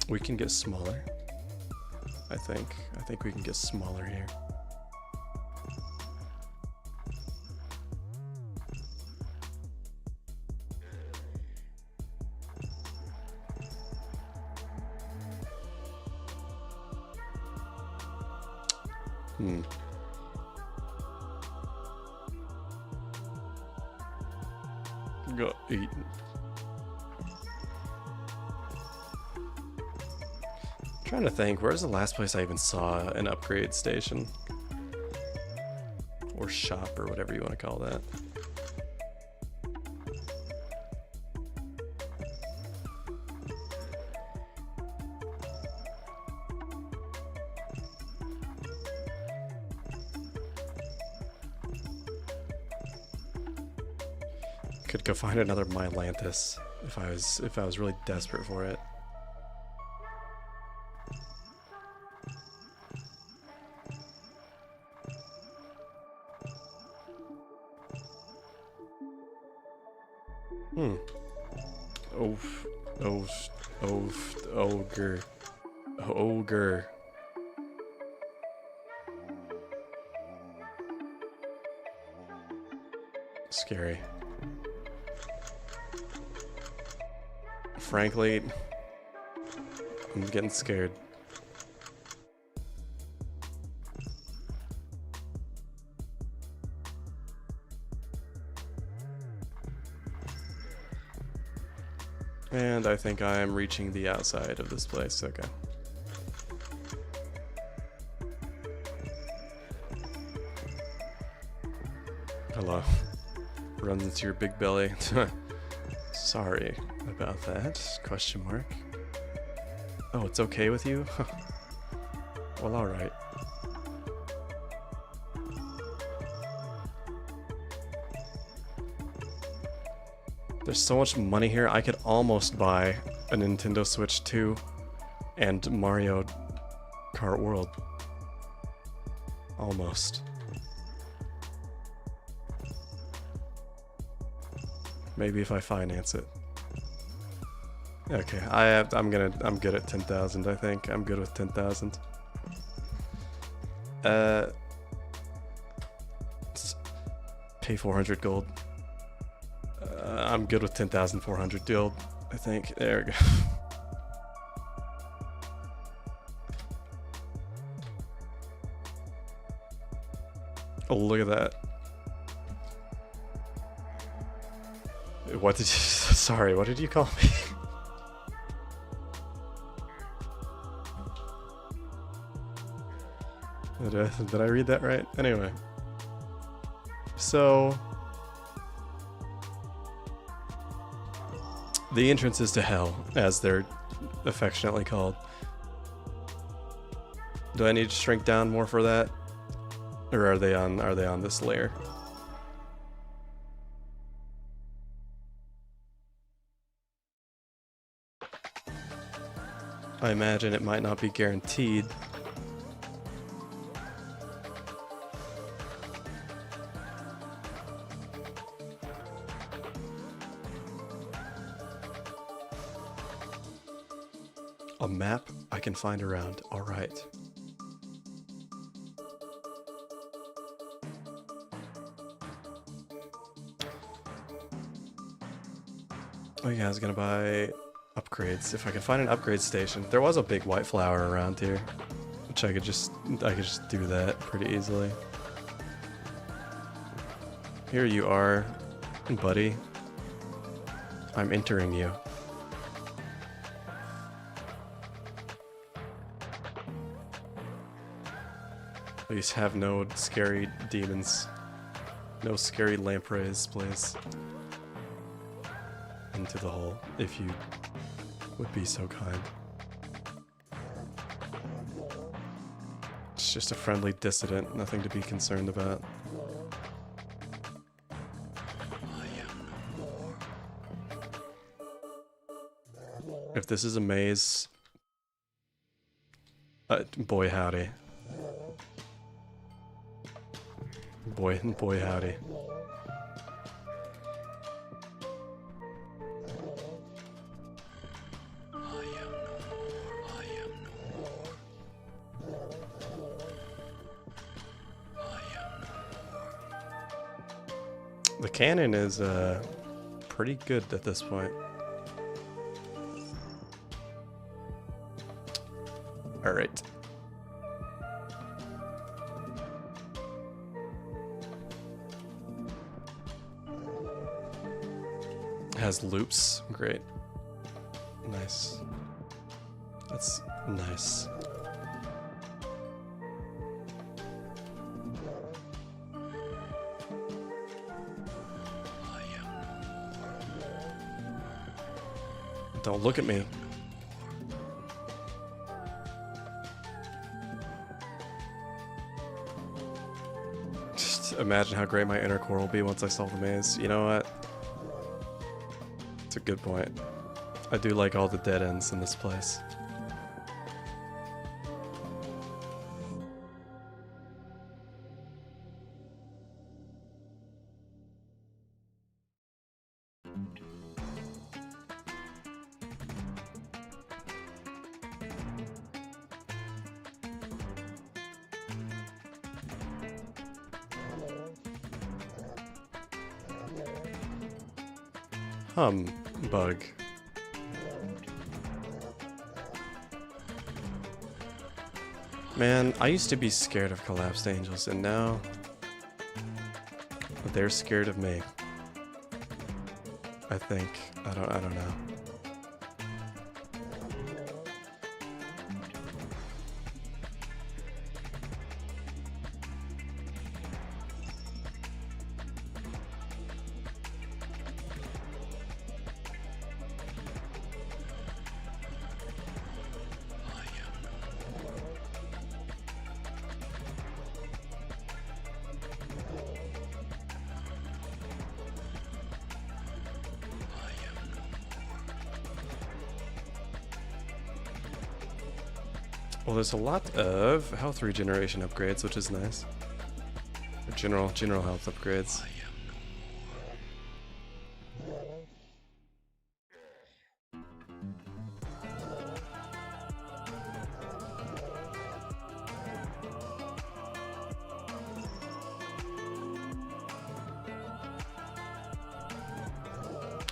We can get smaller. I think we can get smaller here. Go eat. Trying to think, where's the last place I even saw an upgrade station? Or shop, or whatever you want to call that. Could go find another Mylanthus if I was really desperate for it. Ogre. Scary. Frankly, I'm getting scared. And I think I am reaching the outside of this place. Okay. Hello. Runs into your big belly. Sorry about that. Question mark. Oh, it's okay with you? Well, alright. There's so much money here, I could almost buy a Nintendo Switch 2 and Mario Kart World. Almost. Maybe if I finance it. Okay, I'm good at 10,000, I think. I'm good with 10,000. Pay 400 gold. I'm good with 10,400 gold, I think. There we go. Oh, look at that. What did you... Sorry, what did you call me? Did I read that right? Anyway. So... the entrances to hell, as they're affectionately called. Do I need to shrink down more for that? Or are they on this layer? I imagine it might not be guaranteed. A map I can find around. All right. Oh yeah, I was gonna buy upgrades. If I could find an upgrade station. There was a big white flower around here, which I could just do that pretty easily. Here you are, buddy. I'm entering you. Please have no scary demons. No scary lampreys, please. Into the hole, if you would be so kind. It's just a friendly dissident, nothing to be concerned about. If this is a maze, boy howdy. Boy howdy. The cannon is pretty good at this point. All right. Has loops. Great. Nice. That's nice. Don't look at me. Just imagine how great my inner core will be once I solve the maze. You know what? It's a good point. I do like all the dead ends in this place. Bug. Man, I used to be scared of collapsed angels, and now they're scared of me. I think. I don't know. Well, there's a lot of health regeneration upgrades, which is nice. Or general health upgrades.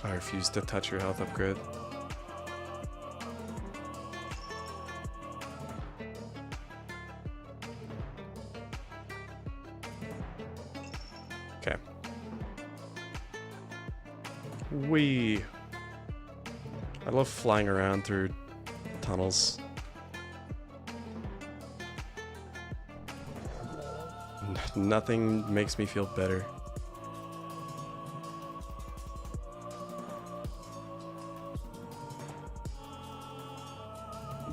I refuse to touch your health upgrade. Whee! I love flying around through tunnels. Nothing makes me feel better.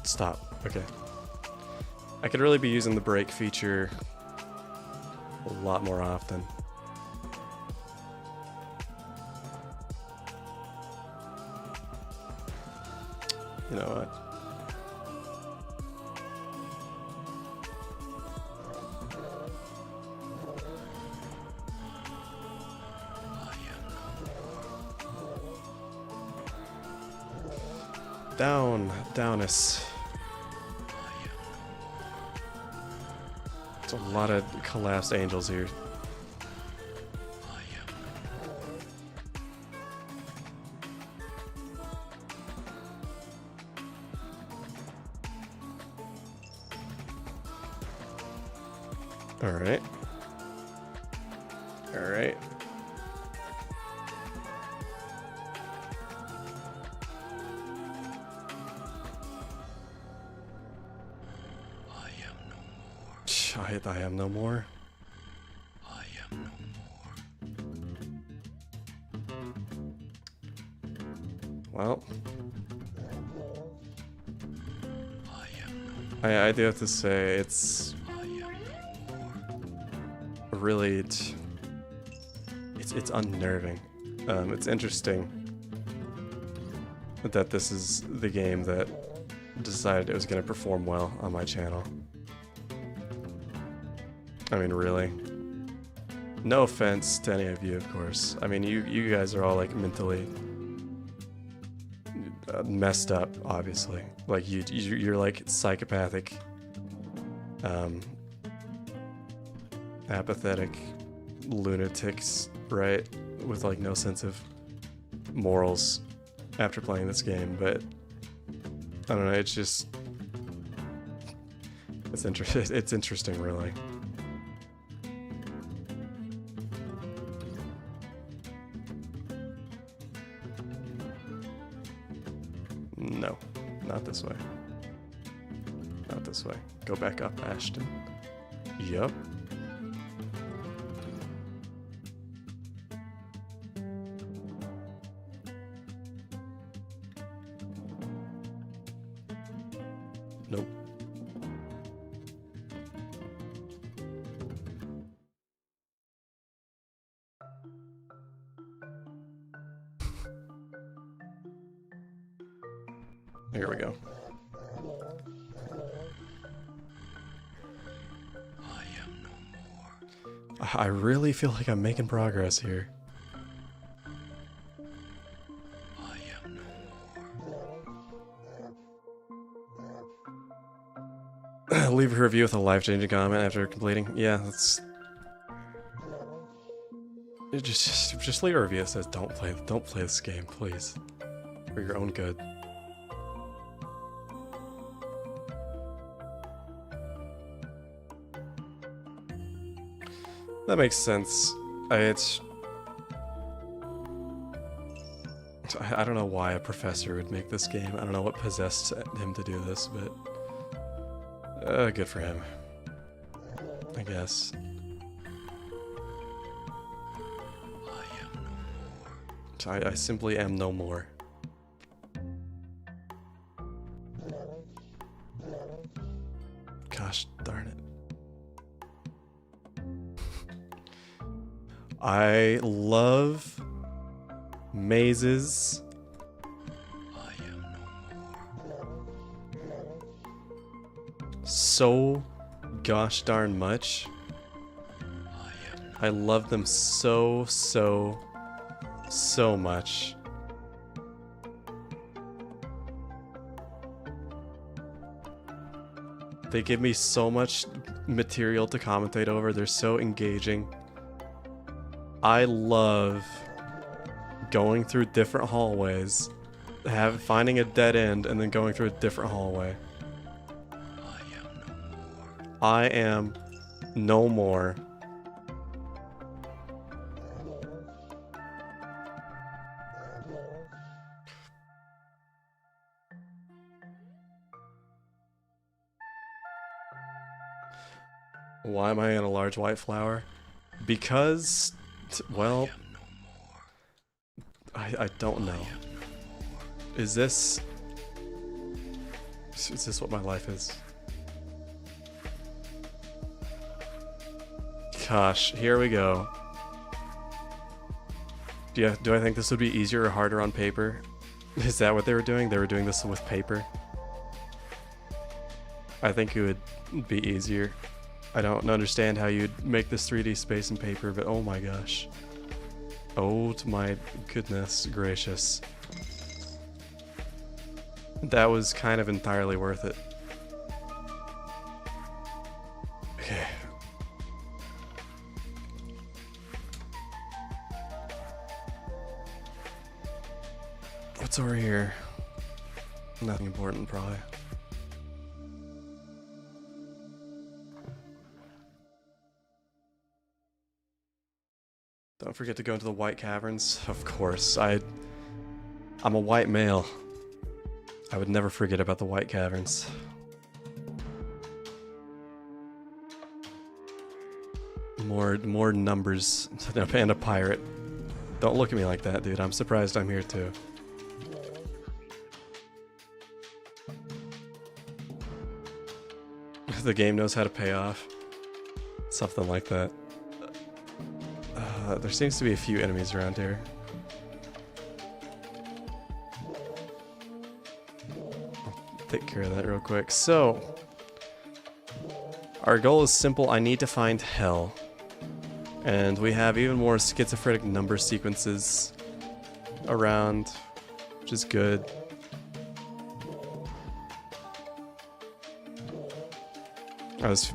Stop. Okay. I could really be using the brake feature a lot more often. You know what? Downus. It's a lot of collapsed angels here. Alright. Alright. I am no more. I am no more. Well, I am no more. I do have to say it's I am no more. really it's unnerving. It's interesting that this is the game that decided it was going to perform well on my channel. I mean, really. No offense to any of you, of course. I mean, you guys are all like mentally messed up, obviously. Like you're like psychopathic, apathetic lunatics, right? With like no sense of morals after playing this game. But I don't know. It's just it's interesting, really. No, not this way. Not this way. Go back up, Ashton. Yup. Nope. Here we go. I am no more. I really feel like I'm making progress here. I am no more. Leave a review with a life-changing comment after completing. Yeah, that's. Just leave a review that says don't play this game, please, for your own good. That makes sense. I don't know why a professor would make this game. I don't know what possessed him to do this, but good for him, I guess. I am no more. I simply am no more. Gosh darn it. I love mazes. I am no more. So gosh darn much. I love them so much. They give me so much material to commentate over. They're so engaging. I love going through different hallways, finding a dead end, and then going through a different hallway. I am no more. Why am I in a large white flower? Because, well, I don't know. Is this what my life is? Gosh, here we go. Do I think this would be easier or harder on paper? Is that what they were doing? They were doing this with paper? I think it would be easier. I don't understand how you'd make this 3D space in paper, but oh my gosh. Oh my goodness gracious. That was kind of entirely worth it. Okay. What's over here? Nothing important, probably. Don't forget to go into the White Caverns. Of course, I'm a white male. I would never forget about the White Caverns. More numbers and a pirate. Don't look at me like that, dude. I'm surprised I'm here too. The game knows how to pay off. Something like that. There seems to be a few enemies around here. I'll take care of that real quick. So, our goal is simple. I need to find hell. And we have even more schizophrenic number sequences around, which is good.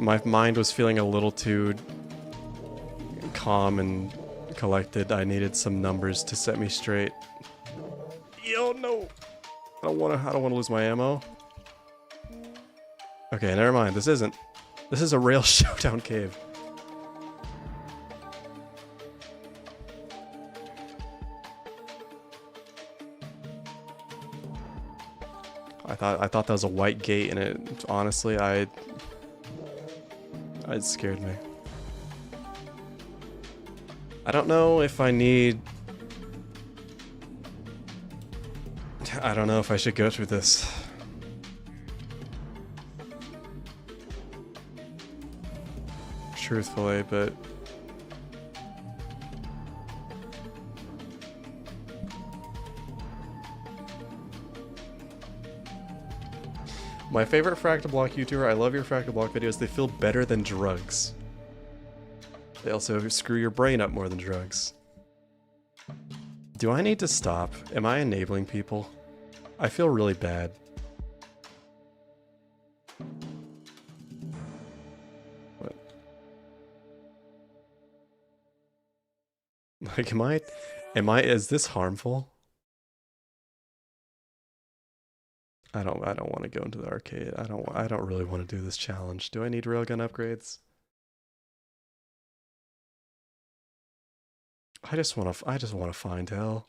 My mind was feeling a little too calm and collected. I needed some numbers to set me straight. Yo, no! I don't want to lose my ammo. Okay, never mind. This is a rail showdown cave. I thought that was a white gate, and it honestly, it scared me. I don't know if I need... I don't know if I should go through this. Truthfully, but... My favorite Fractal Block YouTuber, I love your Fractal Block videos, they feel better than drugs. They also screw your brain up more than drugs. Do I need to stop? Am I enabling people? I feel really bad. What? Like, is this harmful? I don't want to go into the arcade. I don't really want to do this challenge. Do I need railgun upgrades? I just want to find hell.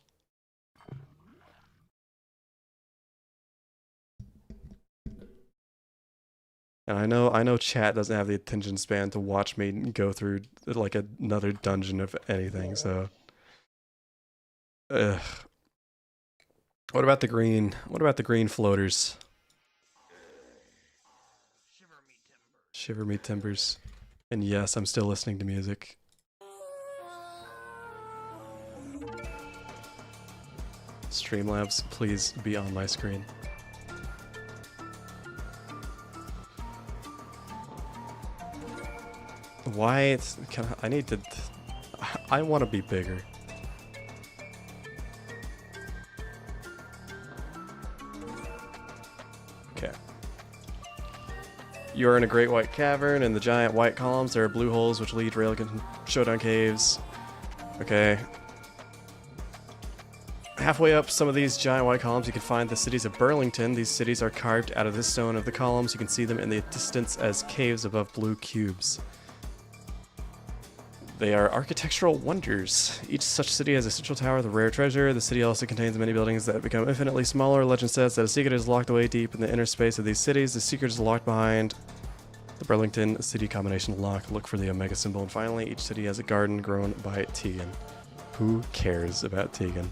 And I know chat doesn't have the attention span to watch me go through like another dungeon of anything, so ugh. What about the green floaters? Shiver me timbers. And yes, I'm still listening to music. Streamlabs, please be on my screen. Why? I want to be bigger. Okay. You're in a great white cavern, and the giant white columns, there are blue holes which lead railgun showdown caves. Okay. Halfway up some of these giant white columns, you can find the cities of Burlington. These cities are carved out of the stone of the columns. You can see them in the distance as caves above blue cubes. They are architectural wonders. Each such city has a central tower with a rare treasure. The city also contains many buildings that become infinitely smaller. Legend says that a secret is locked away deep in the inner space of these cities. The secret is locked behind The Burlington city combination lock. Look for the omega symbol. And finally, each city has a garden grown by Tegan. Who cares about Tegan?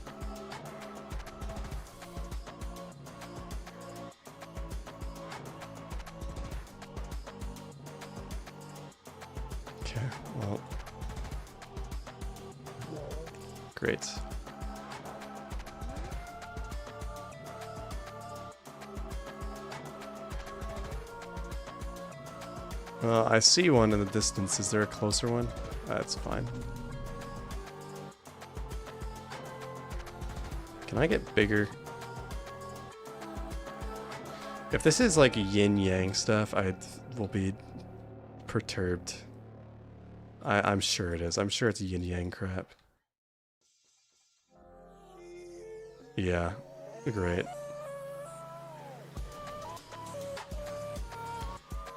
Okay, well. Great. I see one in the distance. Is there a closer one? That's fine. Can I get bigger? If this is like yin-yang stuff, I will be perturbed. I'm sure it is. I'm sure it's yin-yang crap. Yeah, great.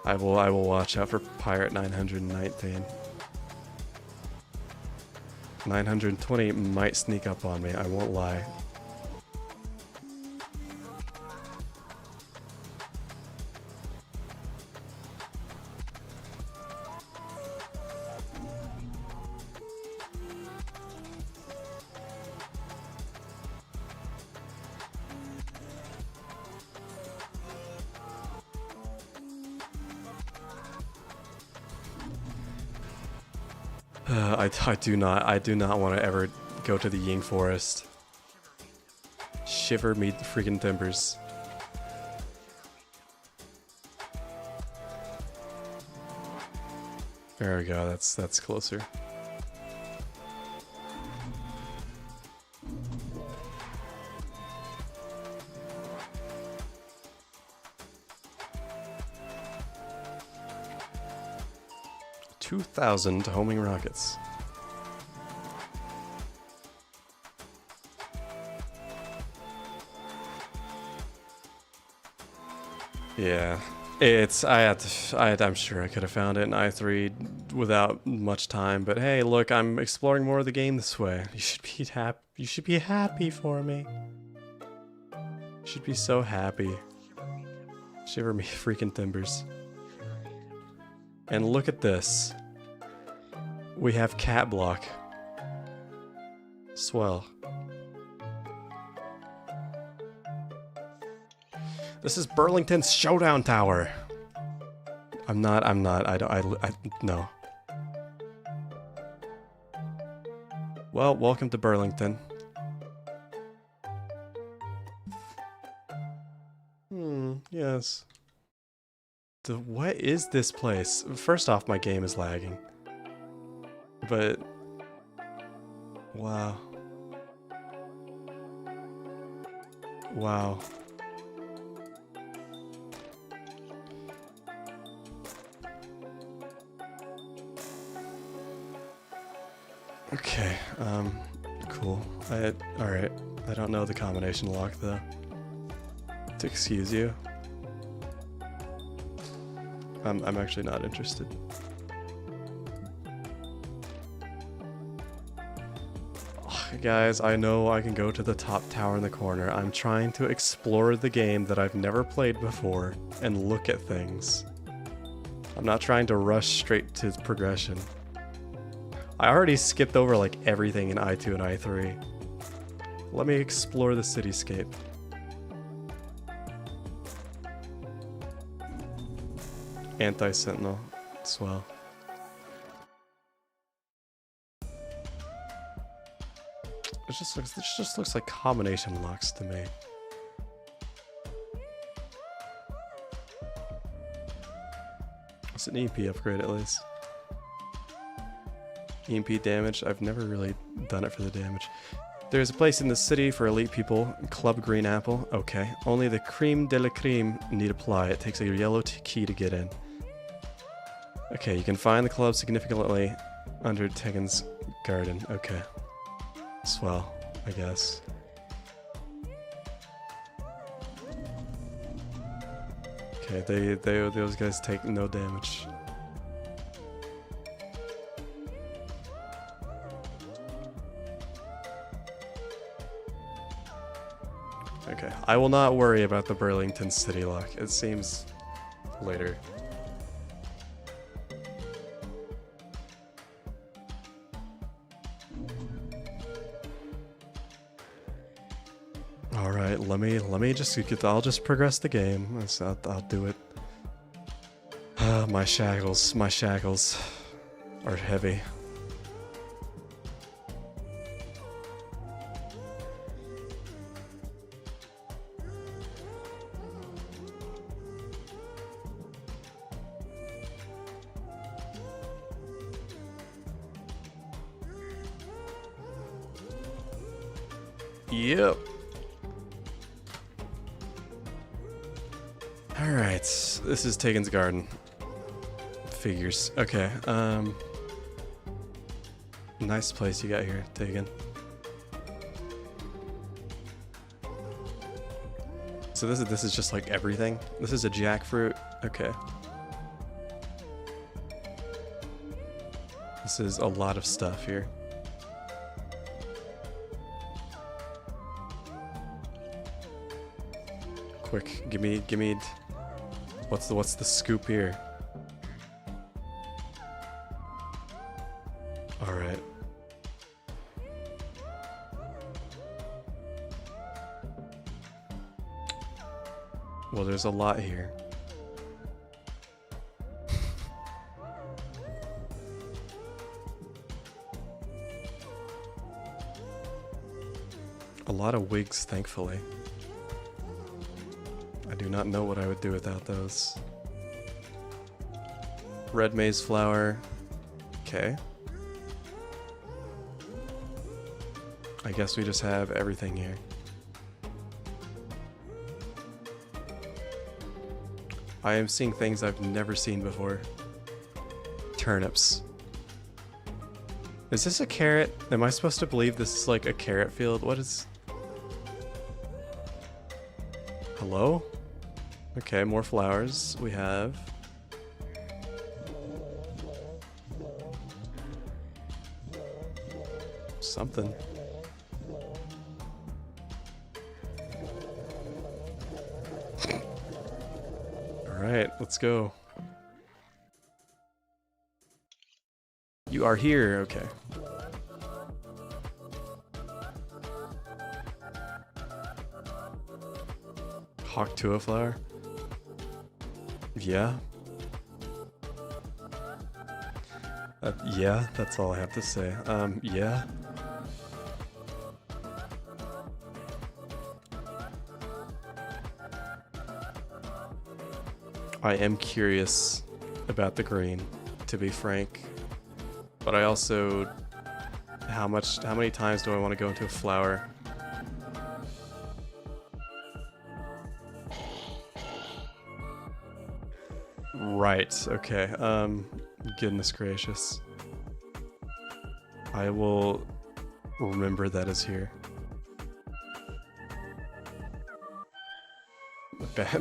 I will watch out for Pirate 919. 920 might sneak up on me, I won't lie. I do not want to ever go to the Ying Forest. Shiver me freaking timbers. There we go, that's closer. $2,000 homing rockets. Yeah, I'm sure I could have found it in I3 without much time, but hey, look, I'm exploring more of the game this way. You should be happy. You should be happy for me. You should be so happy. Shiver me freaking timbers. And look at this. We have cat block. Swell. This is Burlington's Showdown Tower. No. Well, welcome to Burlington. Yes. What is this place? First off, my game is lagging. But... wow. Wow. Okay, cool. Alright. I don't know the combination lock, though. To excuse you. I'm actually not interested. Guys, I know I can go to the top tower in the corner. I'm trying to explore the game that I've never played before and look at things. I'm not trying to rush straight to progression. I already skipped over like everything in I2 and I3. Let me explore the cityscape. Anti-Sentinel. Swell. This just looks like combination locks to me. It's an EMP upgrade at least. EMP damage, I've never really done it for the damage. There's a place in the city for elite people, Club Green Apple. Okay, only the creme de la creme need apply. It takes a yellow key to get in. Okay, you can find the club significantly under Tegan's garden. Okay. Swell, I guess. Okay, those guys take no damage. Okay, I will not worry about the Burlington City lock. It seems later. All right, let me just get. I'll just progress the game. I'll do it. My shackles are heavy. Yep. All right, this is Tegan's garden. Figures. Okay. Nice place you got here, Tegan. So this is just like everything. This is a jackfruit. Okay. This is a lot of stuff here. Quick, give me. What's the scoop here? All right. Well, there's a lot here. A lot of wigs, thankfully. I do not know what I would do without those. Red maize flour. Okay. I guess we just have everything here. I am seeing things I've never seen before. Turnips. Is this a carrot? Am I supposed to believe this is like a carrot field? What is... Hello? Okay, more flowers. We have... something. Alright, let's go. You are here, okay. Hawk Tua flower? Yeah. Yeah, that's all I have to say. Yeah. I am curious about the green, to be frank. But I also... How many times do I want to go into a flower? Right, okay. Goodness gracious. I will remember that is here.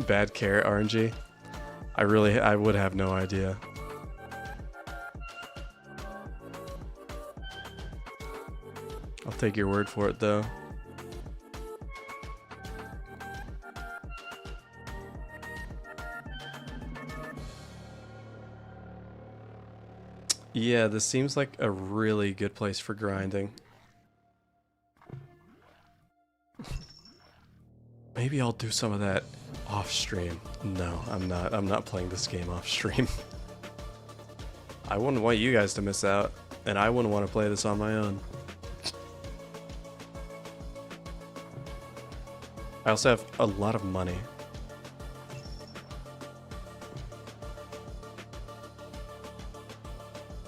Bad carrot RNG? I would have no idea. I'll take your word for it though. Yeah, this seems like a really good place for grinding. Maybe I'll do some of that off stream. No, I'm not. I'm not playing this game off stream. I wouldn't want you guys to miss out, and I wouldn't want to play this on my own. I also have a lot of money.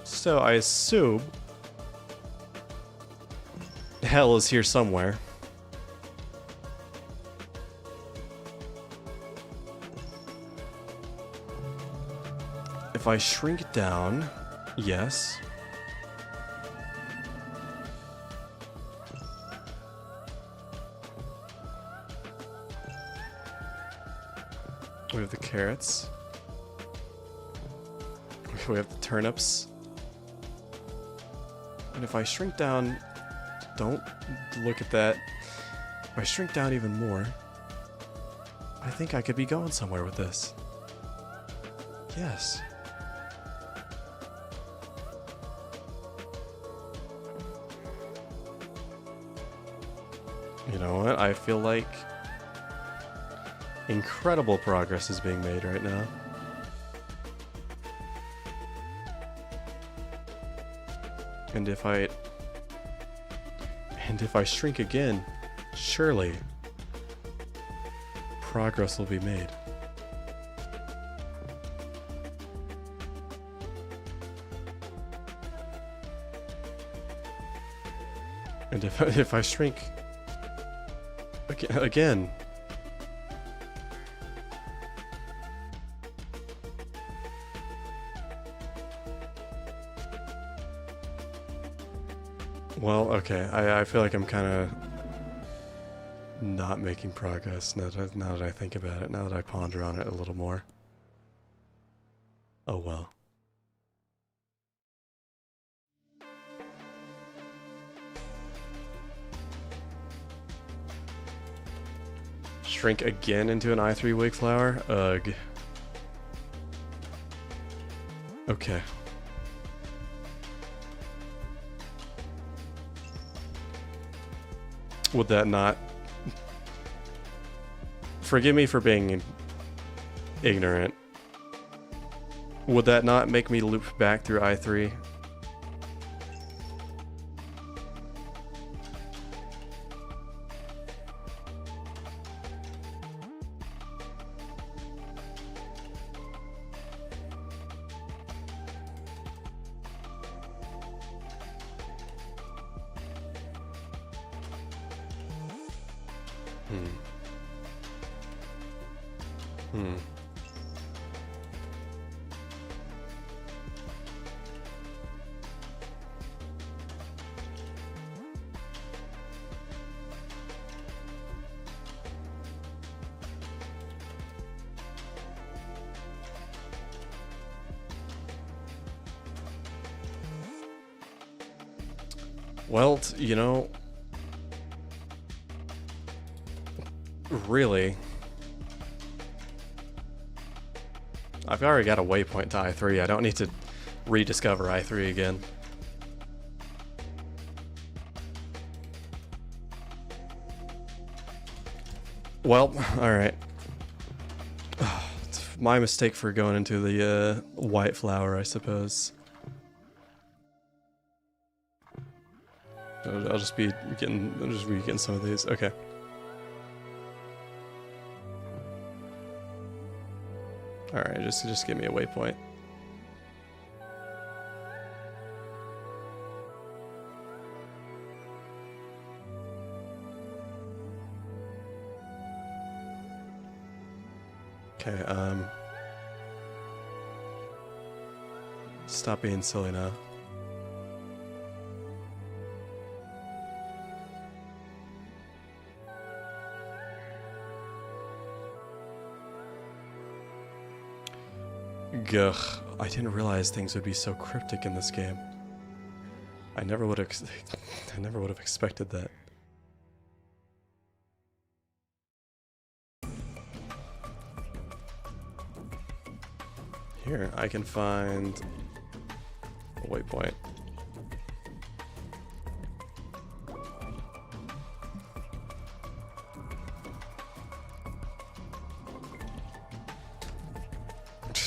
So I assume hell is here somewhere. If I shrink down, yes. We have the carrots. We have the turnips. And if I shrink down, don't look at that. If I shrink down even more, I think I could be going somewhere with this. Yes. You know what? I feel like incredible progress is being made right now. And if I shrink again, surely progress will be made. And if I shrink again, well, okay, I feel like I'm kind of not making progress now that I think about it, now that I ponder on it a little more. Oh well. Shrink again into an I3 wig flower? Ugh. Okay. Would that not... Forgive me for being ignorant. Would that not make me loop back through I3? Well, you know, really, I've already got a waypoint to I3. I don't need to rediscover I3 again. Well, alright. It's my mistake for going into the white flower, I suppose. I'll just be getting some of these. Okay. All right, just give me a waypoint. Okay. Stop being silly now. Gugh, I didn't realize things would be so cryptic in this game. I never would have expected that. Here, I can find a waypoint.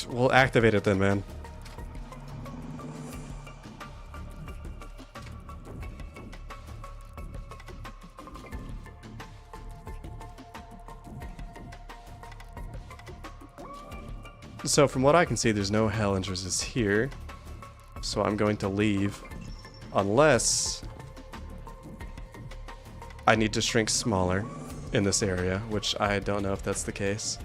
We'll activate it then, man. So from what I can see, there's no hell entrances here. So I'm going to leave. Unless I need to shrink smaller in this area, which I don't know if that's the case.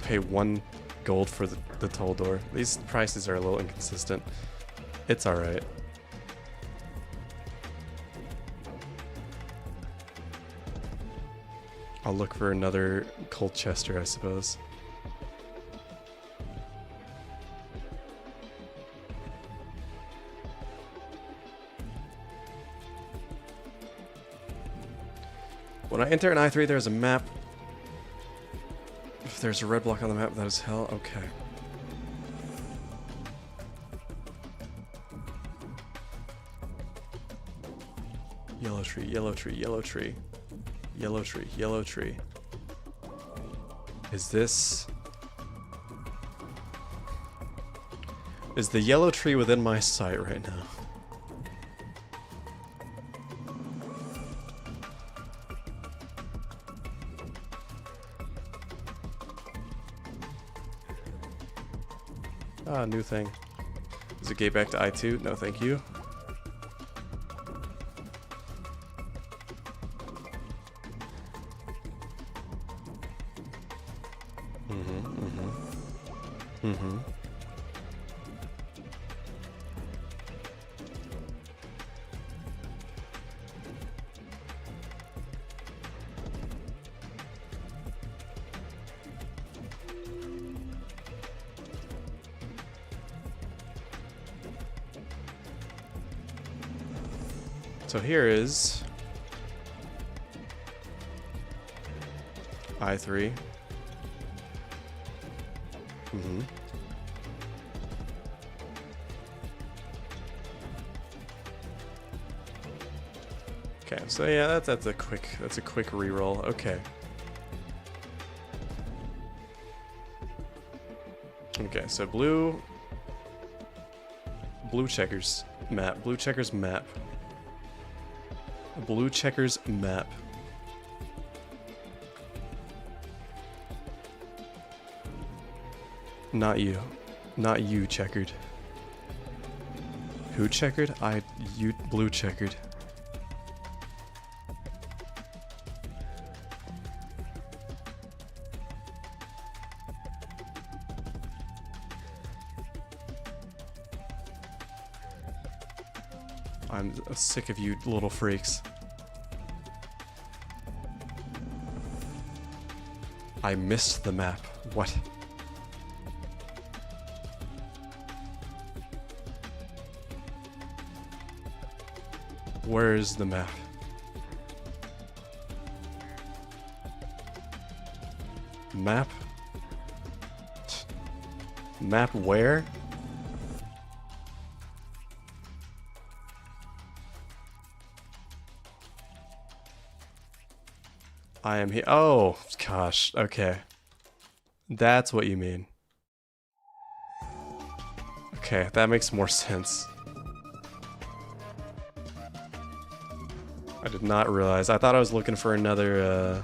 Pay 1 gold for the toll door. These prices are a little inconsistent. It's alright. I'll look for another Colchester, I suppose. When I enter an I3, there's a map. If there's a red block on the map, that is hell. Okay. Yellow tree, yellow tree, yellow tree. Yellow tree, yellow tree. Is this... Is the yellow tree within my sight right now? Ah, new thing. Is it gate back to I2? No, thank you. So here is I3. Okay, so yeah, that's a quick reroll. Okay. Okay, so blue checkers map. Blue checkers map. Blue checkers map. Not you. Not you, checkered. Who checkered? You blue checkered. I'm sick of you little freaks. I missed the map. What? Where is the map? Map? Map where? I am here. Oh, gosh. Okay. That's what you mean. Okay, that makes more sense. I did not realize. I thought I was looking for another,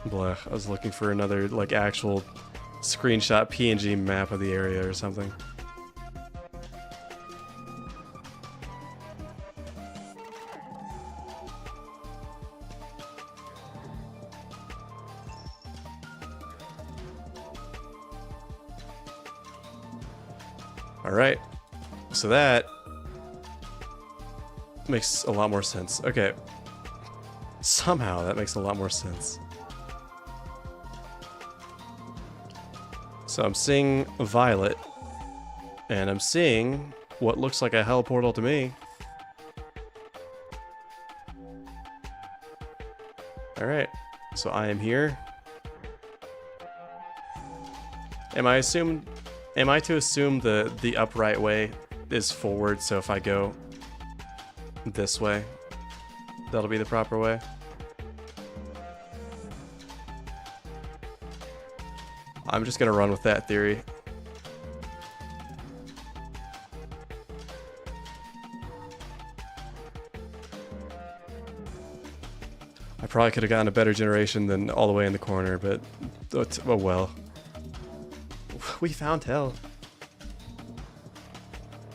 blah. I was looking for another, like, actual screenshot PNG map of the area or something. Alright, so that makes a lot more sense. Okay, somehow that makes a lot more sense. So I'm seeing Violet, and I'm seeing what looks like a hell portal to me. Alright, so I am here. Am I to assume the upright way is forward, so if I go this way, that'll be the proper way? I'm just gonna run with that theory. I probably could have gotten a better generation than all the way in the corner, but oh well. We found hell.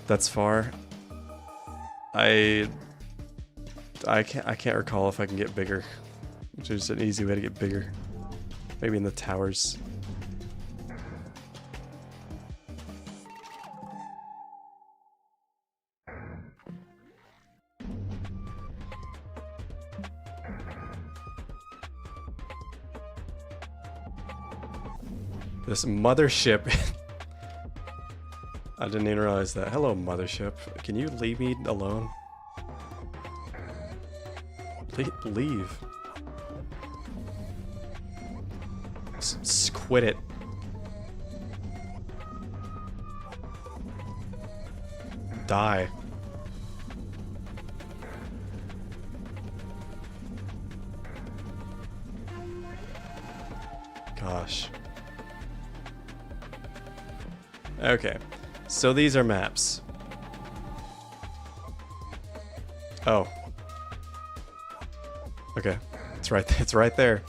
That's far. I can't recall if I can get bigger, which is an easy way to get bigger. Maybe in the towers. This mothership. I didn't even realize that. Hello, mothership. Can you leave me alone? Leave. Quit it. die. Gosh. Okay, so these are maps. Oh. Okay, it's right. It's right there.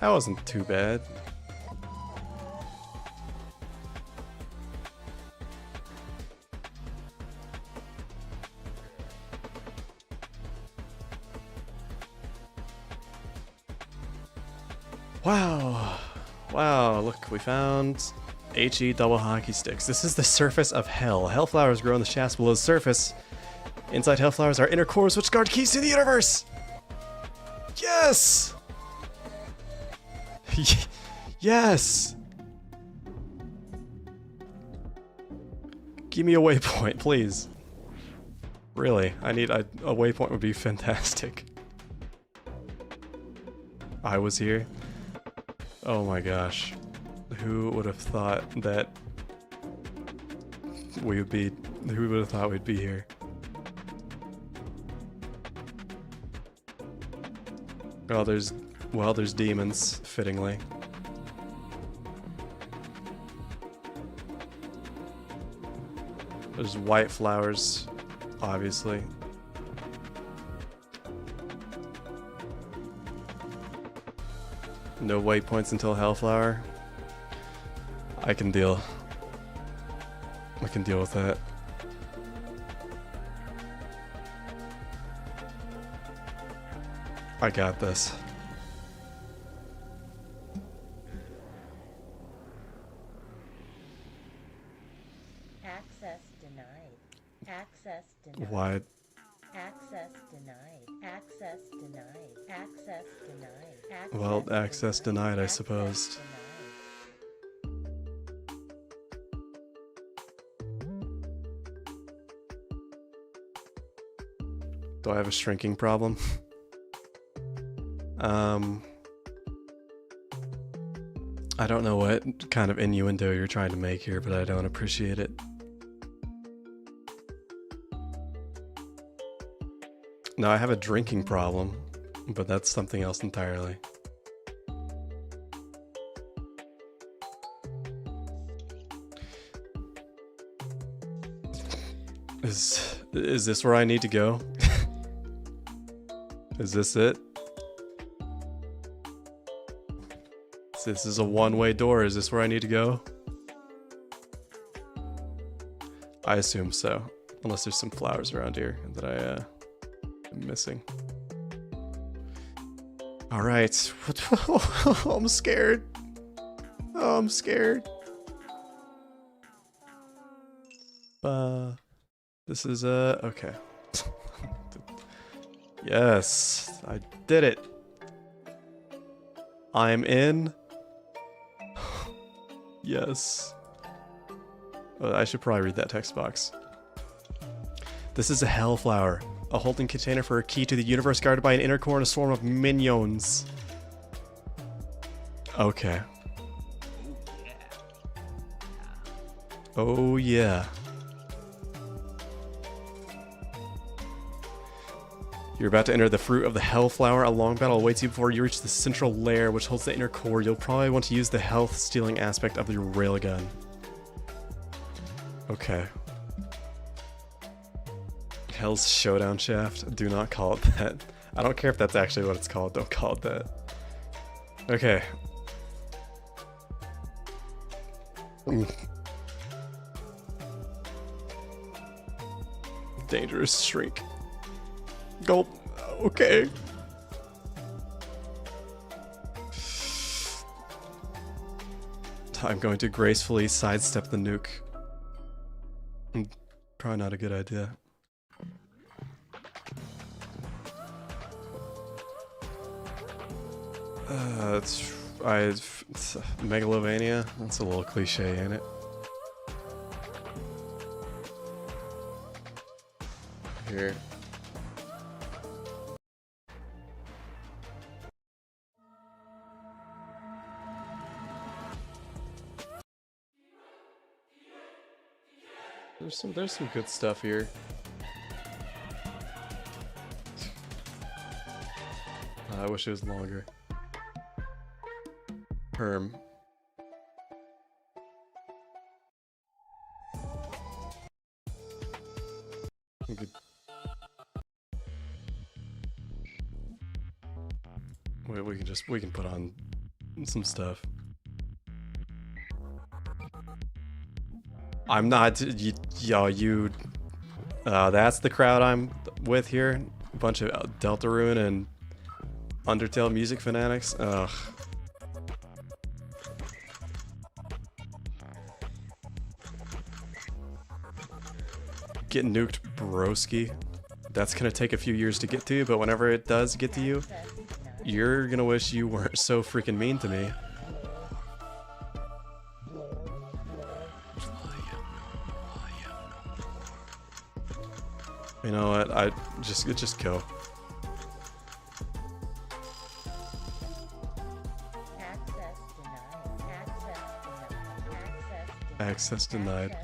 That wasn't too bad. Wow. Wow, look, we found HE double hockey sticks. This is the surface of hell. Hellflowers grow in the shafts below the surface. Inside hellflowers are inner cores which guard keys to the universe! Yes! Yes! Give me a waypoint, please. Really, I need a waypoint would be fantastic. I was here. Oh my gosh. Who would have thought that we would be... Who would have thought we'd be here? Well, there's demons, fittingly. There's white flowers, obviously. No waypoints until Hellflower. I can deal with that. I got this. Access denied. Access denied. Why? Access denied. Access denied. Access denied. Well, access denied, I suppose. Denied. Do I have a shrinking problem? I don't know what kind of innuendo you're trying to make here, but I don't appreciate it. No, I have a drinking problem, but that's something else entirely. Is this where I need to go? Is this it? This is a one-way door. Is this where I need to go? I assume so. Unless there's some flowers around here that I am missing. Alright. I'm scared. Oh, I'm scared. This is okay. Yes, I did it. I'm in. Yes. I should probably read that text box. This is a hellflower, a holding container for a key to the universe guarded by an inner core and a swarm of minions. Okay. Oh yeah. You're about to enter the fruit of the Hellflower. A long battle awaits you before you reach the central lair, which holds the inner core. You'll probably want to use the health-stealing aspect of your railgun. Okay. Hell's Showdown Shaft. Do not call it that. I don't care if that's actually what it's called. Don't call it that. Okay. Dangerous shrink. Gulp. Okay. I'm going to gracefully sidestep the nuke. Probably not a good idea. It's Megalovania. That's a little cliche, ain't it? Here. There's some good stuff here. I wish it was longer. Perm. Wait, we can put on some stuff. I'm not, you, that's the crowd I'm with here. A bunch of Deltarune and Undertale music fanatics. Ugh. Get nuked, broski. That's gonna take a few years to get to, but whenever it does get to you, you're gonna wish you weren't so freaking mean to me. You know what? I just go. Access denied.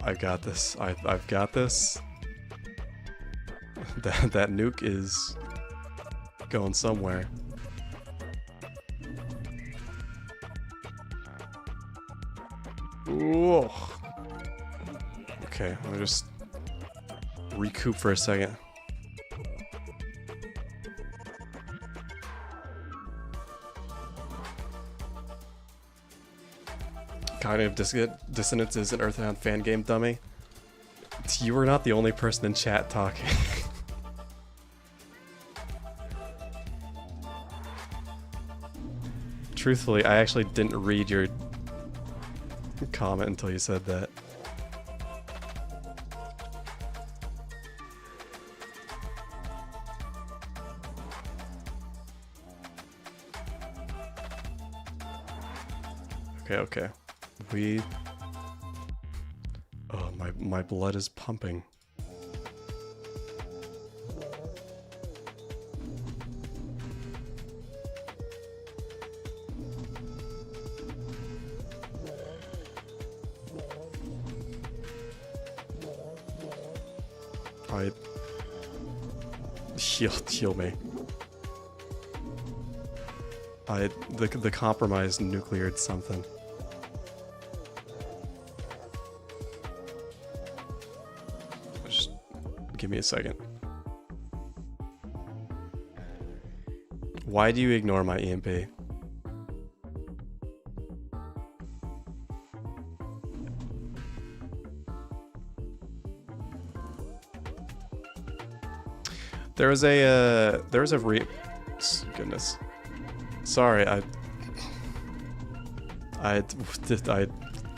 I got this. I've got this. That nuke is going somewhere. Whoa. Okay, let me just recoup for a second. Cognitive Dissonance is an Earthbound fan game, dummy. You were not the only person in chat talking. Truthfully, I actually didn't read your comment until you said that. Okay. Oh, my blood is pumping. Alright. Heal me. The compromised nucleared something. Just give me a second. Why do you ignore my EMP? There was a goodness. Sorry, I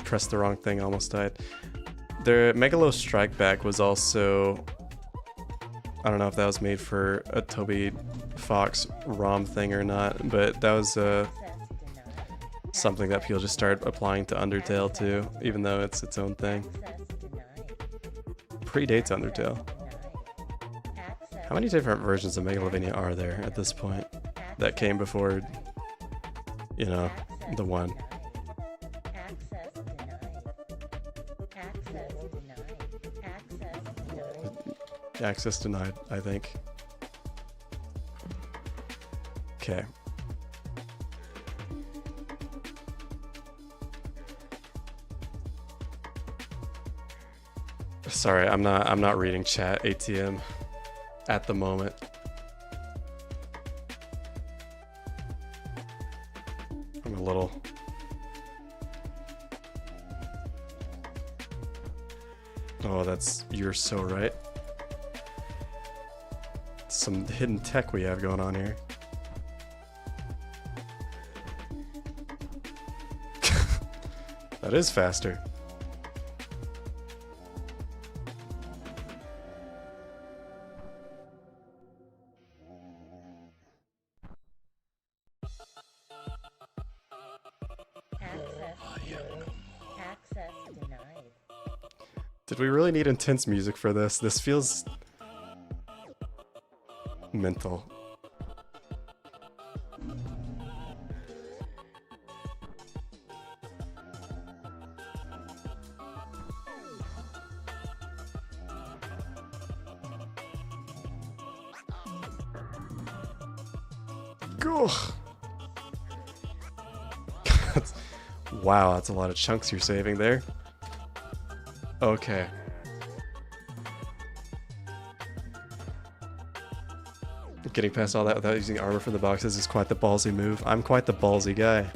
pressed the wrong thing, almost died. The Megalo Strike Back was also, I don't know if that was made for a Toby Fox ROM thing or not, but that was something that people just started applying to Undertale too, even though it's its own thing. Predates Undertale. How many different versions of Megalovania are there at this point that came before, you know, the one? Access denied, I think. Okay. Sorry, I'm not reading chat ATM at the moment. I'm a little. Oh, you're so right. Some hidden tech we have going on here. That is faster. Access denied. Did we really need intense music for this? This feels mental. Ugh. Wow, that's a lot of chunks you're saving there. Okay. Getting past all that without using armor from the boxes is quite the ballsy move. I'm quite the ballsy guy.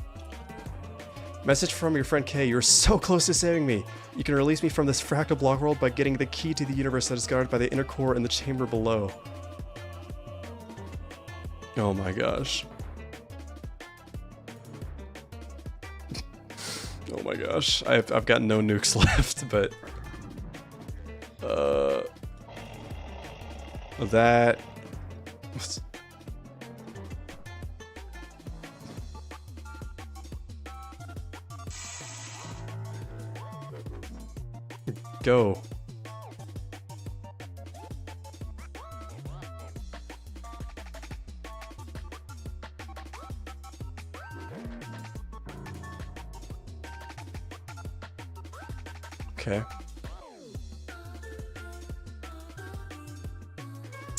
Message from your friend Kay. You're so close to saving me. You can release me from this fractal block world by getting the key to the universe that is guarded by the inner core in the chamber below. Oh my gosh. Oh my gosh. I've got no nukes left, but... that... Go. Okay.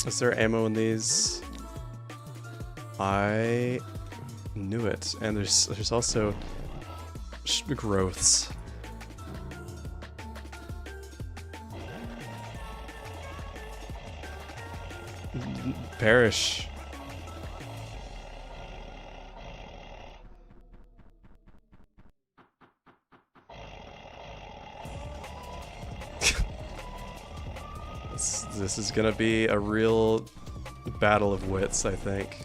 Is there ammo in these? I knew it. And there's also growths. Perish. This is gonna be a real battle of wits, I think.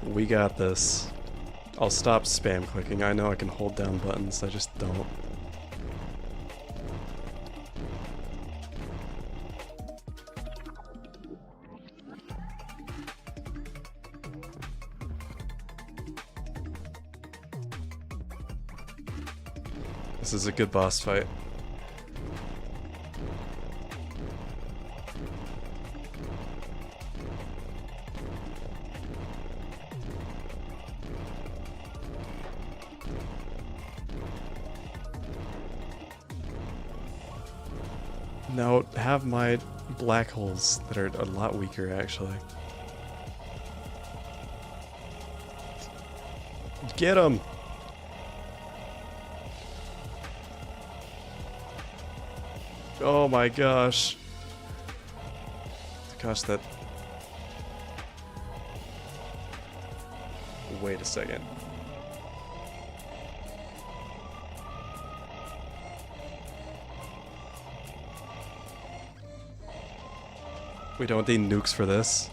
We got this. I'll stop spam clicking. I know I can hold down buttons, I just don't. This is a good boss fight. Now, have my black holes that are a lot weaker, actually. Get him! Oh my gosh. Gosh, that... Wait a second. We don't need nukes for this.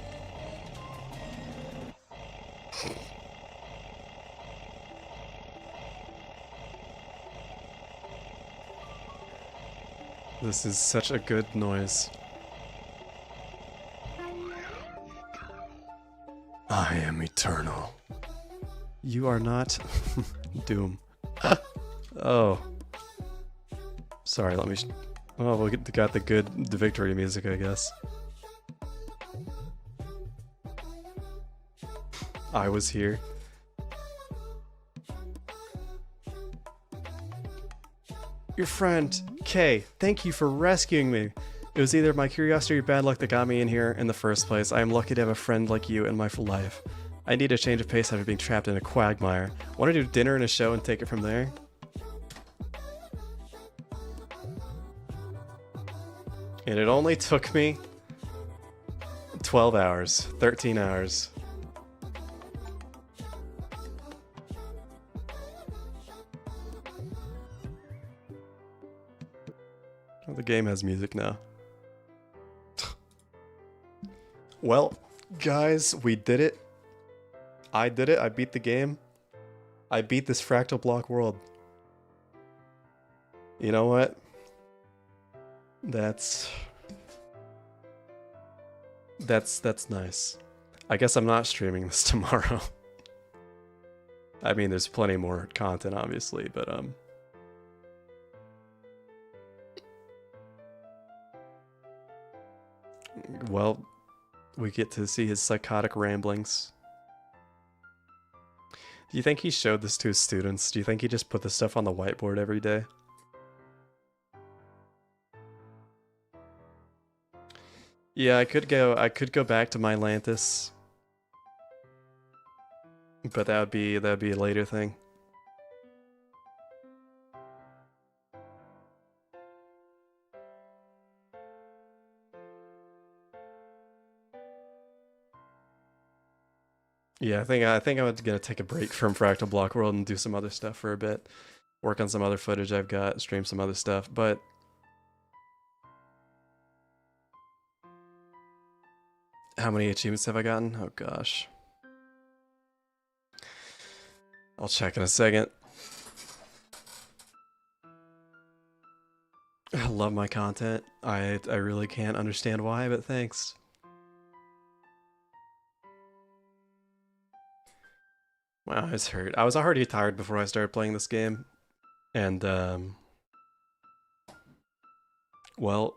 This is such a good noise. I am eternal. You are not Doom. Oh. Sorry, let me... Oh, we got the victory music, I guess. I was here. Your friend, Kay, thank you for rescuing me. It was either my curiosity or bad luck that got me in here in the first place. I am lucky to have a friend like you in my life. I need a change of pace after being trapped in a quagmire. Want to do dinner and a show and take it from there? And it only took me 12 hours, 13 hours. Oh, the game has music now. Well, guys, we did it. I did it. I beat the game. I beat this fractal block world. You know what? That's That's nice. I guess I'm not streaming this tomorrow. I mean, there's plenty more content, obviously, but well, we get to see his psychotic ramblings. Do you think he showed this to his students? Do you think he just put this stuff on the whiteboard every day? Yeah, I could go back to my Lantis. But that'd be a later thing. Yeah, I think I was gonna take a break from Fractal Block World and do some other stuff for a bit. Work on some other footage I've got, stream some other stuff, but how many achievements have I gotten? Oh gosh. I'll check in a second. I love my content. I really can't understand why, but thanks. My eyes hurt. I was already tired before I started playing this game. And, well,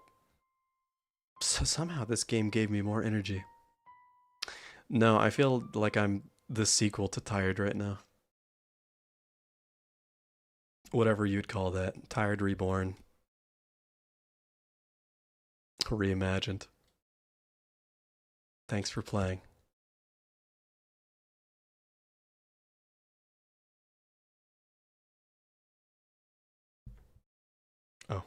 so somehow this game gave me more energy. No, I feel like I'm the sequel to Tired right now. Whatever you'd call that. Tired Reborn. Reimagined. Thanks for playing. Oh.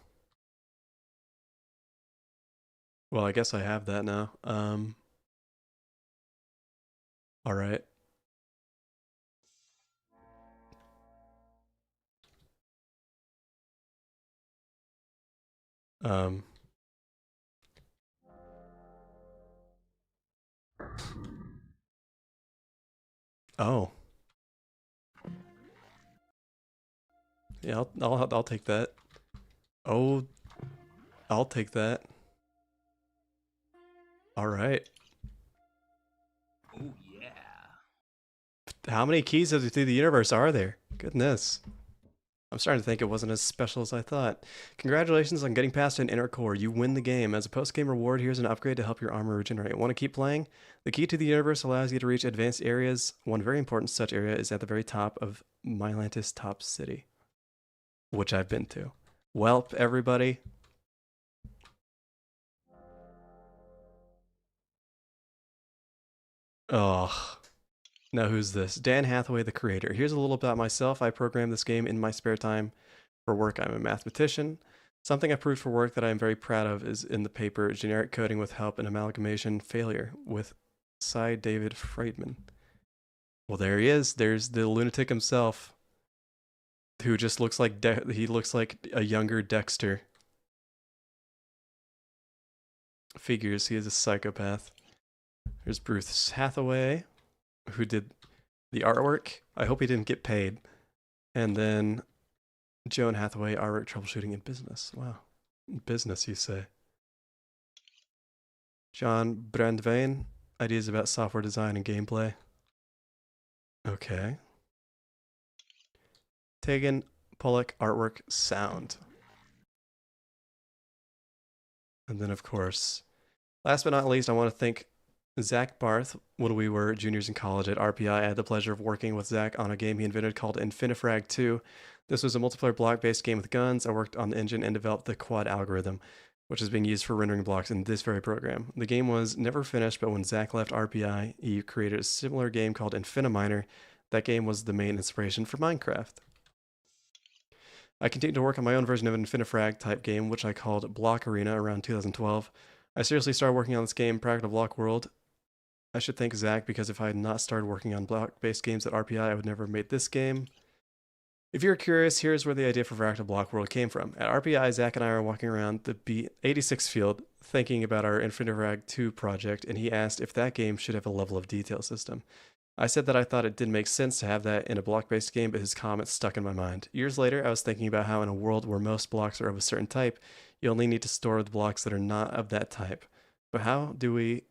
Well, I guess I have that now. Alright. Um. Oh. Yeah, I'll take that. Oh, I'll take that. All right. Oh yeah. How many keys through the universe are there? Goodness. I'm starting to think it wasn't as special as I thought. Congratulations on getting past an inner core. You win the game. As a post-game reward, here's an upgrade to help your armor regenerate. Want to keep playing? The key to the universe allows you to reach advanced areas. One very important such area is at the very top of Mylantis Top City, which I've been to. Welp, everybody. Oh. Now who's this? Dan Hathaway, the creator. Here's a little about myself. I programmed this game in my spare time for work. I'm a mathematician. Something I proved for work that I am very proud of is in the paper Generic Coding with Help and Amalgamation Failure with Cy David Friedman. Well, there he is. There's the lunatic himself, who just looks like he looks like a younger Dexter. Figures he is a psychopath. There's Bruce Hathaway, who did the artwork. I hope he didn't get paid. And then Joan Hathaway, artwork, troubleshooting, and business. Wow. Business, you say. John Brandwein, ideas about software design and gameplay. Okay. Tegan Pollock, artwork, sound. And then, of course, last but not least, I want to thank Zach Barth. When we were juniors in college at RPI, I had the pleasure of working with Zach on a game he invented called Infinifrag 2. This was a multiplayer block-based game with guns. I worked on the engine and developed the quad algorithm, which is being used for rendering blocks in this very program. The game was never finished, but when Zach left RPI, he created a similar game called Infiniminer. That game was the main inspiration for Minecraft. I continued to work on my own version of an Infinifrag type game, which I called Block Arena around 2012. I seriously started working on this game, Practical Block World. I should thank Zach, because if I had not started working on block-based games at RPI, I would never have made this game. If you're curious, here's where the idea for Fractal Block World came from. At RPI, Zach and I were walking around the B86 field thinking about our Infinifrag 2 project, and he asked if that game should have a level of detail system. I said that I thought it did make sense to have that in a block-based game, but his comment stuck in my mind. Years later, I was thinking about how in a world where most blocks are of a certain type, you only need to store the blocks that are not of that type. But how do we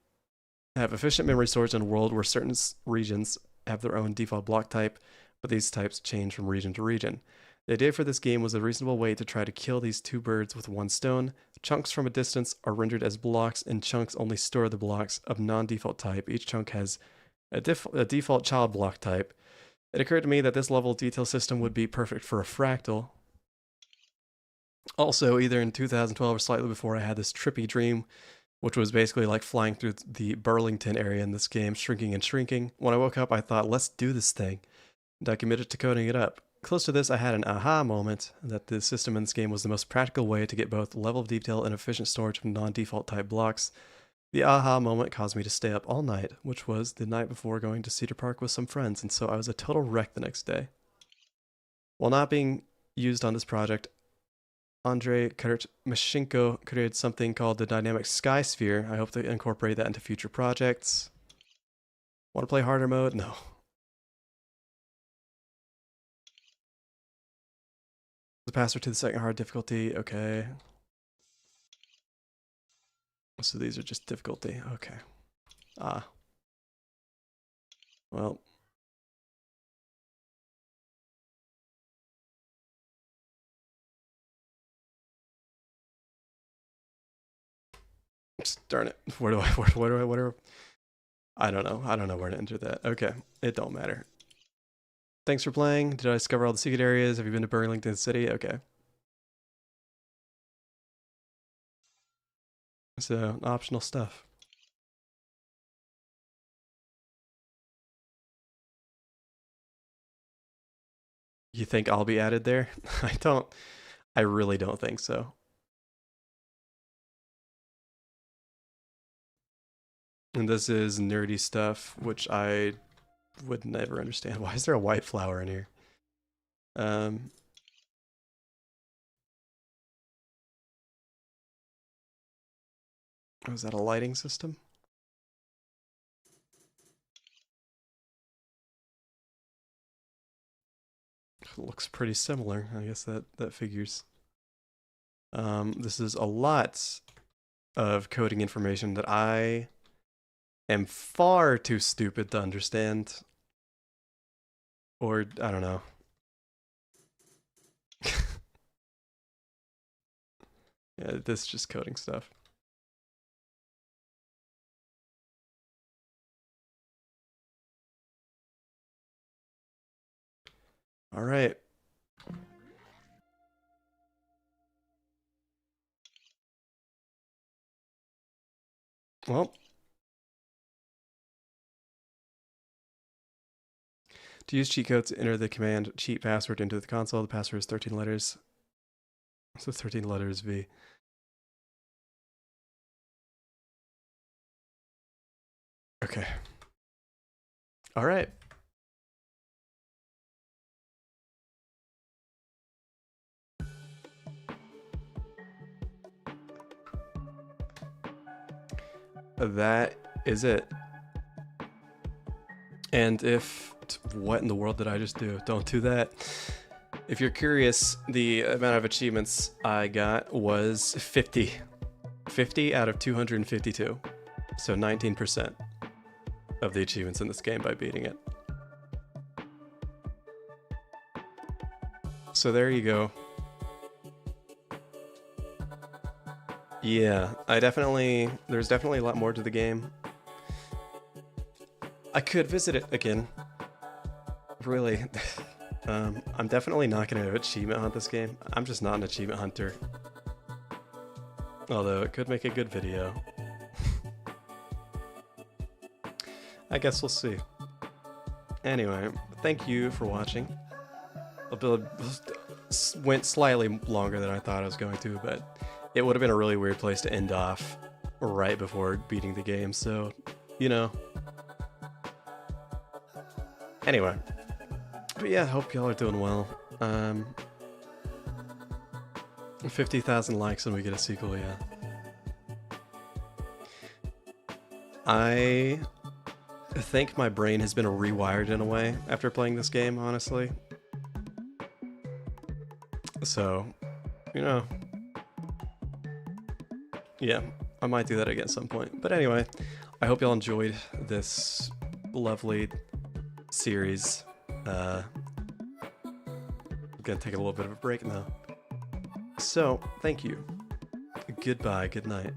have efficient memory storage in a world where certain regions have their own default block type, but these types change from region to region. The idea for this game was a reasonable way to try to kill these two birds with one stone. Chunks from a distance are rendered as blocks, and chunks only store the blocks of non-default type. Each chunk has a default child block type. It occurred to me that this level of detail system would be perfect for a fractal. Also, either in 2012 or slightly before, I had this trippy dream, which was basically like flying through the Burlington area in this game, shrinking and shrinking. When I woke up, I thought, let's do this thing. And I committed to coding it up. Close to this, I had an aha moment that the system in this game was the most practical way to get both level of detail and efficient storage of non-default type blocks. The aha moment caused me to stay up all night, which was the night before going to Cedar Park with some friends, and so I was a total wreck the next day. While not being used on this project, Andrei Kurtmashenko created something called the Dynamic Sky Sphere. I hope to incorporate that into future projects. Want to play harder mode? No. The password to the second hard difficulty. Okay. So these are just difficulty. Okay. Well. Darn it. Where do I I don't know. I don't know where to enter that. Okay. It don't matter. Thanks for playing. Did I discover all the secret areas? Have you been to Burlington City? Okay. So, optional stuff. You think I'll be added there? I really don't think so. And this is nerdy stuff, which I would never understand. Why is there a white flower in here? Was that a lighting system? Looks pretty similar. I guess that figures. This is a lot of coding information that I am far too stupid to understand. Or, I don't know. Yeah, this is just coding stuff. All right. Well. To use cheat codes, enter the command cheat password into the console. The password is 13 letters. So 13 letters V. Okay. All right. That is it. And what in the world did I just do? Don't do that. If you're curious, the amount of achievements I got was 50. 50 out of 252. So 19% of the achievements in this game by beating it. So there you go. Yeah, there's definitely a lot more to the game. I could visit it again. Really. I'm definitely not going to achievement hunt this game. I'm just not an achievement hunter. Although it could make a good video. I guess we'll see. Anyway, thank you for watching. Went slightly longer than I thought I was going to, but it would have been a really weird place to end off right before beating the game, so, you know. Anyway. But yeah, hope y'all are doing well. 50,000 likes and we get a sequel, yeah. I think my brain has been rewired in a way after playing this game, honestly. So, you know. Yeah, I might do that again at some point. But anyway, I hope y'all enjoyed this lovely series. I'm gonna take a little bit of a break now. So, thank you. Goodbye, good night.